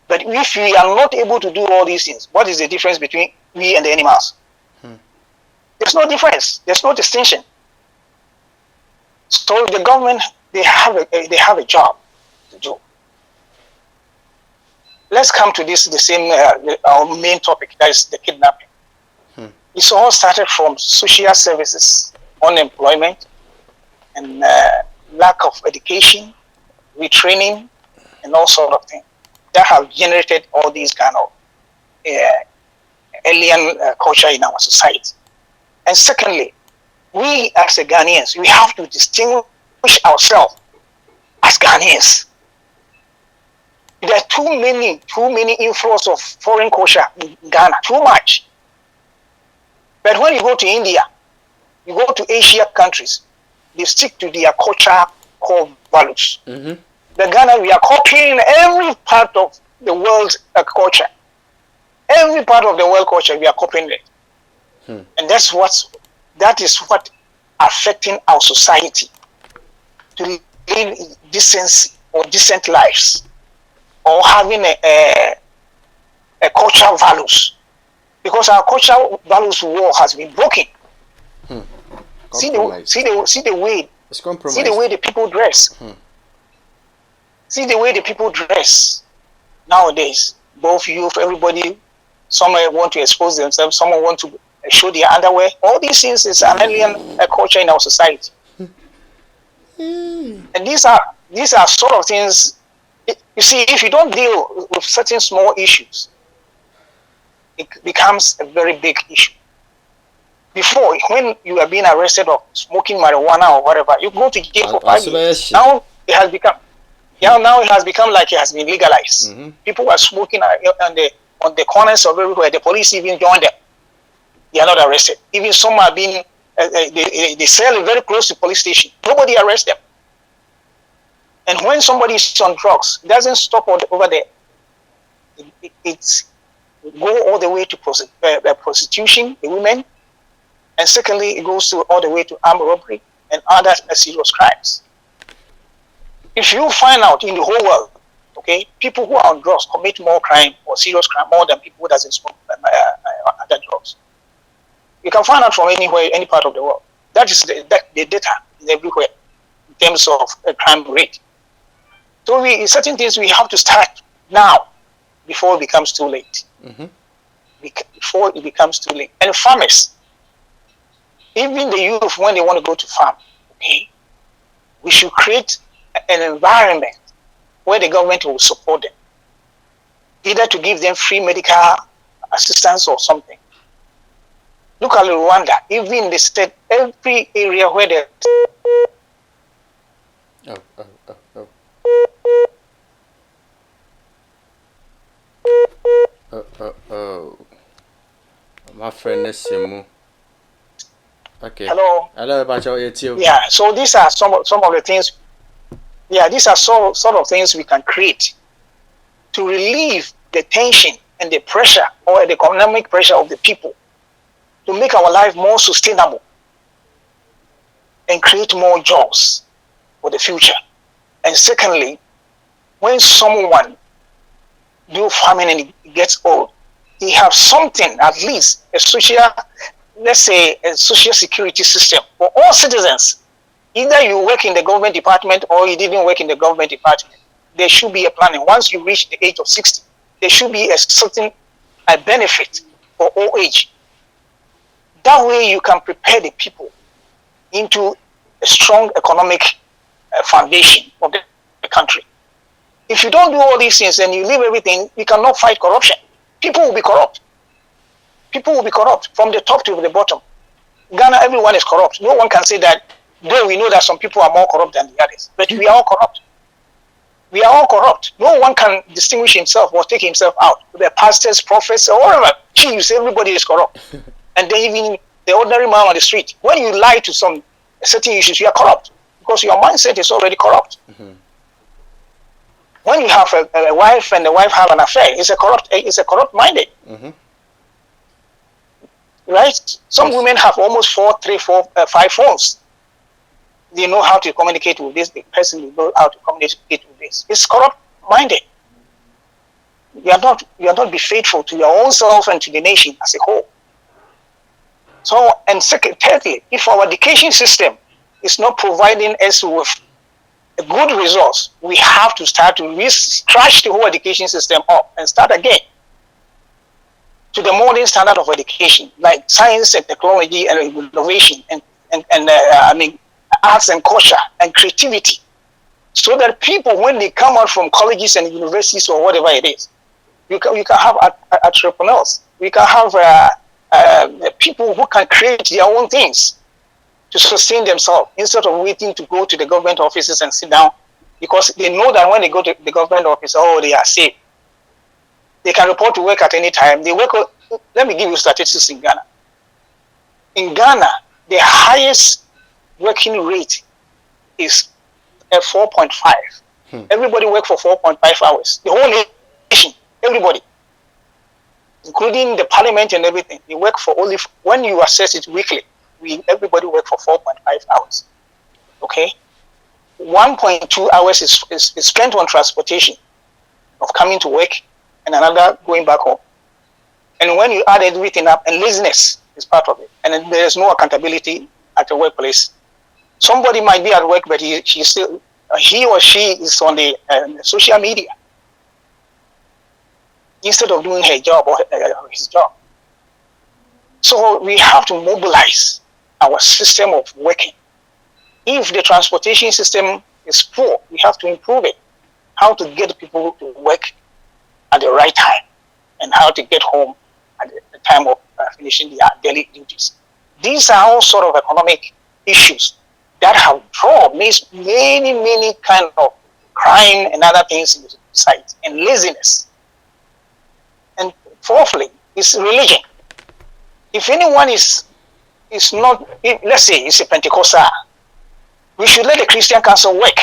But if we are not able to do all these things, what is the difference between we and the animals? There's no difference. There's no distinction. So the government, they have a job to do. Let's come to this, the same, our main topic, that is the kidnapping. It's all started from social services, unemployment, and lack of education, retraining, and all sort of things that have generated all these kind of alien culture in our society. And secondly, we as Ghanaians, we have to distinguish ourselves as Ghanaians. There are too many inflows of foreign culture in Ghana, too much. But when you go to India, you go to Asia countries, they stick to their culture core values. The Ghana, we are copying every part of the world's culture. Every part of the world culture, we are copying it. And that is what affecting our society to live decency or decent lives, or having a cultural values, because our cultural values war has been broken. See the way the people dress. See the way the people dress nowadays. Both youth, everybody. Some want to expose themselves. Some want to show their underwear. All these things is an alien culture in our society. And these are sort of things. You see, if you don't deal with certain small issues, it becomes a very big issue. Before, when you are being arrested of smoking marijuana or whatever, you go to jail for 5 years. Now it has become like it has been legalized. People are smoking on the corners of everywhere. The police even join them. They are not arrested. Even some are being they sell very close to police station. Nobody arrests them. And when somebody is on drugs, it doesn't stop over there. It's go all the way to prostitution, the women, and secondly, it goes all the way to armed robbery and other serious crimes. If you find out in the whole world, okay, people who are on drugs commit more crime or serious crime more than people who doesn't smoke other drugs. You can find out from anywhere, any part of the world. That is the data is everywhere in terms of crime rate. So certain things we have to start now before it becomes too late. Before it becomes too late. And farmers, even the youth, when they want to go to farm, okay, we should create an environment where the government will support them, either to give them free medical assistance or something. Look at Rwanda, even in the state, every area where they My friend is Simu. Okay. Hello. Hello, Bacho, it's you. Yeah, so these are some of the things. Yeah, these are sort of things we can create to relieve the tension and the pressure or the economic pressure of the people, to make our life more sustainable and create more jobs for the future. And secondly, when someone do farming and he gets old, he have something, at least a social, let's say a social security system for all citizens. Either you work in the government department or you didn't work in the government department. There should be a planning. Once you reach the age of 60, there should be a certain benefit for old age. That way you can prepare the people into a strong economic foundation of the country. If you don't do all these things and you leave everything, you cannot fight corruption. People will be corrupt. People will be corrupt from the top to the bottom. Ghana, everyone is corrupt. No one can say that, though we know that some people are more corrupt than the others, but we are all corrupt. We are all corrupt. No one can distinguish himself or take himself out. The pastors, prophets, or whatever, chiefs, everybody is corrupt. And then even the ordinary man on the street, when you lie to some certain issues, you are corrupt because your mindset is already corrupt. Mm-hmm. When you have a wife and the wife have an affair, it's a corrupt minded. Mm-hmm. Right? Some women have almost 5 phones. They know how to communicate with this person. They know how to communicate with this. It's corrupt minded. You are not be faithful to your own self and to the nation as a whole. So, and thirdly, if our education system is not providing us with a good resource, we have to start to scratch the whole education system up and start again to the modern standard of education, like science and technology and innovation and arts and culture and creativity, so that people, when they come out from colleges and universities or whatever it is, you can have entrepreneurs. We can have people who can create their own things to sustain themselves instead of waiting to go to the government offices and sit down, because they know that when they go to the government office, they are safe. They can report to work at any time. They work. Let me give you statistics in Ghana. In Ghana, the highest working rate is at 4.5. Everybody work for 4.5 hours. The whole nation, everybody, including the parliament and everything, they work for only, when you assess it weekly, everybody work for 4.5 hours. Okay? 1.2 hours is spent on transportation, of coming to work, and another going back home. And when you add everything up, and laziness is part of it, and then there is no accountability at the workplace. Somebody might be at work, but he or she is on the social media instead of doing her job or his job. So we have to mobilize our system of working. If the transportation system is poor, we have to improve it. How to get people to work at the right time and how to get home at the time of finishing their daily duties. These are all sort of economic issues that have drawn many kind of crime and other things in the society, and laziness. And fourthly, is religion. If anyone is not, let's say it's a Pentecostal, we should let the Christian Council work.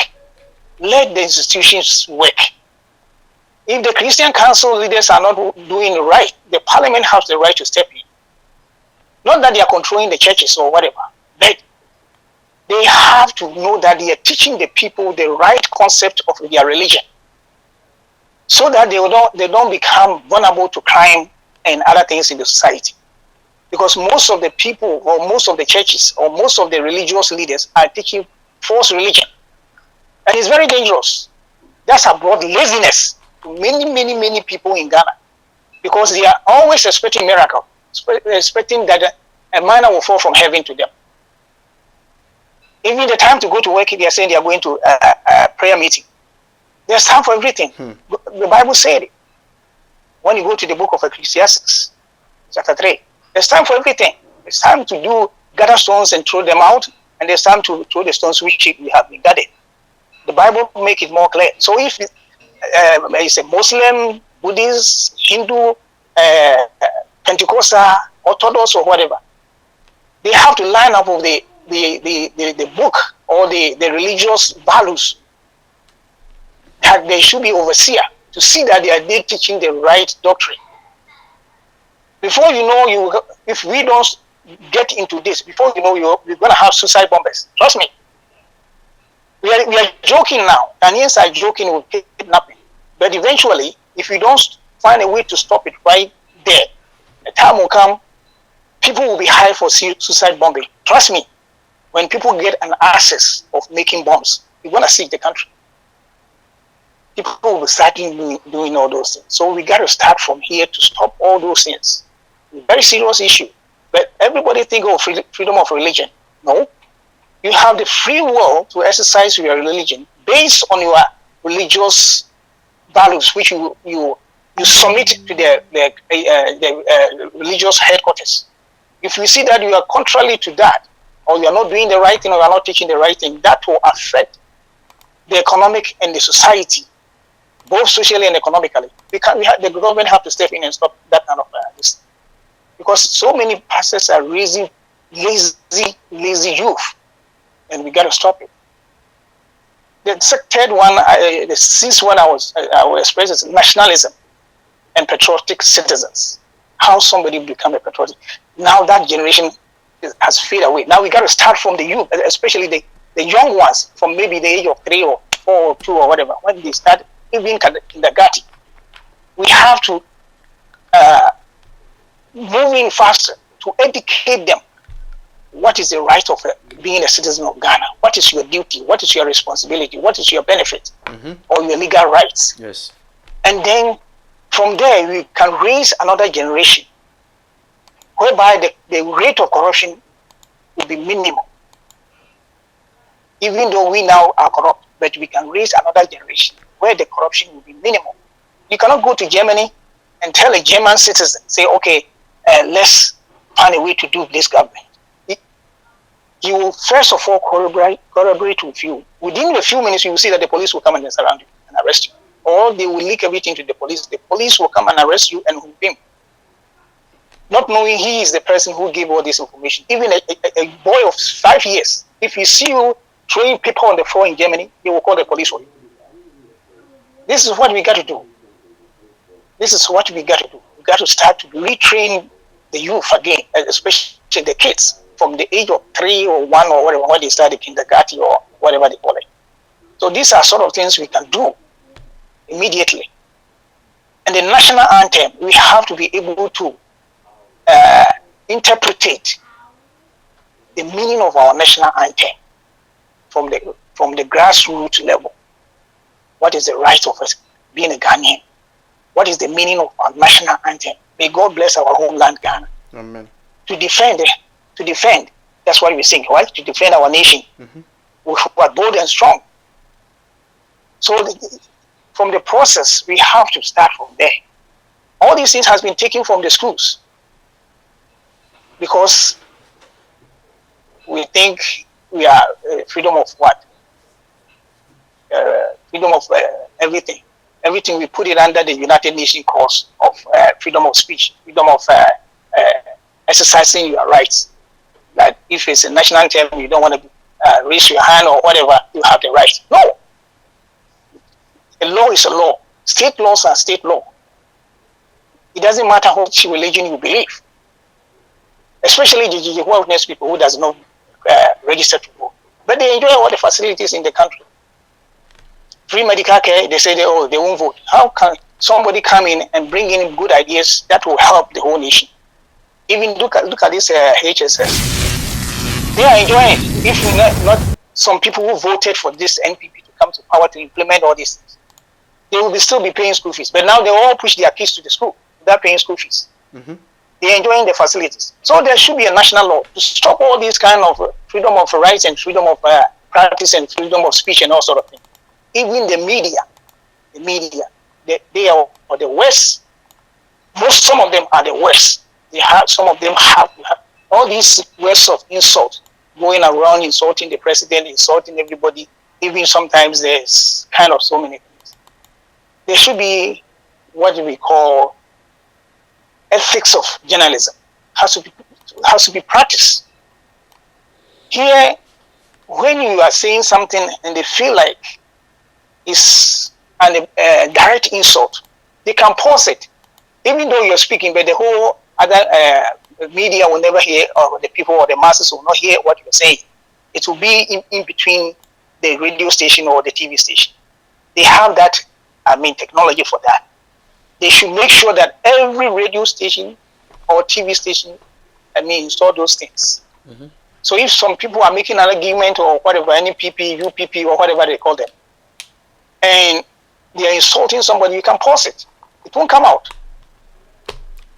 Let the institutions work. If the Christian Council leaders are not doing it right, the parliament has the right to step in. Not that they are controlling the churches or whatever, but they have to know that they are teaching the people the right concept of their religion, so that they don't become vulnerable to crime and other things in the society. Because most of the people, or most of the churches, or most of the religious leaders are teaching false religion. And it's very dangerous. That's brought laziness to many people in Ghana, because they are always expecting miracle, expecting that a manna will fall from heaven to them. Even the time to go to work, they are saying they are going to a prayer meeting. There's time for everything. The Bible said it. When you go to the book of Ecclesiastes, chapter 3, there's time for everything. There's time to gather stones and throw them out, and there's time to throw the stones which we have been gathered. The Bible make it more clear. So if it's a Muslim, Buddhist, Hindu, Pentecostal, Orthodox, or whatever, they have to line up with the book or the religious values. That they should be overseer to see that they are teaching the right doctrine. Before you know, if we don't get into this, before you know, we're going to have suicide bombers. Trust me. We are joking now. Ghanaians are joking with kidnapping. But eventually, if we don't find a way to stop it right there, the time will come, people will be hired for suicide bombing. Trust me. When people get an access of making bombs, we're going to see the country. People will be starting doing all those things. So we got to start from here to stop all those things. Very serious issue. But everybody think of freedom of religion. No. You have the free will to exercise your religion based on your religious values, which you submit to the religious headquarters. If you see that you are contrary to that, or you are not doing the right thing, or you are not teaching the right thing, that will affect the economic and the society, both socially and economically. The government have to step in and stop that kind of this. Because so many pastors are raising lazy youth, and we got to stop it. The third one, the sixth one I will express is nationalism and patriotic citizens. How somebody become a patriotic. Now that generation has faded away. Now we got to start from the youth, especially the young ones, from maybe the age of 3 or 4 or 2 or whatever, when they start even kindergarten. We have to move in faster to educate them. What is the right of being a citizen of Ghana? What is your duty? What is your responsibility? What is your benefit or your legal rights? Yes. And then from there, we can raise another generation whereby the rate of corruption will be minimal. Even though we now are corrupt, but we can raise another generation where the corruption will be minimal. You cannot go to Germany and tell a German citizen, say, okay, let's find a way to do this government. He will first of all corroborate with you. Within a few minutes, you will see that the police will come and surround you and arrest you. Or they will leak everything to the police. The police will come and arrest you and whip him. Not knowing he is the person who gave all this information. Even a boy of 5 years, if he see you throwing people on the floor in Germany, he will call the police for you. This is what we got to do. This is what we got to do. We got to start to retrain the youth again, especially the kids from the age of 3 or 1 or whatever, when they start the kindergarten or whatever they call it. So these are sort of things we can do immediately. And the national anthem, we have to be able to interpret the meaning of our national anthem from the grassroots level. What is the right of us being a Ghanaian? What is the meaning of our national anthem? May God bless our homeland, Ghana. Amen. To defend, that's why we sing, right? To defend our nation. We are bold and strong. So from the process, we have to start from there. All these things has been taken from the schools because we think we are freedom of what? Freedom of everything. Everything we put it under the United Nations cause of freedom of speech, freedom of exercising your rights. That if it's a national anthem, you don't want to raise your hand or whatever, you have the right. No. A law is a law. State laws are state law. It doesn't matter which religion you believe. Especially the Jehovah's Witness people who does not register to vote. But they enjoy all the facilities in the country. Free medical care, they say they won't vote. How can somebody come in and bring in good ideas that will help the whole nation? Even look at this HSS. They are enjoying it. If not some people who voted for this NPP to come to power to implement all these things, they will still be paying school fees. But now they all push their kids to the school without paying school fees. They They're enjoying the facilities. So there should be a national law to stop all these kind of freedom of rights and freedom of practice and freedom of speech and all sort of things. Even the media, they are the worst. Some of them are the worst. Some of them have all these words of insult going around, insulting the president, insulting everybody. Even sometimes there's kind of so many things. There should be what we call ethics of journalism. Has to be practiced. Here, when you are saying something and they feel like it's a direct insult, they can pause it. Even though you're speaking, but the whole other media will never hear, or the people or the masses will not hear what you're saying. It will be in between the radio station or the TV station. They have that, technology for that. They should make sure that every radio station or TV station, install those things. Mm-hmm. So if some people are making an argument or whatever, NPP, UPP, or whatever they call them, and they are insulting somebody, you can pause it. It won't come out.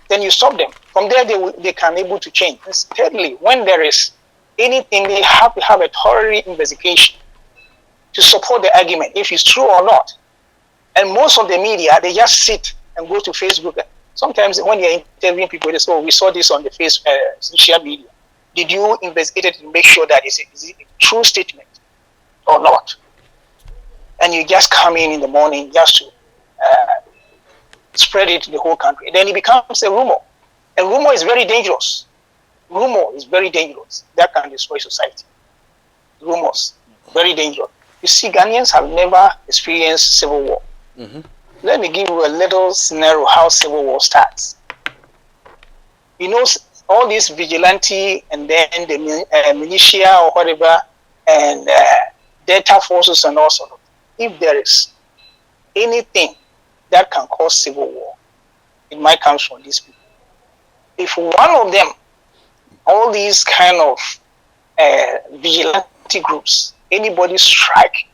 Then you stop them. From there, they can able to change. And thirdly, when there is anything, they have to have a thorough investigation to support the argument, if it's true or not. And most of the media, they just sit and go to Facebook. Sometimes when you're interviewing people, they say, "Oh, we saw this on the social media. Did you investigate it to make sure that is a true statement or not?" And you just come in the morning just to spread it to the whole country. Then it becomes a rumor. And rumor is very dangerous. Rumor is very dangerous. That can destroy society. Rumors, very dangerous. You see, Ghanaians have never experienced civil war. Mm-hmm. Let me give you a little scenario how civil war starts. You know, all these vigilante and then the militia or whatever and Delta forces and all sort of. If there is anything that can cause civil war, it might come from these people. If one of them, all these kind of vigilante groups, anybody strike,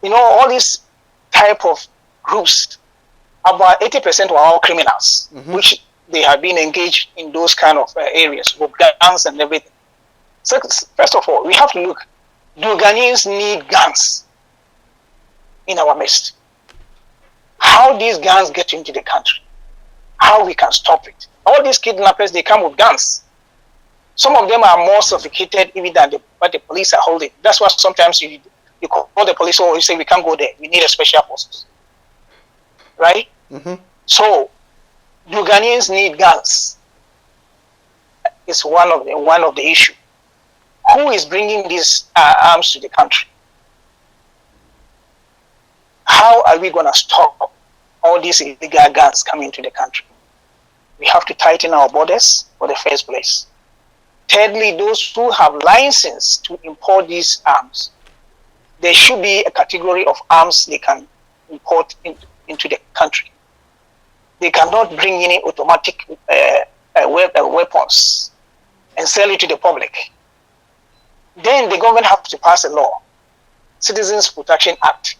all these type of groups, about 80% were all criminals, mm-hmm. which they have been engaged in those kind of areas with guns and everything. So first of all, we have to look, do Ghanaians need guns in our midst? How these guns get into the country? How we can stop it? All these kidnappers, they come with guns. Some of them are more sophisticated even than what the police are holding. That's why sometimes you call the police or you say, we can't go there. We need a special forces. Right? Mm-hmm. So, do Ghanaians need guns? It's one of the issue. Who is bringing these arms to the country? How are we going to stop all these illegal guns coming to the country? We have to tighten our borders for the first place. Thirdly, those who have license to import these arms, there should be a category of arms they can import into the country. They cannot bring in automatic weapons and sell it to the public. Then the government has to pass a law, Citizens Protection Act.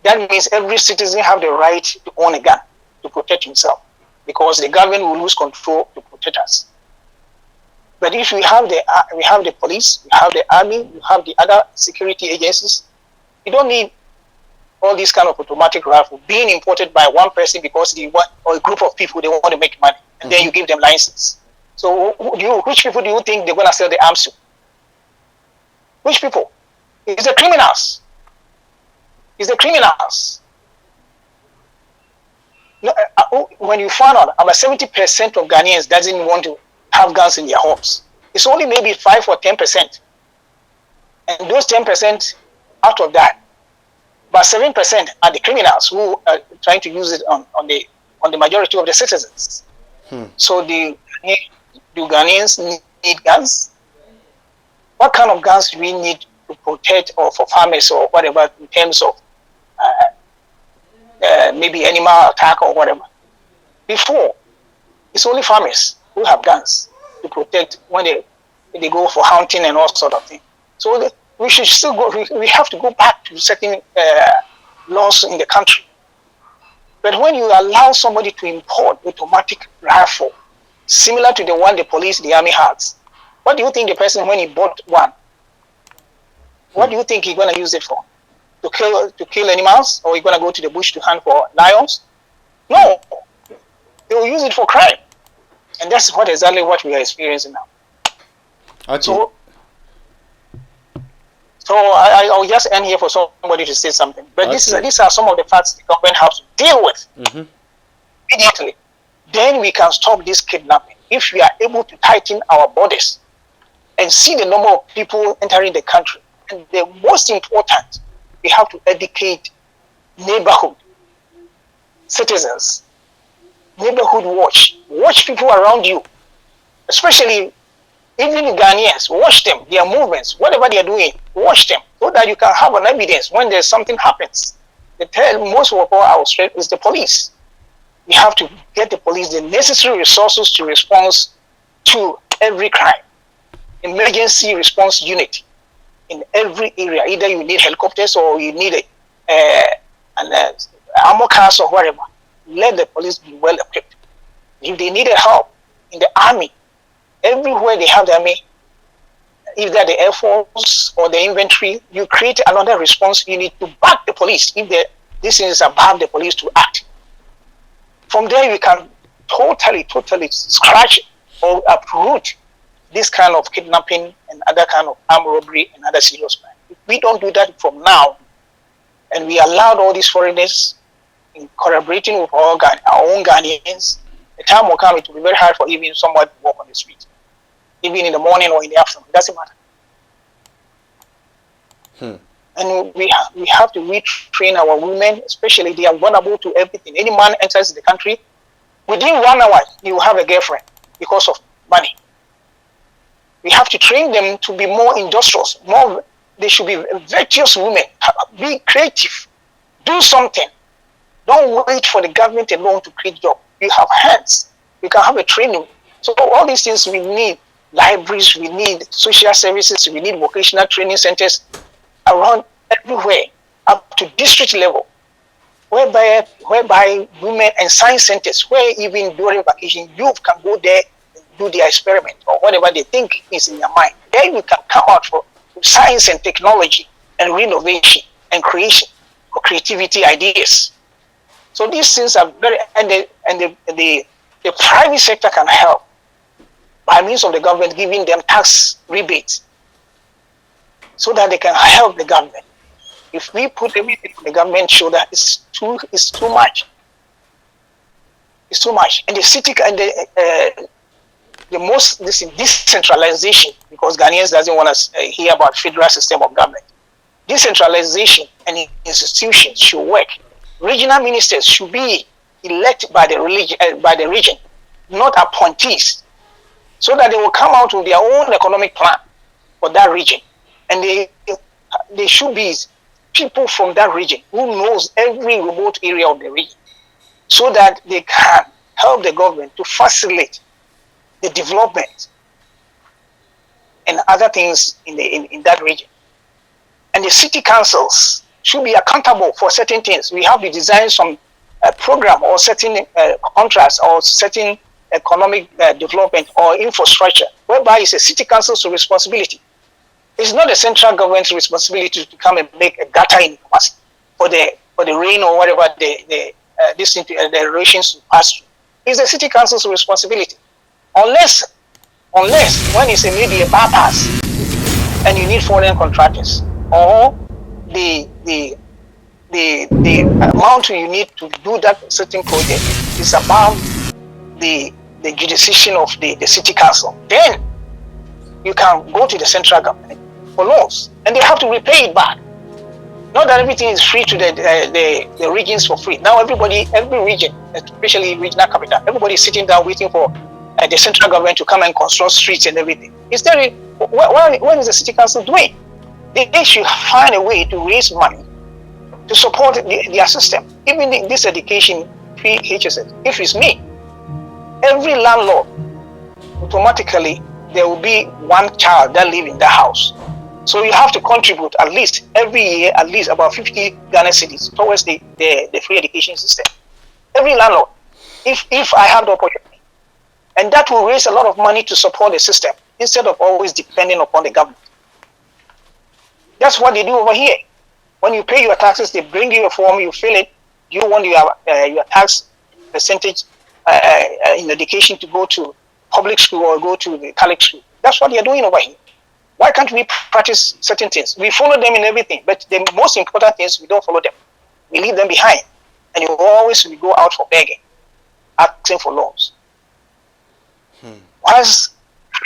That means every citizen have the right to own a gun to protect himself, because the government will lose control to protect us. But if we have the police, we have the army, we have the other security agencies, you don't need all these kind of automatic rifle being imported by one person because they want, or a group of people, they want to make money, and then you give them license. So which people do you think they're going to sell the arms to? Which people? It's the criminals. It's the criminals. When you find out about 70% of Ghanaians doesn't want to have guns in their homes, it's only maybe 5 or 10%. And those 10% out of that, but 7% are the criminals who are trying to use it on the majority of the citizens. So do Ghanaians need guns? What kind of guns do we need to protect or for farmers or whatever in terms of maybe animal attack or whatever? Before, it's only farmers who have guns to protect when they go for hunting and all sort of thing. So we should still go. We have to go back to certain laws in the country. But when you allow somebody to import automatic rifle, similar to the one the police, the army has, what do you think the person, when he bought one, what do you think he's going to use it for? To kill animals, or he's going to go to the bush to hunt for lions? No, they will use it for crime, and that's exactly what we are experiencing now. Okay. So I'll just end here for somebody to say something. But these are some of the facts the government has to deal with immediately. Then we can stop this kidnapping if we are able to tighten our borders and see the number of people entering the country. And the most important, we have to educate neighborhood citizens, neighborhood watch people around you, especially even Ghanaians. Watch them, their movements, whatever they are doing, watch them, so that you can have an evidence when there's something happens. Most of our strength is the police. We have to get the police the necessary resources to respond to every crime. Emergency response unit in every area. Either you need helicopters or you need armor cars or whatever. Let the police be well equipped. If they need help in the army, everywhere they have the army, either the Air Force or the infantry, you create another response unit to back the police if this is above the police to act. From there, we can totally scratch or uproot this kind of kidnapping and other kind of armed robbery and other serious crime. If we don't do that from now, and we allowed all these foreigners in collaborating with our own Ghanaians, the time will come, it will be very hard for even someone to walk on the street, even in the morning or in the afternoon. It doesn't matter. And we have to retrain our women, especially they are vulnerable to everything. Any man enters the country, within 1 hour, you will have a girlfriend because of money. We have to train them to be more industrious. They should be virtuous women. Be creative. Do something. Don't wait for the government alone to create jobs. You have hands. You can have a training. So all these things we need. Libraries, we need social services, we need vocational training centers around everywhere, up to district level, whereby women and science centers, where even during vacation, youth can go there and do their experiment or whatever they think is in their mind. Then you can come out for science and technology and renovation and creation or creativity ideas. So these things are very, and the private sector can help by means of the government giving them tax rebates so that they can help the government. If we put everything on the government's shoulder, it's too much. It's too much. And the city and this decentralization, because Ghanaians doesn't want to hear about federal system of government. Decentralization and institutions should work. Regional ministers should be elected by the region, not appointees, so that they will come out with their own economic plan for that region. And they should be people from that region who knows every remote area of the region, so that they can help the government to facilitate the development and other things in that region. And the city councils should be accountable for certain things. We have to design some program or certain contracts or certain economic development or infrastructure, whereby it's a city council's responsibility. It's not the central government's responsibility to come and make a gutter in Kumasi for the rain or whatever the erosions to pass through. It's the city council's responsibility. Unless when it's maybe a bypass and you need foreign contractors, or the amount you need to do that certain project is above the jurisdiction of the city council, then you can go to the central government for loans, and they have to repay it back. Not that everything is free to the regions for free. Now every region, especially regional capital, everybody is sitting down waiting for the central government to come and construct streets and everything. Instead, what is the city council doing? They should find a way to raise money to support their system. Even this education, PHSS, if it's me, every landlord, automatically there will be one child that lives in the house. So you have to contribute at least every year, at least about 50 Ghana cedis towards the free education system. Every landlord, if I have the opportunity. And that will raise a lot of money to support the system instead of always depending upon the government. That's what they do over here. When you pay your taxes, they bring you a form, you fill it. You want your tax percentage in education to go to public school or go to the Catholic school. That's what they're doing over here. Why can't we practice certain things? We follow them in everything, but the most important things, we don't follow them. We leave them behind. And we go out for begging, asking for loans. Whilst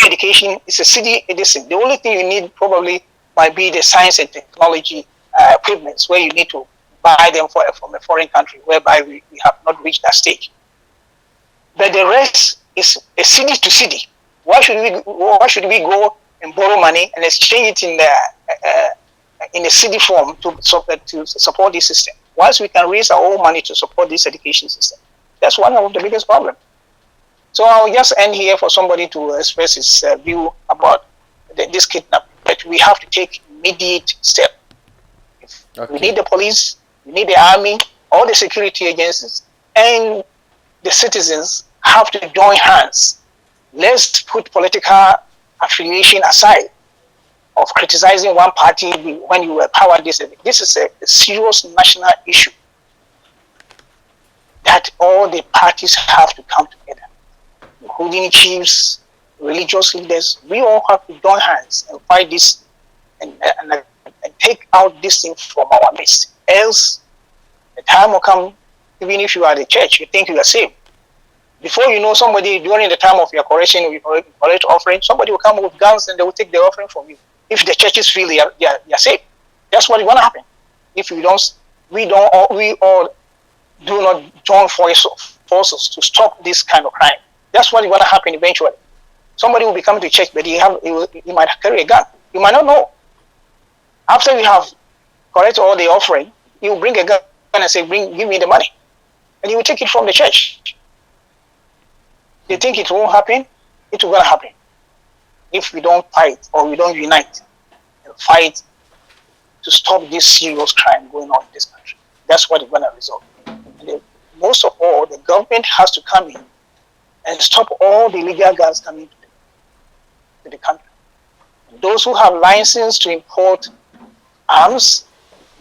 education is a city edition, the only thing you need probably might be the science and technology equipments where you need to buy them from a foreign country, whereby we have not reached that stage. But the rest is a city to city. Why should we go and borrow money and exchange it in a city form to support this system? Once we can raise our own money to support this education system, that's one of the biggest problems. So I'll just end here for somebody to express his view about this kidnapping. But we have to take immediate step. Okay. We need the police, we need the army, all the security agencies, and the citizens have to join hands. Let's put political affiliation aside of criticizing one party when you empower this. This is a serious national issue that all the parties have to come together, including chiefs, religious leaders. We all have to join hands and fight this and take out this thing from our midst. Else, the time will come, even if you are the church, you think you are saved. Before you know, somebody during the time of your correction, you collect offering, somebody will come with guns and they will take the offering from you. If the churches feel they are safe, that's what is going to happen. If we all do not join forces to stop this kind of crime, that's what is going to happen eventually. Somebody will be coming to church, but he might carry a gun. You might not know. After you have collected all the offering, he will bring a gun and say, give me the money. And he will take it from the church. They think it won't happen, it will going to happen. If we don't fight or we don't unite and fight to stop this serious crime going on in this country, that's what is going to result. And most of all, the government has to come in and stop all the illegal guns coming to the country. And those who have license to import arms,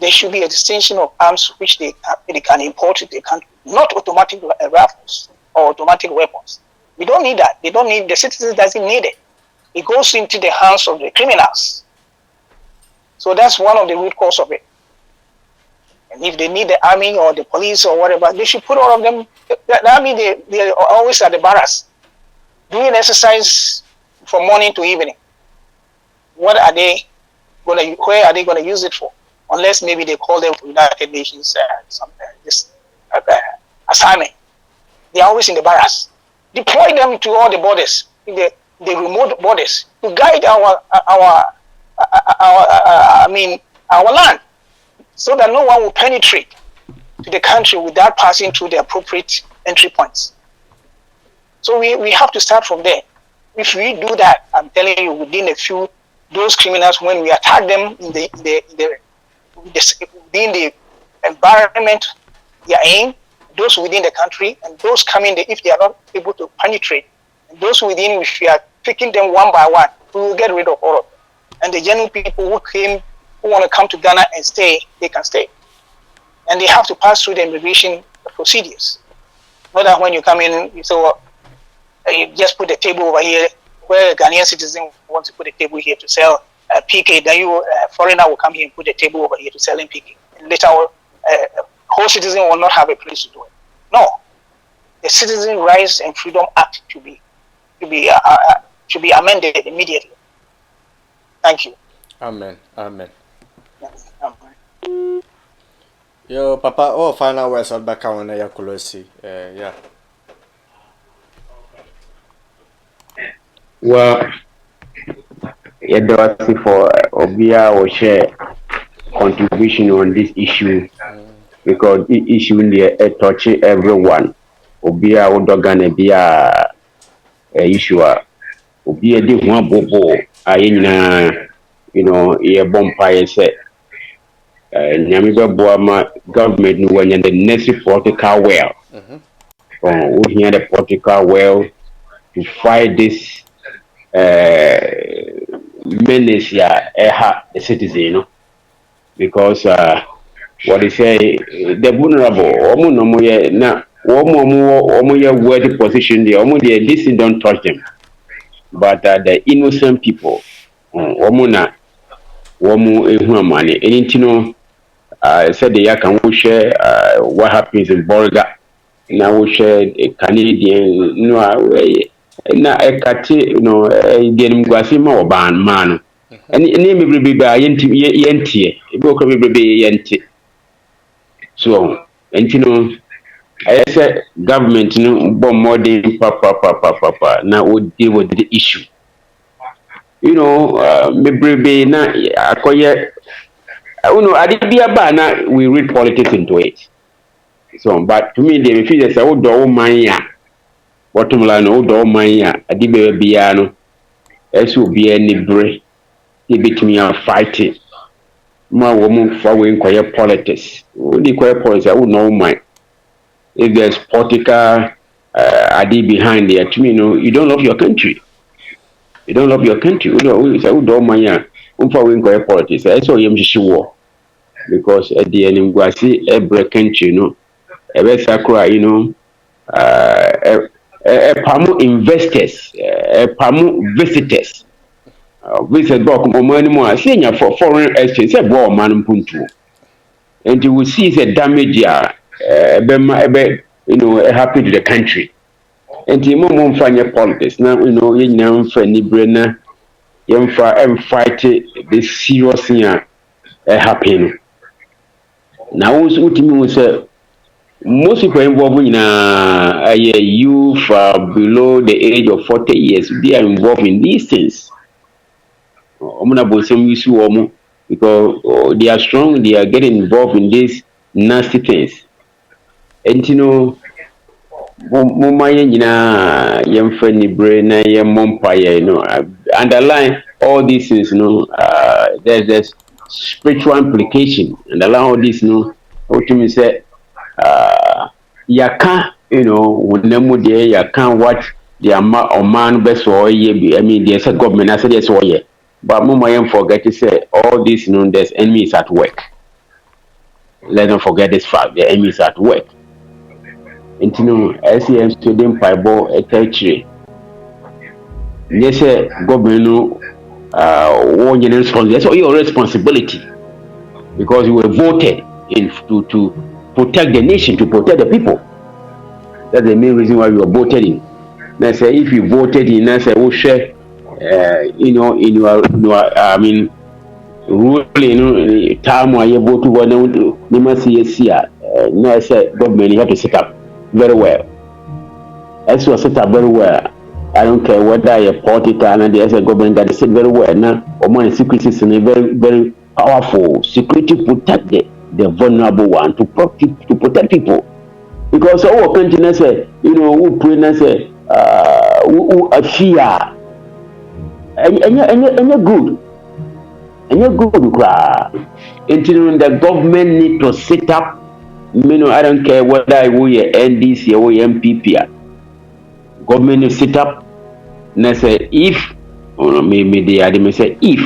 there should be a distinction of arms which they can import to the country, not automatic rifles or automatic weapons. We don't need that. The citizens doesn't need it. It goes into the hands of the criminals. So that's one of the root cause of it. And if they need the army or the police or whatever, they should put all of them. The army, they are always at the barracks, doing exercise from morning to evening. Where are they going to use it for? Unless maybe they call them for United Nations assignment. They are always in the barracks. Deploy them to all the borders, the remote borders, to guide our land, so that no one will penetrate to the country without passing through the appropriate entry points. So we have to start from there. If we do that, I'm telling you, within a few, those criminals, when we attack them within the environment they are in, those within the country, and those coming, if they are not able to penetrate, and those within, if we are picking them one by one, we will get rid of all of them. And the genuine people who want to come to Ghana and stay, they can stay. And they have to pass through the immigration procedures. Not that when you come in, you just put the table over here, where a Ghanaian citizen wants to put a table here to sell PK, then foreigner will come here and put a table over here to sell in PK. And later whole citizen will not have a place to do it. No, the Citizen Rights and Freedom Act should be amended immediately. Thank you. Amen. Amen. Yo, Papa, final words on back on your Kolosi. Yeah. Well, for Obia or share contribution on this issue. Because the issue touches everyone. Obia Odogane be a issue. Obia di one bobo. A bonfire set. Nyamiga Boama government when the necessary political well. We hear the political will to fight this menace the citizen, because what they say, the vulnerable, na worthy position there, this thing don't touch them. But the innocent people, money, anything, said the can share what happens in Bolga. Now we share a Canadian, na ekati, denim gwasima or ban man. And name be by yenti, book be yenti. So, and I said government, bomb more than papa, now would deal with the issue. Maybe na akoye. I did be a banner, we read politics into it. So, but to me, they feel as old door mania. Bottom line, old door mania, a debate piano, as will be any break, he beat me out fighting. My woman for inquire politics. Only inquire politics, I would know mine. If there's political idea behind there, to me, you don't love your country. You don't love your country. You don't mind for inquire politics. I saw him sure. Because at the end, we see every country, every sakura, pamu investors, pamu visitors, visit back money more. Senior for foreign exchange, say boy man puntu, and you will see the damage happy to the country. And the moment find politics now, you for any brainer, fight this serious thing happening. Now, ultimately, say most people involved in a youth below the age of 40 years, they are involved in these things. Because they are strong, they are getting involved in these nasty things. And underline all these things, there's spiritual implication, and allow all this, what you say, yaka, when them there, yaka what the man best or ye, there's a government, I said, yes, or ye. But Mama forget to say all this, there's enemies at work. Let them forget this fact, the enemies at work. And SEM student Bible a territory. Yes, government that's all your responsibility, because you were voted in to protect the nation, to protect the people. That's the main reason why you were voted in. Now say if you voted in, I say share, in your ruling, time where you vote to one, you must see now say government you have to set up very well. As you set up very well. I don't care whether you're political and there's a government that is set very well now, or more security is very, very powerful. Security protect the vulnerable one to protect people. Because our country say, who pray say, who fear, and you're good. And you're good, until the government need to set up, I don't care whether we are NDC or MPP. Government is set up. Now say if, maybe they say if.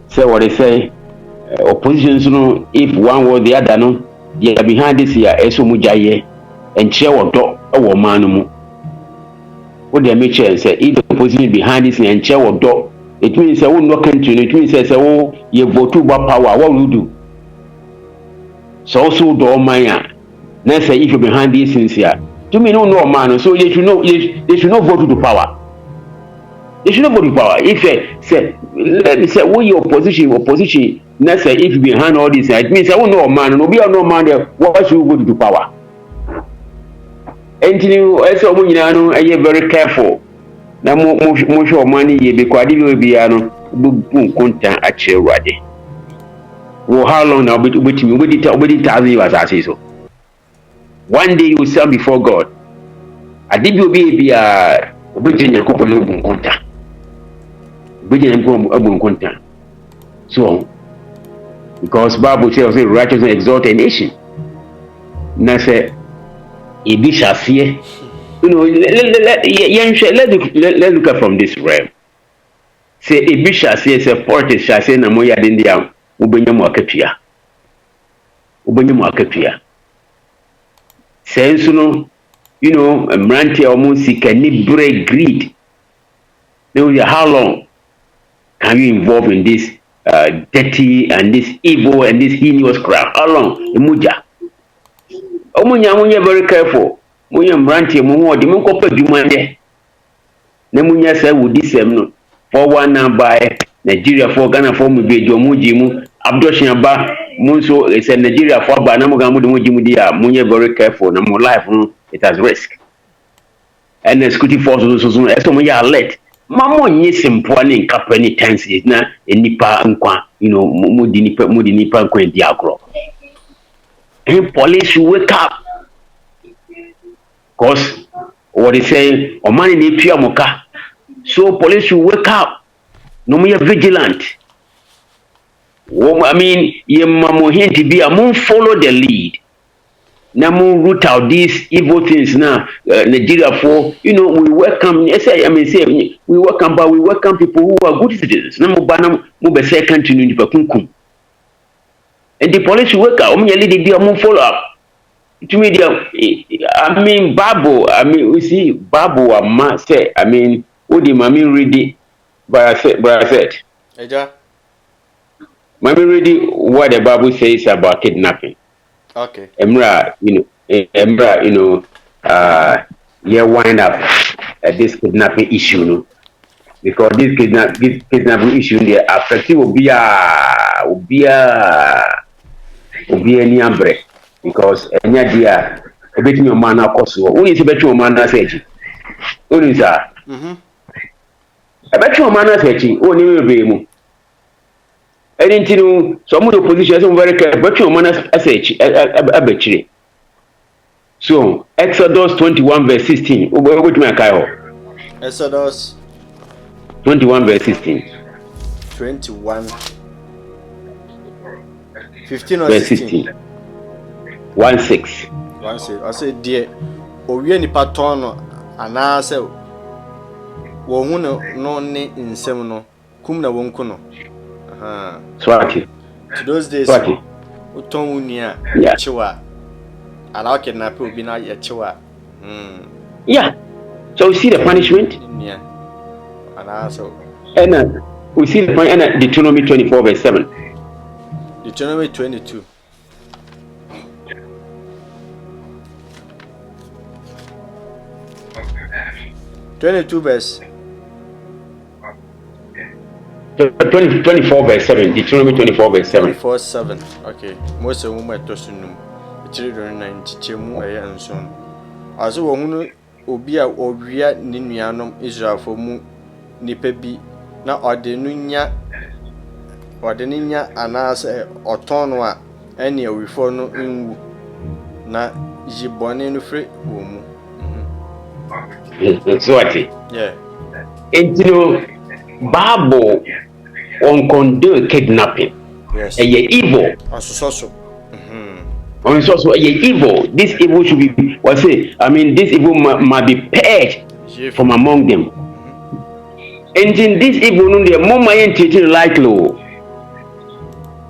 Say what they say. Oppositions, if one or the other, they are behind this year. Eso mujaye and chair or dog or man. What they make sure say if the opposition behind this and chair or dog, it means I will not country. It means say you vote to power. What will you do? So also do Maya. Now say if you're behind these things here. To me, no man. So they should not vote to power. They should not vote to power. If let me say, we opposition. Now say if you behind all this, it means I will no man. No be no man there. Why should you vote to power? And as a woman, I am very careful. Now most of money because it will be boom content actually ready. Well, how long now? With me, we did 1,000 years as I so. One day you will stand before God. I did you be a Virginia couple of contact. Virginia contact. So, because Bible tells you righteous and exalt a nation. Now say, ebi shasie. You know, let's look at from this realm. Say ebi shasie say forty shasie na moya de ndia ubenya mu akatua. Ubenya mu akatua. Sense no, you know, mranti almost sika ni break greed. Now, how long can you involve in this dirty and this evil and this heinous crime? How long? Imuja. Omunya very careful. Munya mranti mu odi mu kopa dwumande. Na munya say wo disem no. For one now by Nigeria for Ghana for mu be jomuji mu abduction aba mu so it's a Nigeria for ba na mu ga mu de muji mu dia munya very careful na mu life no it has risk. And the security forces so so munya alert. Mamo nyi simple ni nkapa ni tenses na enipa nkwa you know mu di nipa nkwa di agro. And police should wake up. Because what they say, o man ni pia moka. So police should wake up. No more vigilant. I mean, ye mamo hinti be a follow the lead. Na root out these evil things now. Nigeria for you know we welcome. We welcome, but we welcome people who are good citizens. Na bana mo be say country ni kunkum. And the police will wake up. Lead the follow up. To me, I mean, Babu. I mean, we see Babu. I must say. I mean, what the mommy read it? But I said. Eja. Mommy read it. What the Bible says about kidnapping. Okay. Emra, you know, yeah, wind up this kidnapping issue, no? Because this kidnapping issue, the affect will be any ambre. Because any idea, a bit your man, of course, only is a better man as edgy. Only that. A better man as edgy, only will be more. I didn't know some of the positions are very careful, but your man as edgy, a betray. So, Exodus 21, verse 16. What my Kyle? Exodus 21, verse 16. 21. 15 or verse 16? 16. 16. I said, dear, Owie ni paton ana se wo hu no ne nsem no kum na wonku no. Aha. Swati. To those days, Swati. Uton unia chiwa. Allow kidnap obi na ye chiwa. Yeah. So we see the punishment. Yeah. And so. And we see the point in Deuteronomy 24, verse 7. Deuteronomy 22. verse 24 verse 7. Deuteronomy 24 verse 7. 24:7. Okay. Most of them are tosunum. It's really 9 chemu aya nson. Aso wo hunu obi a owia ni nuanom Israel fo mu nipa bi na ode nya anase otono a ene awifo no nwu na jibone no fre wo mu. So what? Yeah. And you know, Bible on condone kidnapping. Yes. Evil. So. On so evil. This evil should be. What say? I mean, this evil might be purged from among them. And in this evil, no, the more my entity like low.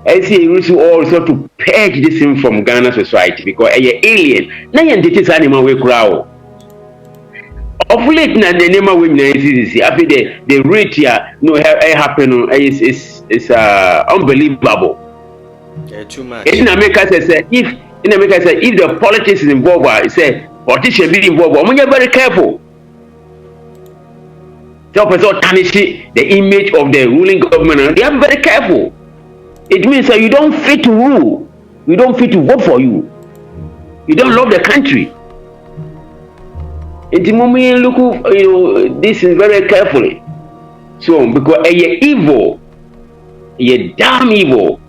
I see we should also to purge this thing from Ghana society because a alien. Now entities animal we crowd. Of late na the name of women is after the rate here no happen is unbelievable. Too much. In America say if the politics is involved, say politicians be involved, we are very careful. So person tarnish the image of the ruling government. They are very careful. It means that you don't fit to rule, you don't fit to vote for you, you don't love the country. In the moment look, this is very carefully. So because you're evil, you're damn evil,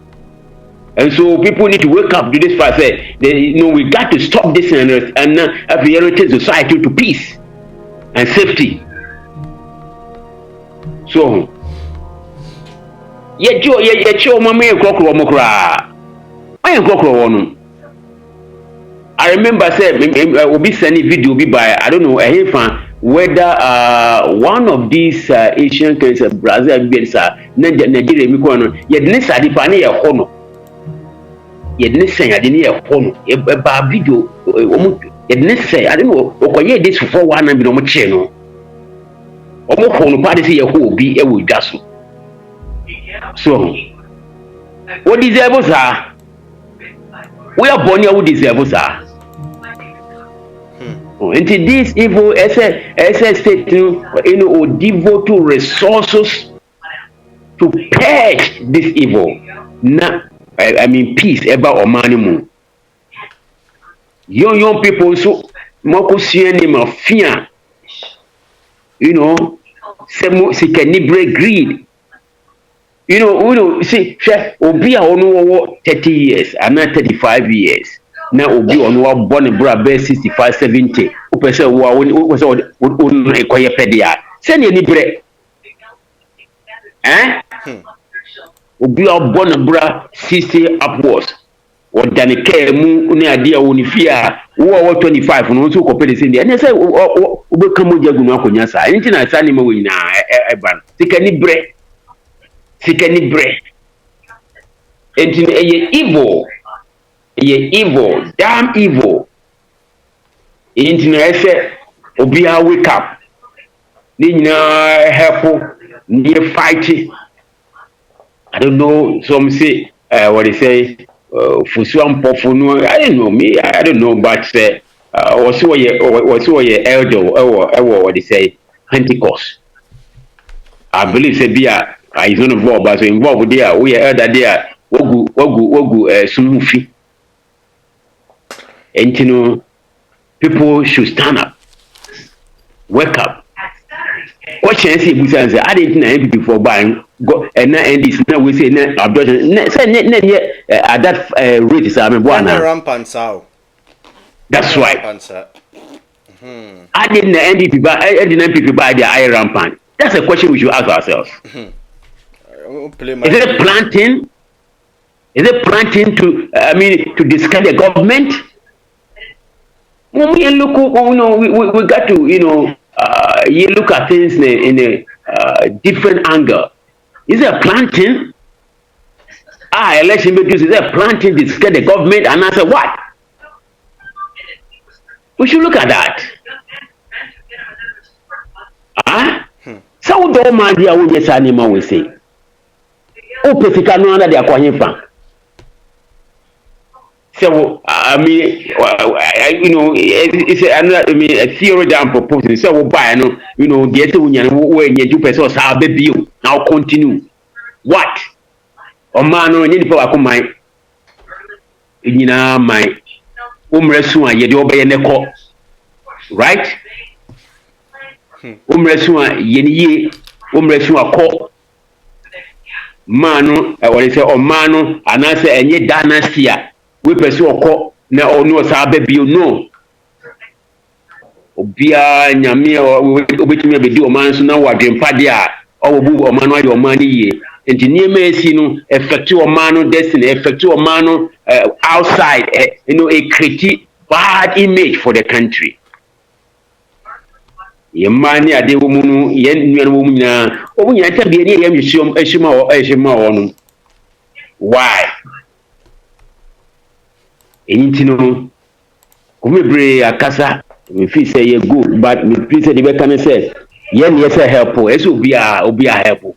and so people need to wake up to this fact. Say, we got to stop this and reorientate society to peace and safety. So, you're mama crocro mokra. I am crocro one. I remember say will be sending video be by I don't know whether one of these Asian countries Brazil Nigeria mi ko no ye de sadi pa ne ye ho no ye de sen ade ne ye ho no e ba video omo ye de sen I don't know okoye this for one bi no mo che no omo ho no pa de say ye ho obi e wo dwa so what deserve sir we are born here who deserve sir. Into this evil state will devote to resources to purge this evil. I mean peace about or money. Young people so moko see name of fear. Some liberate greed. See, obi a ono 30 years and not 35 years. Now obi on wa born bra be 65 70 o pese wo on ekoye pedia se ne ni bre obi a born bra 60 upwards o dane ke mu ne ade a woni fia wo 25 no so ko pede se ne se o be kamo jagunu akonya sa enti na sa ne ma wonyina e ban sikani bre enti eye evil, damn evil. Internet obi a wake up. Ni help ni fight. I don't know. Some say what they say. Fusuam pofunu. I don't know me. I don't know. But also ye elder or what they say Pentecost. I believe say be is not involved, but so involved there. We elder there. Wogu sumufi. And people should stand up, wake up. What chance you say? I didn't know before buying. Go and now and this now we say abduction. Say at that rate is rampant sao. That's right. I didn't know NDP I didn't people buy their eye rampant. That's a question we should ask ourselves. Is it planting? Is it planting to discard the government? When we look, we got to, you look at things in a different angle. Is it planting? Election makers, is it planting to discard the government? And I said, what? We should look at that. So don't mind the way this animal will say. Oh, Pesika no under the Aquahipa. So it's a theory that I'm proposing. So we'll buy get to when you person how baby now continue. What? Man no need for my my umresua ye de obeye neko. Right? Umresua ye ni umresua ko. Manu what they say manu anase enye dynasty we pursue oko na onu sa baby no obia nyame obetumi abedi o man so na wadwempa de a obu o man ade o man ye enti niema esi no affect o man no destiny affect o man no outside a create bad image for the country ye man ade wo mu no ye nnuan wo mu nyina obu nyina tabi ni ye ehima no why Anything Kumibre akasa me feel say you good but me feel say the better can say yes help obi a help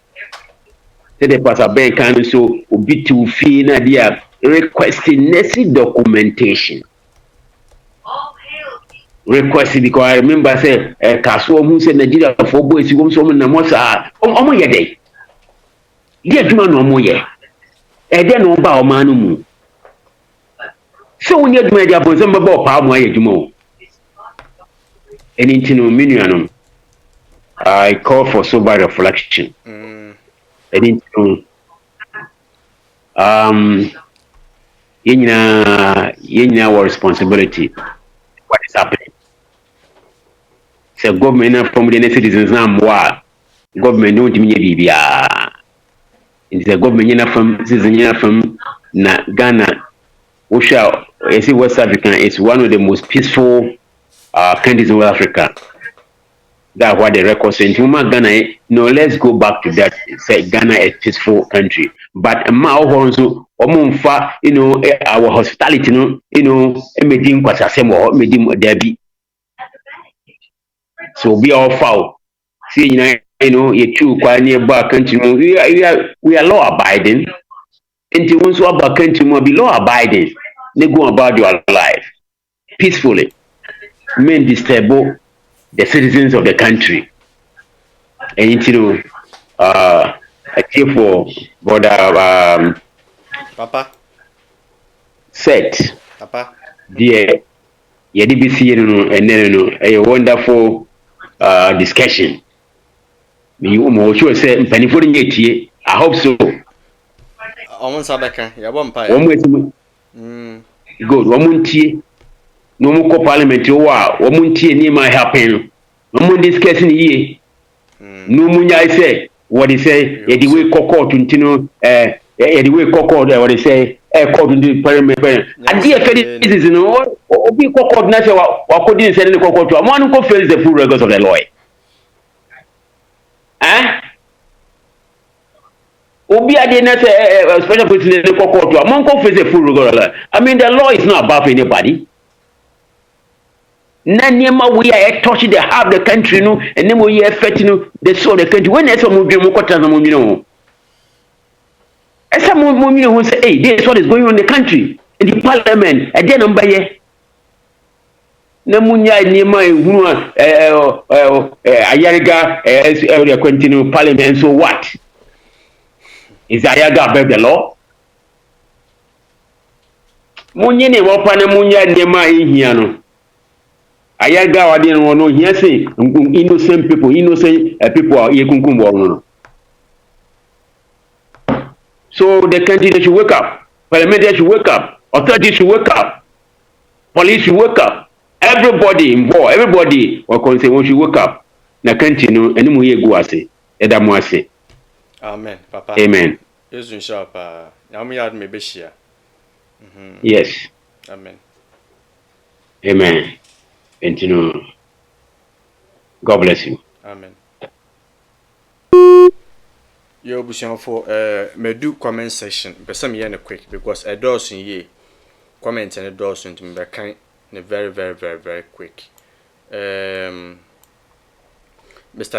say the pastor ben kan so obi to fee na dia requesting necessary documentation request because I remember say kaso who say Nigeria for boys go so na mo sa omo ye dey dia duma no omo ye e dey no ba o man no mu so when you do media for some about power mo ayejumo anything no I call for sober reflection anything yenya our responsibility what is happening so government from the citizens now government don't mean bibia in the government from citizen from na Ghana Osha you see, West Africa is one of the most peaceful countries in West Africa. That's what the record says. Ghana, no, let's go back to that. Say Ghana is a peaceful country, but also, our hospitality, making so we all foul. See, you two quite nearby country. We are law abiding. And you want to about country more be law abiding. They go about your life peacefully. Men disturb the citizens of the country. And I care for brother Papa. Set. Papa. Dear, YDBC and then a wonderful discussion. You sure say I hope so. Almost Sabeka, Yabon Good. Woman no more parliament. Woman near my happen. Woman discussing ye. No munya I say what he say, the way cocoa to the way cocoa, what he say, according to the parliament. And dear Freddy is no, or be cocoa natural, or couldn't send the cocoa to a man who fails the full records of the law. Obi adena say special president the court to among face a full regular. I mean the law is not above anybody. Nanyema we are touching the half the country no and then we are affecting the soul the country when there's some of them what and some who say hey this is what is going on in the country in the parliament and then number here Namunya Nima who Ayariga area continue parliament so what? Is Ayaga above the law? Munyene wapana munya nema ihiano. Ayaga wadi no here say innocent people are yekunkumbo. So the country they should wake up. Parliament should wake up. Authorities should wake up. Police should wake up. Everybody involved, everybody or concerned should wake up. Na country no eni mu ye go ase. Eda mu ase. Amen, Papa. Amen. Yes, inshallah. Namu yard me beshia. Yes. Amen. Amen. And God bless you. Amen. Yo, Bushan for me do comment section. But some year quick because a dozen ye comment and a dozen to me by kind very quick. Mr.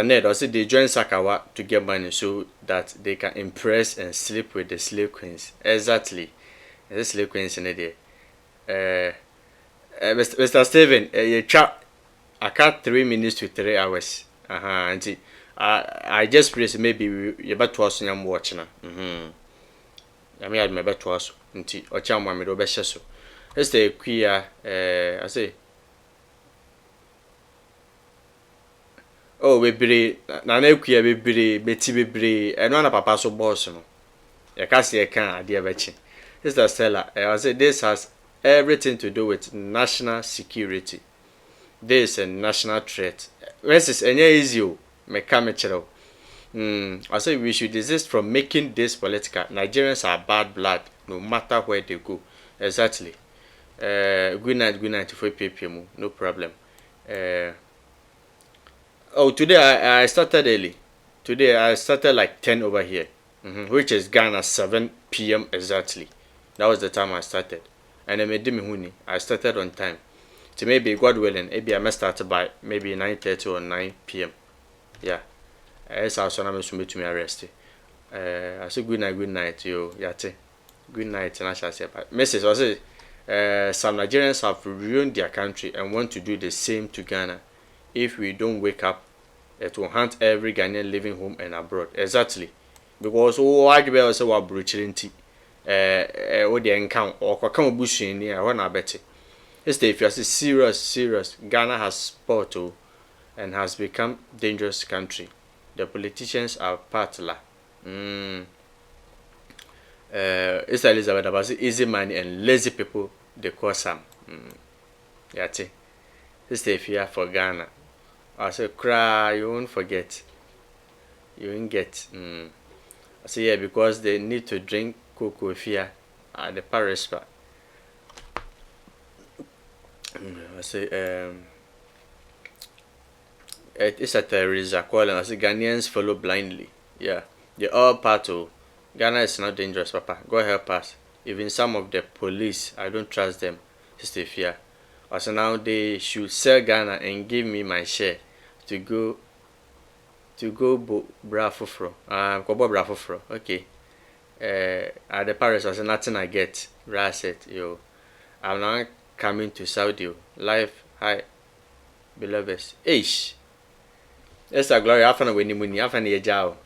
Ned also they join Sakawa to get money so that they can impress and sleep with the slave queens. Exactly. The slave queens in there. Mr. Steven, you chat I cut 3 minutes to 3 hours. And I just press maybe you better to us and watching. I mean I remember to us until or cham me do be so. It's the queer I say oh, we na queer be beti be and one papa so boss no. You can see I can dear betchi. This the Stella. I say this has everything to do with national security. This is a national threat. This is any easy mechanical. I say we should desist from making this political. Nigerians are bad blood, no matter where they go. Exactly. Good night for PPM. No problem. Today I started early. Today I started like 10 over here, which is Ghana 7 p.m. exactly. That was the time I started. And I made me I started on time. So maybe God willing, maybe I must start by maybe 9:30 or 9 p.m. Yeah. As I was on to me arrested. I said good night, yo, yate. Good night, and I shall say, but Mrs. I say, some Nigerians have ruined their country and want to do the same to Ghana. If we don't wake up, it will haunt every Ghanaian living home and abroad. Exactly. Because I do also what brutality. What they encounter or come bushing near one I bet it. If you are serious, Ghana has sport and has become dangerous country. The politicians are partler. It's Elizabeth about easy money and lazy people they call some. Yati. This if you are for Ghana. I say cry, you won't forget. You won't get. I say yeah, because they need to drink cocoa fear at the Paris spa. I say it's a Teresa calling. I say Ghanaians follow blindly. Yeah, they all part of Ghana is not dangerous, Papa. God help us. Even some of the police, I don't trust them. Sister Fia. Also now they should sell Ghana and give me my share to go brafufro. Kobo brafufro. Okay. At the Paris, I say nothing I get. Raset, yo. I'm now coming to Saudi. Life, hi, beloveds. Ish. Esther Glory, I found when you money, I found a job.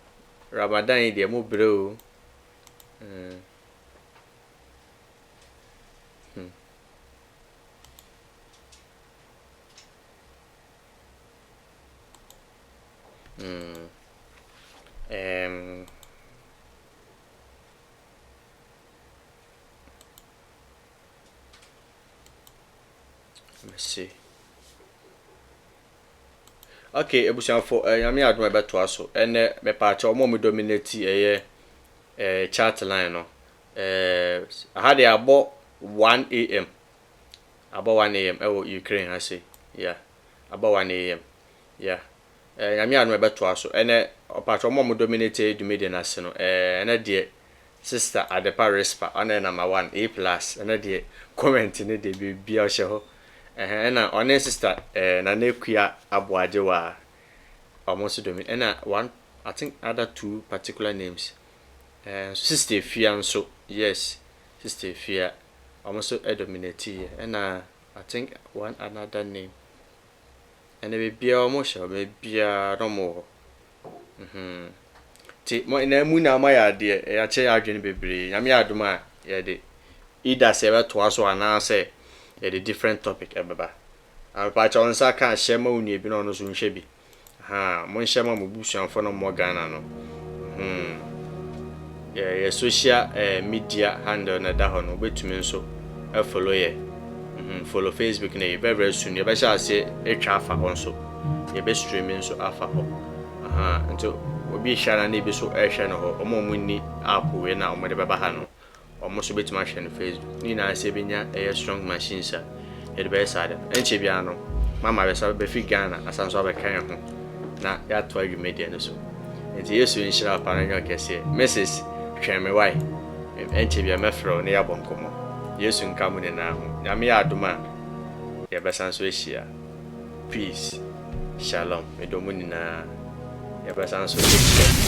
Ramadan, the mo bro. Let me see. Okay, ebusian for yami aduma beto aso ene me pa cha omo me dominate chat line no I had about 1 a.m. about 1 a.m. Ukraine I say yeah about 1 a.m. yeah yami aduma beto aso ene pa cha omo me dominate the media na se no ene de sister Adepa Respa ene number 1 A+ ene de comment ne de bia o hye ho na one sister na nekua aboaje wa almost domin na one I think other 2 particular names sister Fia so yes sister Fia almost dominate here I think one another name and be bia almost be bia no more ti mo na mu na ma ya de ya che adwene bebre nyame adoma ya de either se be to aso ana se a different topic ebeba apacha onsa ka shema uni bi no no so nhwe bi mo shema mo busuanfo no mo Ghana no yeah social media handle na da ho no betumi nso follow ye follow Facebook na e very soon ye be sha se etwa afa ho nso ye be streaming so afa ho nto obi shara na bi so ehwe no ho omo munni app we na omo de beba ha no almost bit my share on Facebook. Ni na se benya strong machines a e de be sade. Enche bia no. Mama be sa be fi Ghana asanso be kan ho. Na ya to agi media no so. Enti yesu inshira pa na nyo kese. Mrs. Tweme wai. Enche bia me fro na ya bonkomo. Yesu nkamu ne na ho. Ya me aduma. Ya be sanso ehia. Peace. Shalom. Me do mu ni na. Ya be sanso ehia.